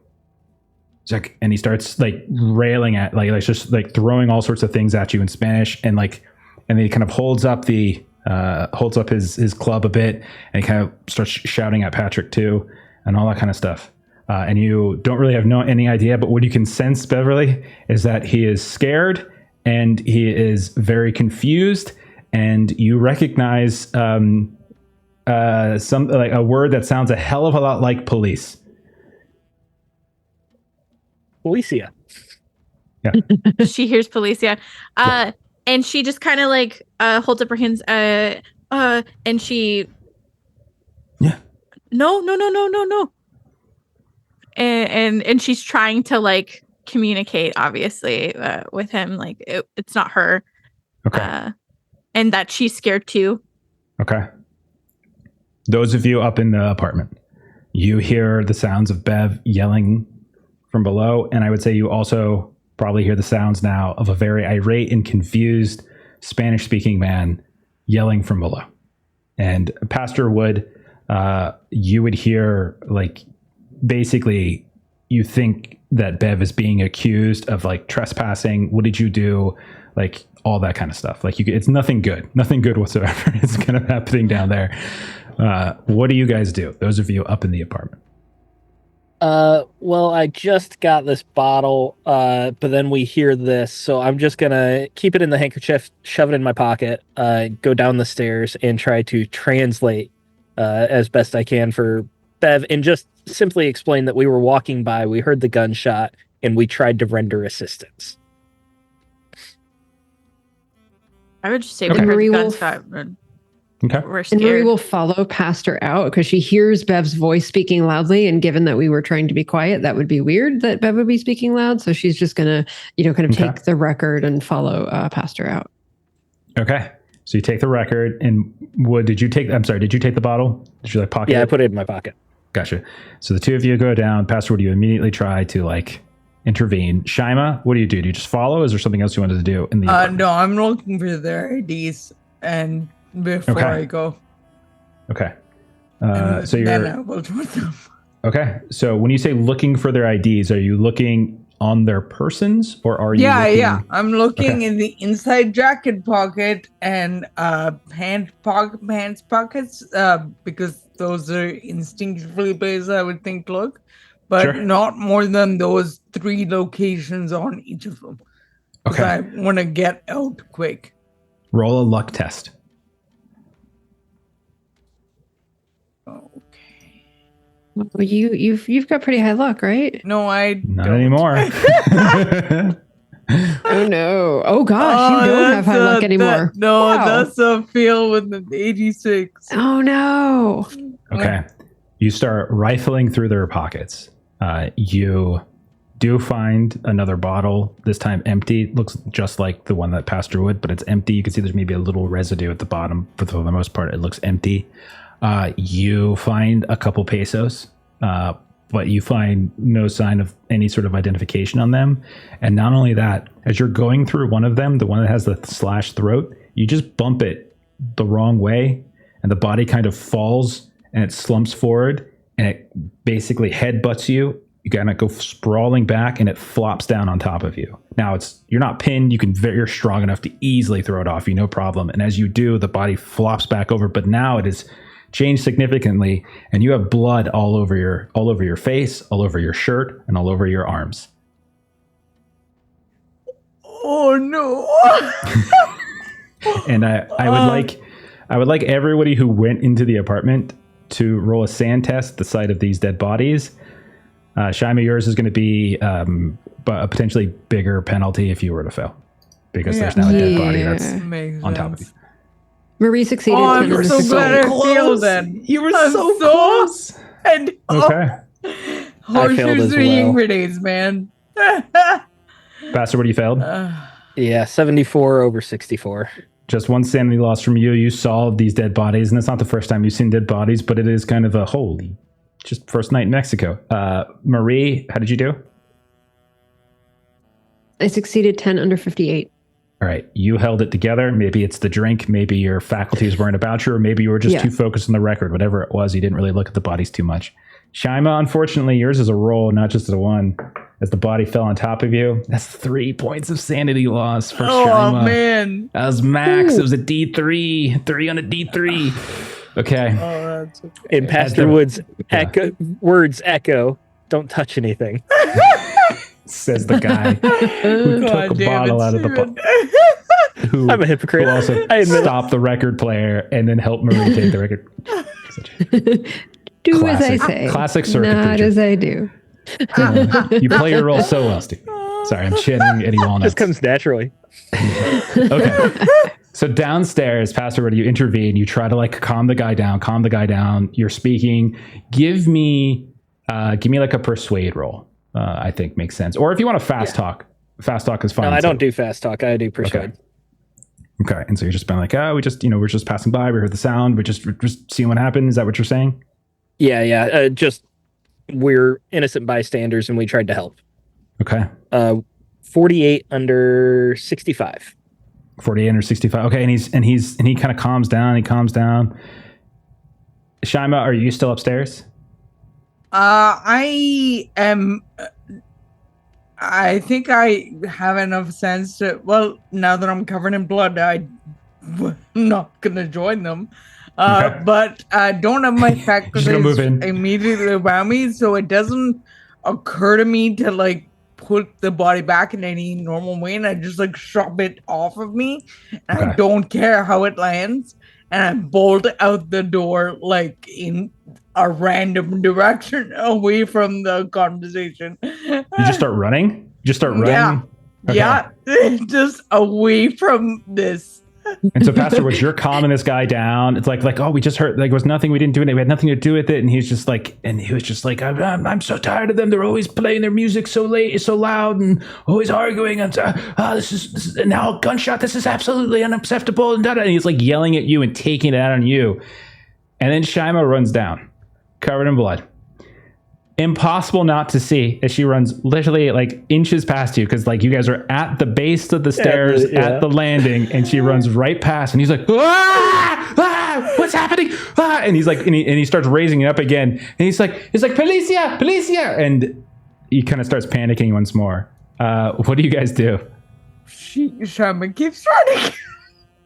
He's like, and he starts like railing at like just like throwing all sorts of things at you in Spanish, and then he kind of holds up his club a bit, and he kind of starts shouting at Patrick too, and all that kind of stuff. And you don't really have any idea, but what you can sense, Beverly, is that he is scared and he is very confused, and you recognize some like a word that sounds a hell of a lot like police. Policia. Yeah. She hears Policia. And she just kind of like holds up her hands and she No. And she's trying to like communicate obviously with him, like it's not her. Okay. And that she's scared too. Okay. Those of you up in the apartment, you hear the sounds of Bev yelling from below, and I would say you also probably hear the sounds now of a very irate and confused Spanish-speaking man yelling from below. And Pastor Wood, you would hear like basically you think that Bev is being accused of like trespassing. What did you do? Like all that kind of stuff. Like it's nothing good whatsoever. It's kind of happening down there. What do you guys do? Those of you up in the apartment. Well, I just got this bottle, but then we hear this, so I'm just gonna keep it in the handkerchief, shove it in my pocket, go down the stairs, and try to translate as best I can for Bev, and just simply explain that we were walking by, we heard the gunshot, and we tried to render assistance. I would just say we heard the gunshot. Okay. We're And Marie scared. will follow past her out because she hears Bev's voice speaking loudly. And given that we were trying to be quiet, that would be weird that Bev would be speaking loud. So she's just going to, kind of Okay. take the record and follow past her out. Okay. So you take the record, and did you take the bottle? Did you pocket Yeah, it? I put it in my pocket. Gotcha. So the two of you go down. Pastor, Wood, you immediately try to intervene. Shaima, what do? Do you just follow? Is there something else you wanted to do in the apartment? No, I'm looking for their IDs and before I go. Okay. And So then you're I will join them. okay. So when you say looking for their IDs, are you looking on their persons, or are you? Yeah. I'm looking Okay. in the inside jacket pocket and pants pockets because those are instinctively places I would think look, but Sure. not more than those 3 locations on each of them. Because Okay. I want to get out quick. Roll a luck test. Okay. Well, you've got pretty high luck, right? No, I Not don't. anymore. Oh no! Oh gosh, you don't have high luck anymore. Wow. That's a fail with an 86. Oh no! Okay. You start rifling through their pockets. You do find another bottle, this time empty. It looks just like the one that Pastor Wood, but it's empty. You can see there's maybe a little residue at the bottom, but for the most part, it looks empty. You find a couple pesos, but you find no sign of any sort of identification on them. And not only that, as you're going through one of them, the one that has the slashed throat, you just bump it the wrong way, and the body kind of falls and it slumps forward, and it basically headbutts you. You kind of go sprawling back, and it flops down on top of you. Now you're not pinned. You're strong enough to easily throw it off you, no problem. And as you do, the body flops back over, but now it is changed significantly, and you have blood all over your face, all over your shirt, and all over your arms. Oh no! And I would like everybody who went into the apartment to roll a sand test at the site of these dead bodies. Shaima, yours is going to be a potentially bigger penalty if you were to fail, because there's now a dead body that's Makes on top of you. sense. Marie succeeded. Oh, 10 I'm under so 15. glad I failed then. You were I'm so close. And Okay. horseshoes as swinging well. for days, man. Pastor, what you failed? Yeah, 74 over 64. Just one sanity loss from you. You saw these dead bodies, and it's not the first time you've seen dead bodies, but it is kind of a holy, just first night in Mexico. Marie, how did you do? I succeeded 10 under 58. All right, you held it together. Maybe it's the drink. Maybe your faculties weren't about you, or maybe you were just too focused on the record. Whatever it was, you didn't really look at the bodies too much. Shaima, unfortunately, yours is a roll, not just a 1. As the body fell on top of you, that's 3 points of sanity loss for Shaima. Oh man! That was max. It was a D3. 3 on a D3. Okay. Oh, that's okay. In Pastor Wood's words echo, don't touch anything. Says the guy who took a bottle out of the bottle. Who I'm a hypocrite. Who also I admit it. stopped the record player and then helped Marie take the record. Do Classic- as I say. classic circuit Not teacher. as I do. You play your role so well, Steve. Sorry, I'm shitting Eddie Walnuts. Just comes naturally. Okay. So downstairs, Pastor Wood, you intervene. You try to calm the guy down. You're speaking. Give me a persuade roll. I think makes sense. Or if you want to fast talk is fine. No, I too. don't do fast talk. I do persuade. Okay. And so you're just being like, we're just passing by. We heard the sound. We're just seeing what happened. Is that what you're saying? Yeah. Just we're innocent bystanders and we tried to help. Okay. 48 under 65. 48 under 65. Okay. And he kind of calms down. He calms down. Shaima, are you still upstairs? I am. I think I have enough sense to. Well, now that I'm covered in blood, I'm not gonna join them. Okay. But I don't have my faculties move in. immediately around me, so it doesn't occur to me to put the body back in any normal way, and I just shove it off of me, and I Okay. don't care how it lands, and I bolt out the door in a random direction away from the conversation. You just start running? Yeah. Okay. Yeah, just away from this And so Pastor Woods, you're calming this guy down. It's like, oh, we just heard, like, it was nothing. We didn't do anything. We had nothing to do with it. And he was just like, I'm so tired of them. They're always playing their music so late, so loud, and always arguing. And this is now a gunshot. This is absolutely unacceptable. And he's like yelling at you and taking it out on you. And then Shima runs down, covered in blood. Impossible not to see as she runs literally like inches past you, because like you guys are at the base of the stairs at the landing, and she runs right past, and he's like, what's happening? And he's like, and he starts raising it up again, and he's like, Policia, and he kind of starts panicking once more. What do you guys do? Shaman keeps running.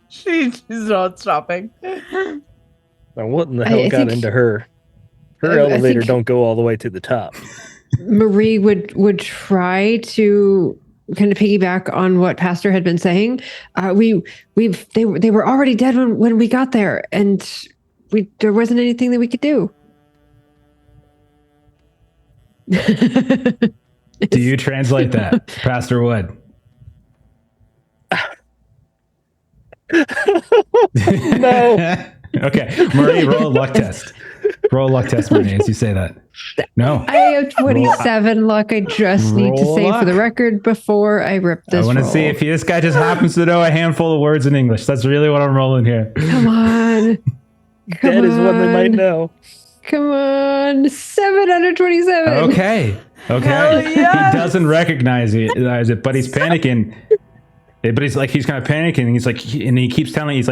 She's not stopping. Now, what in the hell got into her? Her elevator don't go all the way to the top. Marie would try to kind of piggyback on what Pastor had been saying. They were already dead when we got there, and there wasn't anything that we could do. Do you translate that, Pastor Wood? No. Okay, Marie, roll a luck test. Roll a luck test, Marie, as you say that. No. I have 27 luck. I just need to say for the record before I rip this. I want to see if this guy just happens to know a handful of words in English. That's really what I'm rolling here. Come on. That is one they might know. Come on. 7 out of 27. Okay. Yes. He doesn't recognize it, but he's panicking. But he's kind of panicking. He's like, and he keeps telling, he's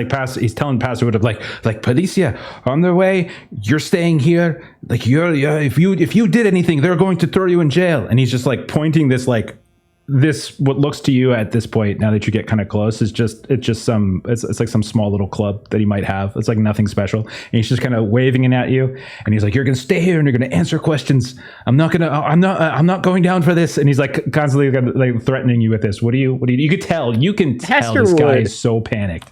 telling Pastor Wood of like, Policia, on their way, you're staying here. Like if you did anything, they're going to throw you in jail. And he's just like pointing this, like this, what looks to you at this point, now that you get kind of close, it's like some small little club that he might have. It's like nothing special. And he's just kind of waving it at you. And he's like, you're going to stay here and you're going to answer questions. I'm not going down for this. And he's like constantly like threatening you with this. What do you, you can tell Pastor this guy Wood is so panicked.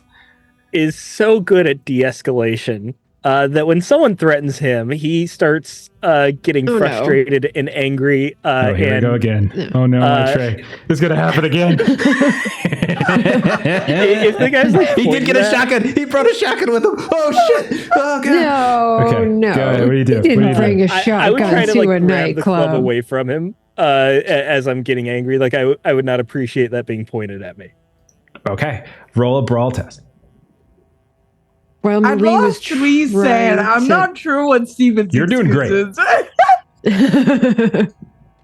Is so good at de-escalation that when someone threatens him, he starts getting frustrated and angry. Here we go again. Oh no, my Trey. This is going to happen again. If the guy's like, he did get a shotgun. He brought a shotgun with him. Oh shit. Oh god. No. Go ahead. What do you do? He didn't bring a shotgun I would try to to like a grab the club nightclub. away from him as I'm getting angry. Like I would not appreciate that being pointed at me. Okay. Roll a brawl test. Well, I'd Marie love was to be saying, I'm not sure what Steven's You're doing great. is.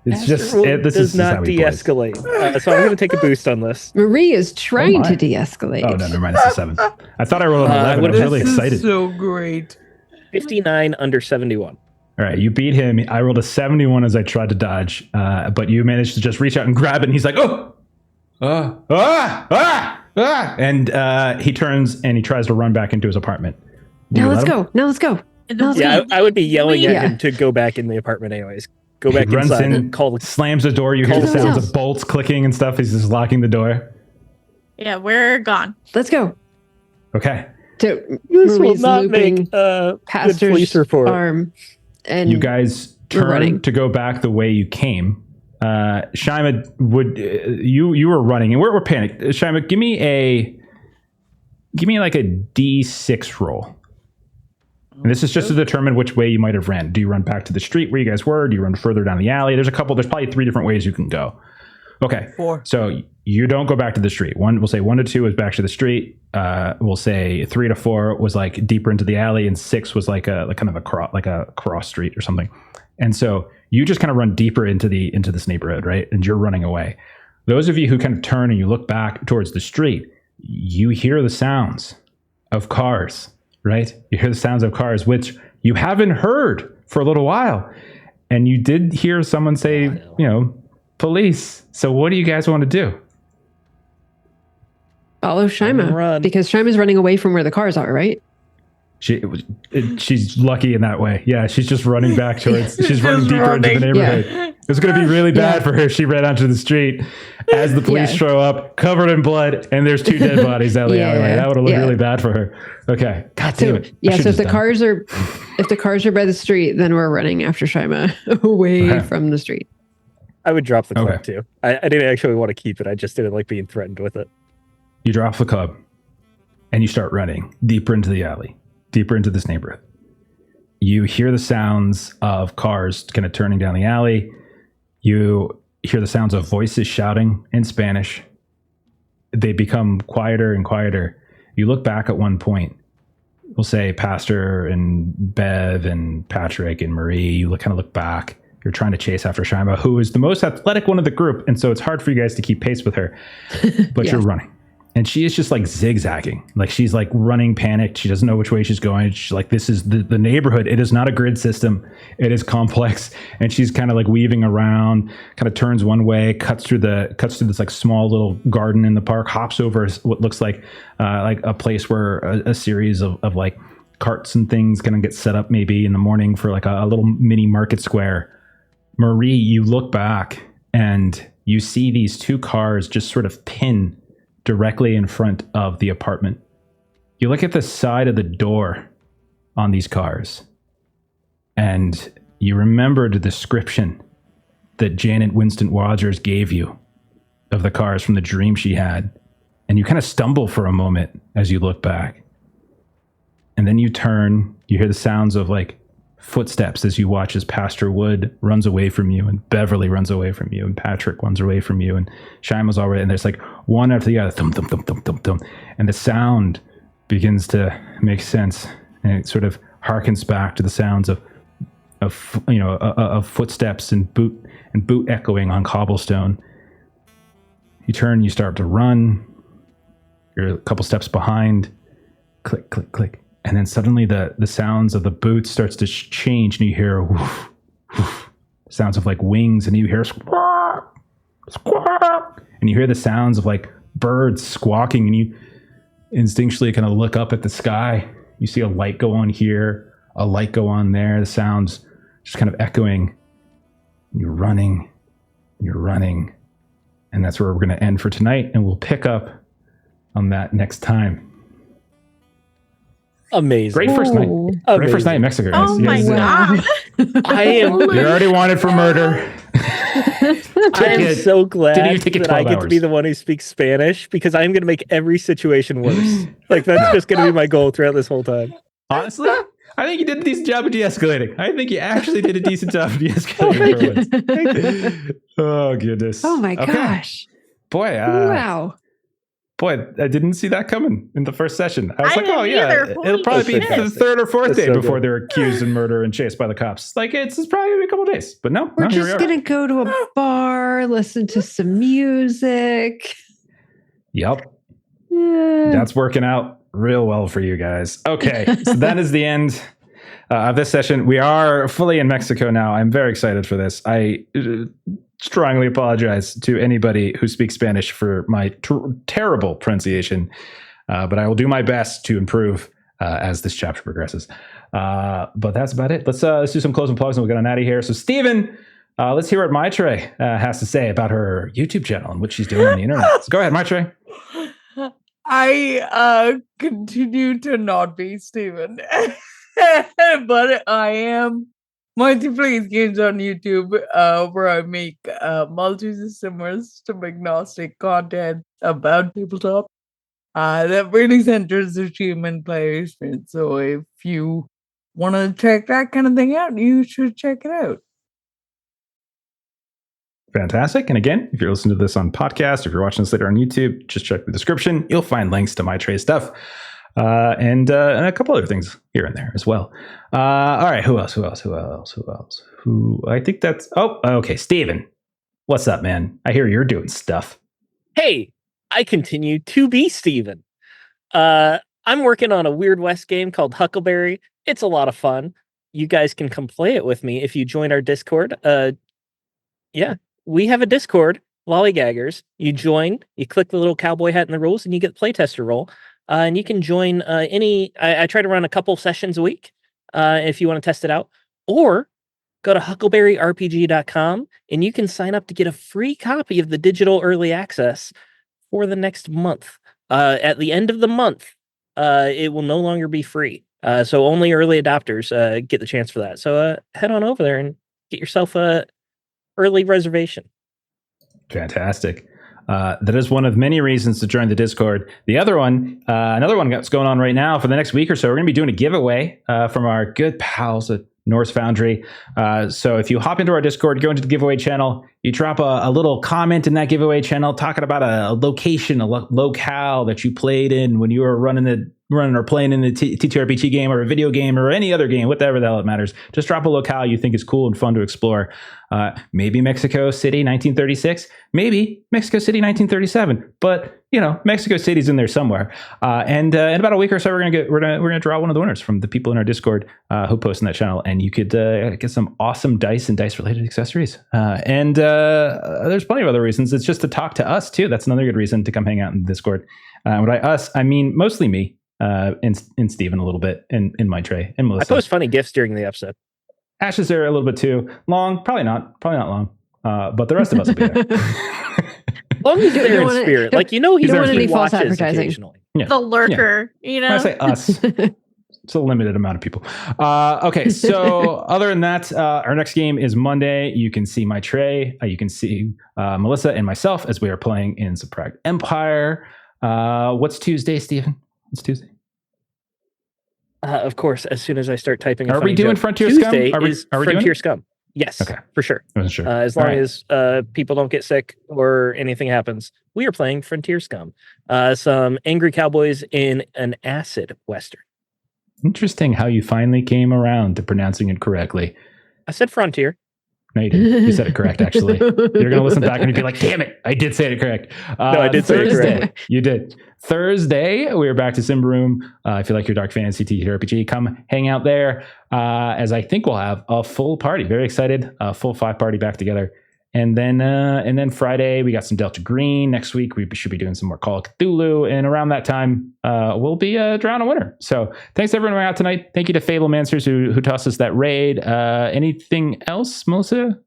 It's just This is does not how he plays. de-escalate. So I'm going to take a boost on this. Marie is trying my. to de-escalate. Oh no, never mind. It's a 7. I thought I rolled an 11. I was This really is excited. so great. 59 under 71. All right, you beat him. I rolled a 71 as I tried to dodge, but you managed to just reach out and grab it. And he's like, and he turns and he tries to run back into his apartment. Now let's go. Yeah, I would be yelling at him to go back in the apartment anyways. Go back He runs inside in, and call slams the door. You hear the sounds of bolts clicking and stuff. He's just locking the door. Yeah, we're gone. Let's go. Okay. So This will Marie's not looping make good Pastor's police report. arm, and You guys we're running. turn to go back the way you came. Shima, you were running and we're panicked. Shima, give me like a D6 roll. And this is just to determine which way you might have ran. Do you run back to the street where you guys were? Do you run further down the alley? There's probably 3 different ways you can go. Okay. 4. So you don't go back to the street. We'll say 1 to 2 was back to the street. We'll say 3 to 4 was like deeper into the alley, and 6 was like a cross street or something. And so you just kind of run deeper into this neighborhood, right? And you're running away. Those of you who kind of turn and you look back towards the street, you hear the sounds of cars, right? You hear the sounds of cars, which you haven't heard for a little while. And you did hear someone say, police. So what do you guys want to do? follow Shima Run. because Shima's running away from where the cars are, right? She's lucky in that way. Yeah, she's just running back towards. She's running deeper into the neighborhood. Yeah. It's going to be really bad for her if she ran onto the street as the police show up, covered in blood, and there's 2 dead bodies down the alleyway. That would have looked really bad for her. Okay, God damn it. Yeah, so if the cars are by the street, then we're running after Shima away from the street. I would drop the club too. I didn't actually want to keep it. I just didn't like being threatened with it. You drop the club. and you start running deeper into the alley, deeper into this neighborhood. You hear the sounds of cars kind of turning down the alley. You hear the sounds of voices shouting in Spanish. They become quieter and quieter. You look back at one point. We'll say Pastor and Bev and Patrick and Marie. You kind of look back. You're trying to chase after Shaima, who is the most athletic one of the group. And so it's hard for you guys to keep pace with her. But you're running. And she is just like zigzagging. Like she's like running panicked. She doesn't know which way she's going. She's like, this is the neighborhood. It is not a grid system. It is complex. And she's kind of like weaving around, kind of turns one way, cuts through this like small little garden in the park, hops over what looks like a place where a series of like carts and things kind of get set up maybe in the morning for like a little mini market square. Marie, you look back and you see these two cars just sort of pin directly in front of the apartment. You look at the side of the door on these cars, and you remember the description that Janet Winston Rogers gave you of the cars from the dream she had, and you kind of stumble for a moment as you look back. And then you turn, you hear the sounds of like footsteps as you watch as Pastor Wood runs away from you, and Beverly runs away from you, and Patrick runs away from you, and Shima's already, and there's like one after the other, thump, thump, thump, thump, thump, thump, and the sound begins to make sense, and it sort of harkens back to the sounds of footsteps and boot echoing on cobblestone. You turn, you start to run. You're a couple steps behind. Click, click, click. And then suddenly the sounds of the boots starts to change, and you hear woof, woof, sounds of like wings, and you hear squawk, squawk, and you hear the sounds of like birds squawking, and you instinctually kind of look up at the sky. You see a light go on here, a light go on there. The sounds just kind of echoing. You're running, and that's where we're going to end for tonight, and we'll pick up on that next time. Amazing. Great first night. Great first night in Mexico, guys. Oh my god. I am. You're already wanted for murder. I am so glad that I get to hours. be the one who speaks Spanish, because I'm going to make every situation worse. Like, that's just going to be my goal throughout this whole time. Honestly, I think you did a decent job of de-escalating. I think you actually did a decent job of de-escalating. Oh, goodness. Oh my gosh. Boy, Wow. Boy, I didn't see that coming in the first session. I was I like, oh, didn't yeah, either. it'll Holy probably be shit. the third or fourth That's day so before good. they're accused of murder and chased by the cops. Like, it's probably going to be a couple days. But no, We're here we just are. going to go to a bar, listen to some music. Yep. Yeah. That's working out real well for you guys. Okay, so that is the end of this session. We are fully in Mexico now. I'm very excited for this. I strongly apologize to anybody who speaks Spanish for my terrible pronunciation, but I will do my best to improve as this chapter progresses. But that's about it. Let's do some closing plugs and we'll get on out of here. So, Steven, let's hear what Maitre has to say about her YouTube channel and what she's doing on the internet. So go ahead, Maitre. I continue to not be Steven, but I am Mighty Plays Games on YouTube, where I make multi-system or system agnostic content about tabletop that really centers the human player experience. So if you want to check that kind of thing out, you should check it out. Fantastic. And again, if you're listening to this on podcast, if you're watching this later on YouTube, just check the description. You'll find links to Maitre's stuff and a couple other things here and there as well. All right. Who else? Who I think that's... Oh, okay. Steven. What's up, man? I hear you're doing stuff. Hey, I continue to be Steven. I'm working on a Weird West game called Huckleberry. It's a lot of fun. You guys can come play it with me if you join our Discord. Yeah, we have a Discord, Lollygaggers. You join, you click the little cowboy hat in the rules, and you get the playtester role. And you can join any... I try to run a couple sessions a week if you want to test it out. Or go to huckleberryrpg.com, and you can sign up to get a free copy of the digital early access for the next month. At the end of the month, it will no longer be free. So only early adopters get the chance for that. So head on over there and get yourself a early reservation. Fantastic. That is one of many reasons to join the Discord. The other one, another one that's going on right now for the next week or so, we're going to be doing a giveaway from our good pals at Norse Foundry. So if you hop into our Discord, go into the giveaway channel, you drop a little comment in that giveaway channel talking about a location, a locale that you played in when you were running or playing in the ttrpg game or a video game or any other game, whatever the hell it matters. Just drop a locale you think is cool and fun to explore. Maybe Mexico City 1936, maybe Mexico City 1937, but Mexico City's in there somewhere. And in about a week or so, we're gonna draw one of the winners from the people in our Discord who post in that channel, and you could get some awesome dice and dice related accessories. And there's plenty of other reasons. It's just to talk to us too. That's another good reason to come hang out in the Discord. When by us, I mean mostly me. And Steven a little bit, and my Trey and Melissa. I post funny gifs during the episode. Ash is there a little bit too. Long, probably not long. But the rest of us will be there. Long as there in spirit, he any false watches advertising. occasionally. Yeah. The lurker, When I say us, it's a limited amount of people. Okay, so other than that, our next game is Monday. You can see my Trey. You can see Melissa and myself as we are playing in Subtract Empire. What's Tuesday, Steven? It's Tuesday. Of course, as soon as I start typing, are we doing Frontier Tuesday Scum? Are we Frontier doing Scum? Yes, okay, for sure. I wasn't sure. As long as people don't get sick or anything happens, we are playing Frontier Scum. Some angry cowboys in an acid western. Interesting how you finally came around to pronouncing it correctly. I said Frontier. No, you didn't. You said it correct, actually. You're going to listen back and you'd be like, damn it, I did say it correct. No, I did say it correctly. You did. Thursday, we are back to Sim Room. If you like your Dark Fantasy TTRPG, come hang out there, as I think we'll have a full party. Very excited. A full 5 party back together. And then Friday, we got some Delta Green. Next week, we should be doing some more Call of Cthulhu. And around that time, we'll be drawing a winner. So thanks to everyone out tonight. Thank you to Fablemancers who tossed us that raid. Anything else, Melissa?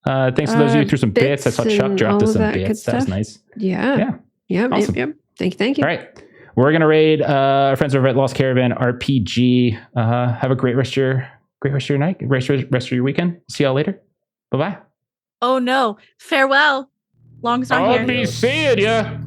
Thanks to those of you who threw some bits. I saw Chuck dropped us some bits. That was nice. Yeah. Awesome. Yep. Thank you. All right. We're going to raid our friends over at Lost Caravan RPG. Have a great rest of your night. Rest of your weekend. See y'all later. Bye-bye. Oh no. Farewell. Long's not here. I'll be seeing ya.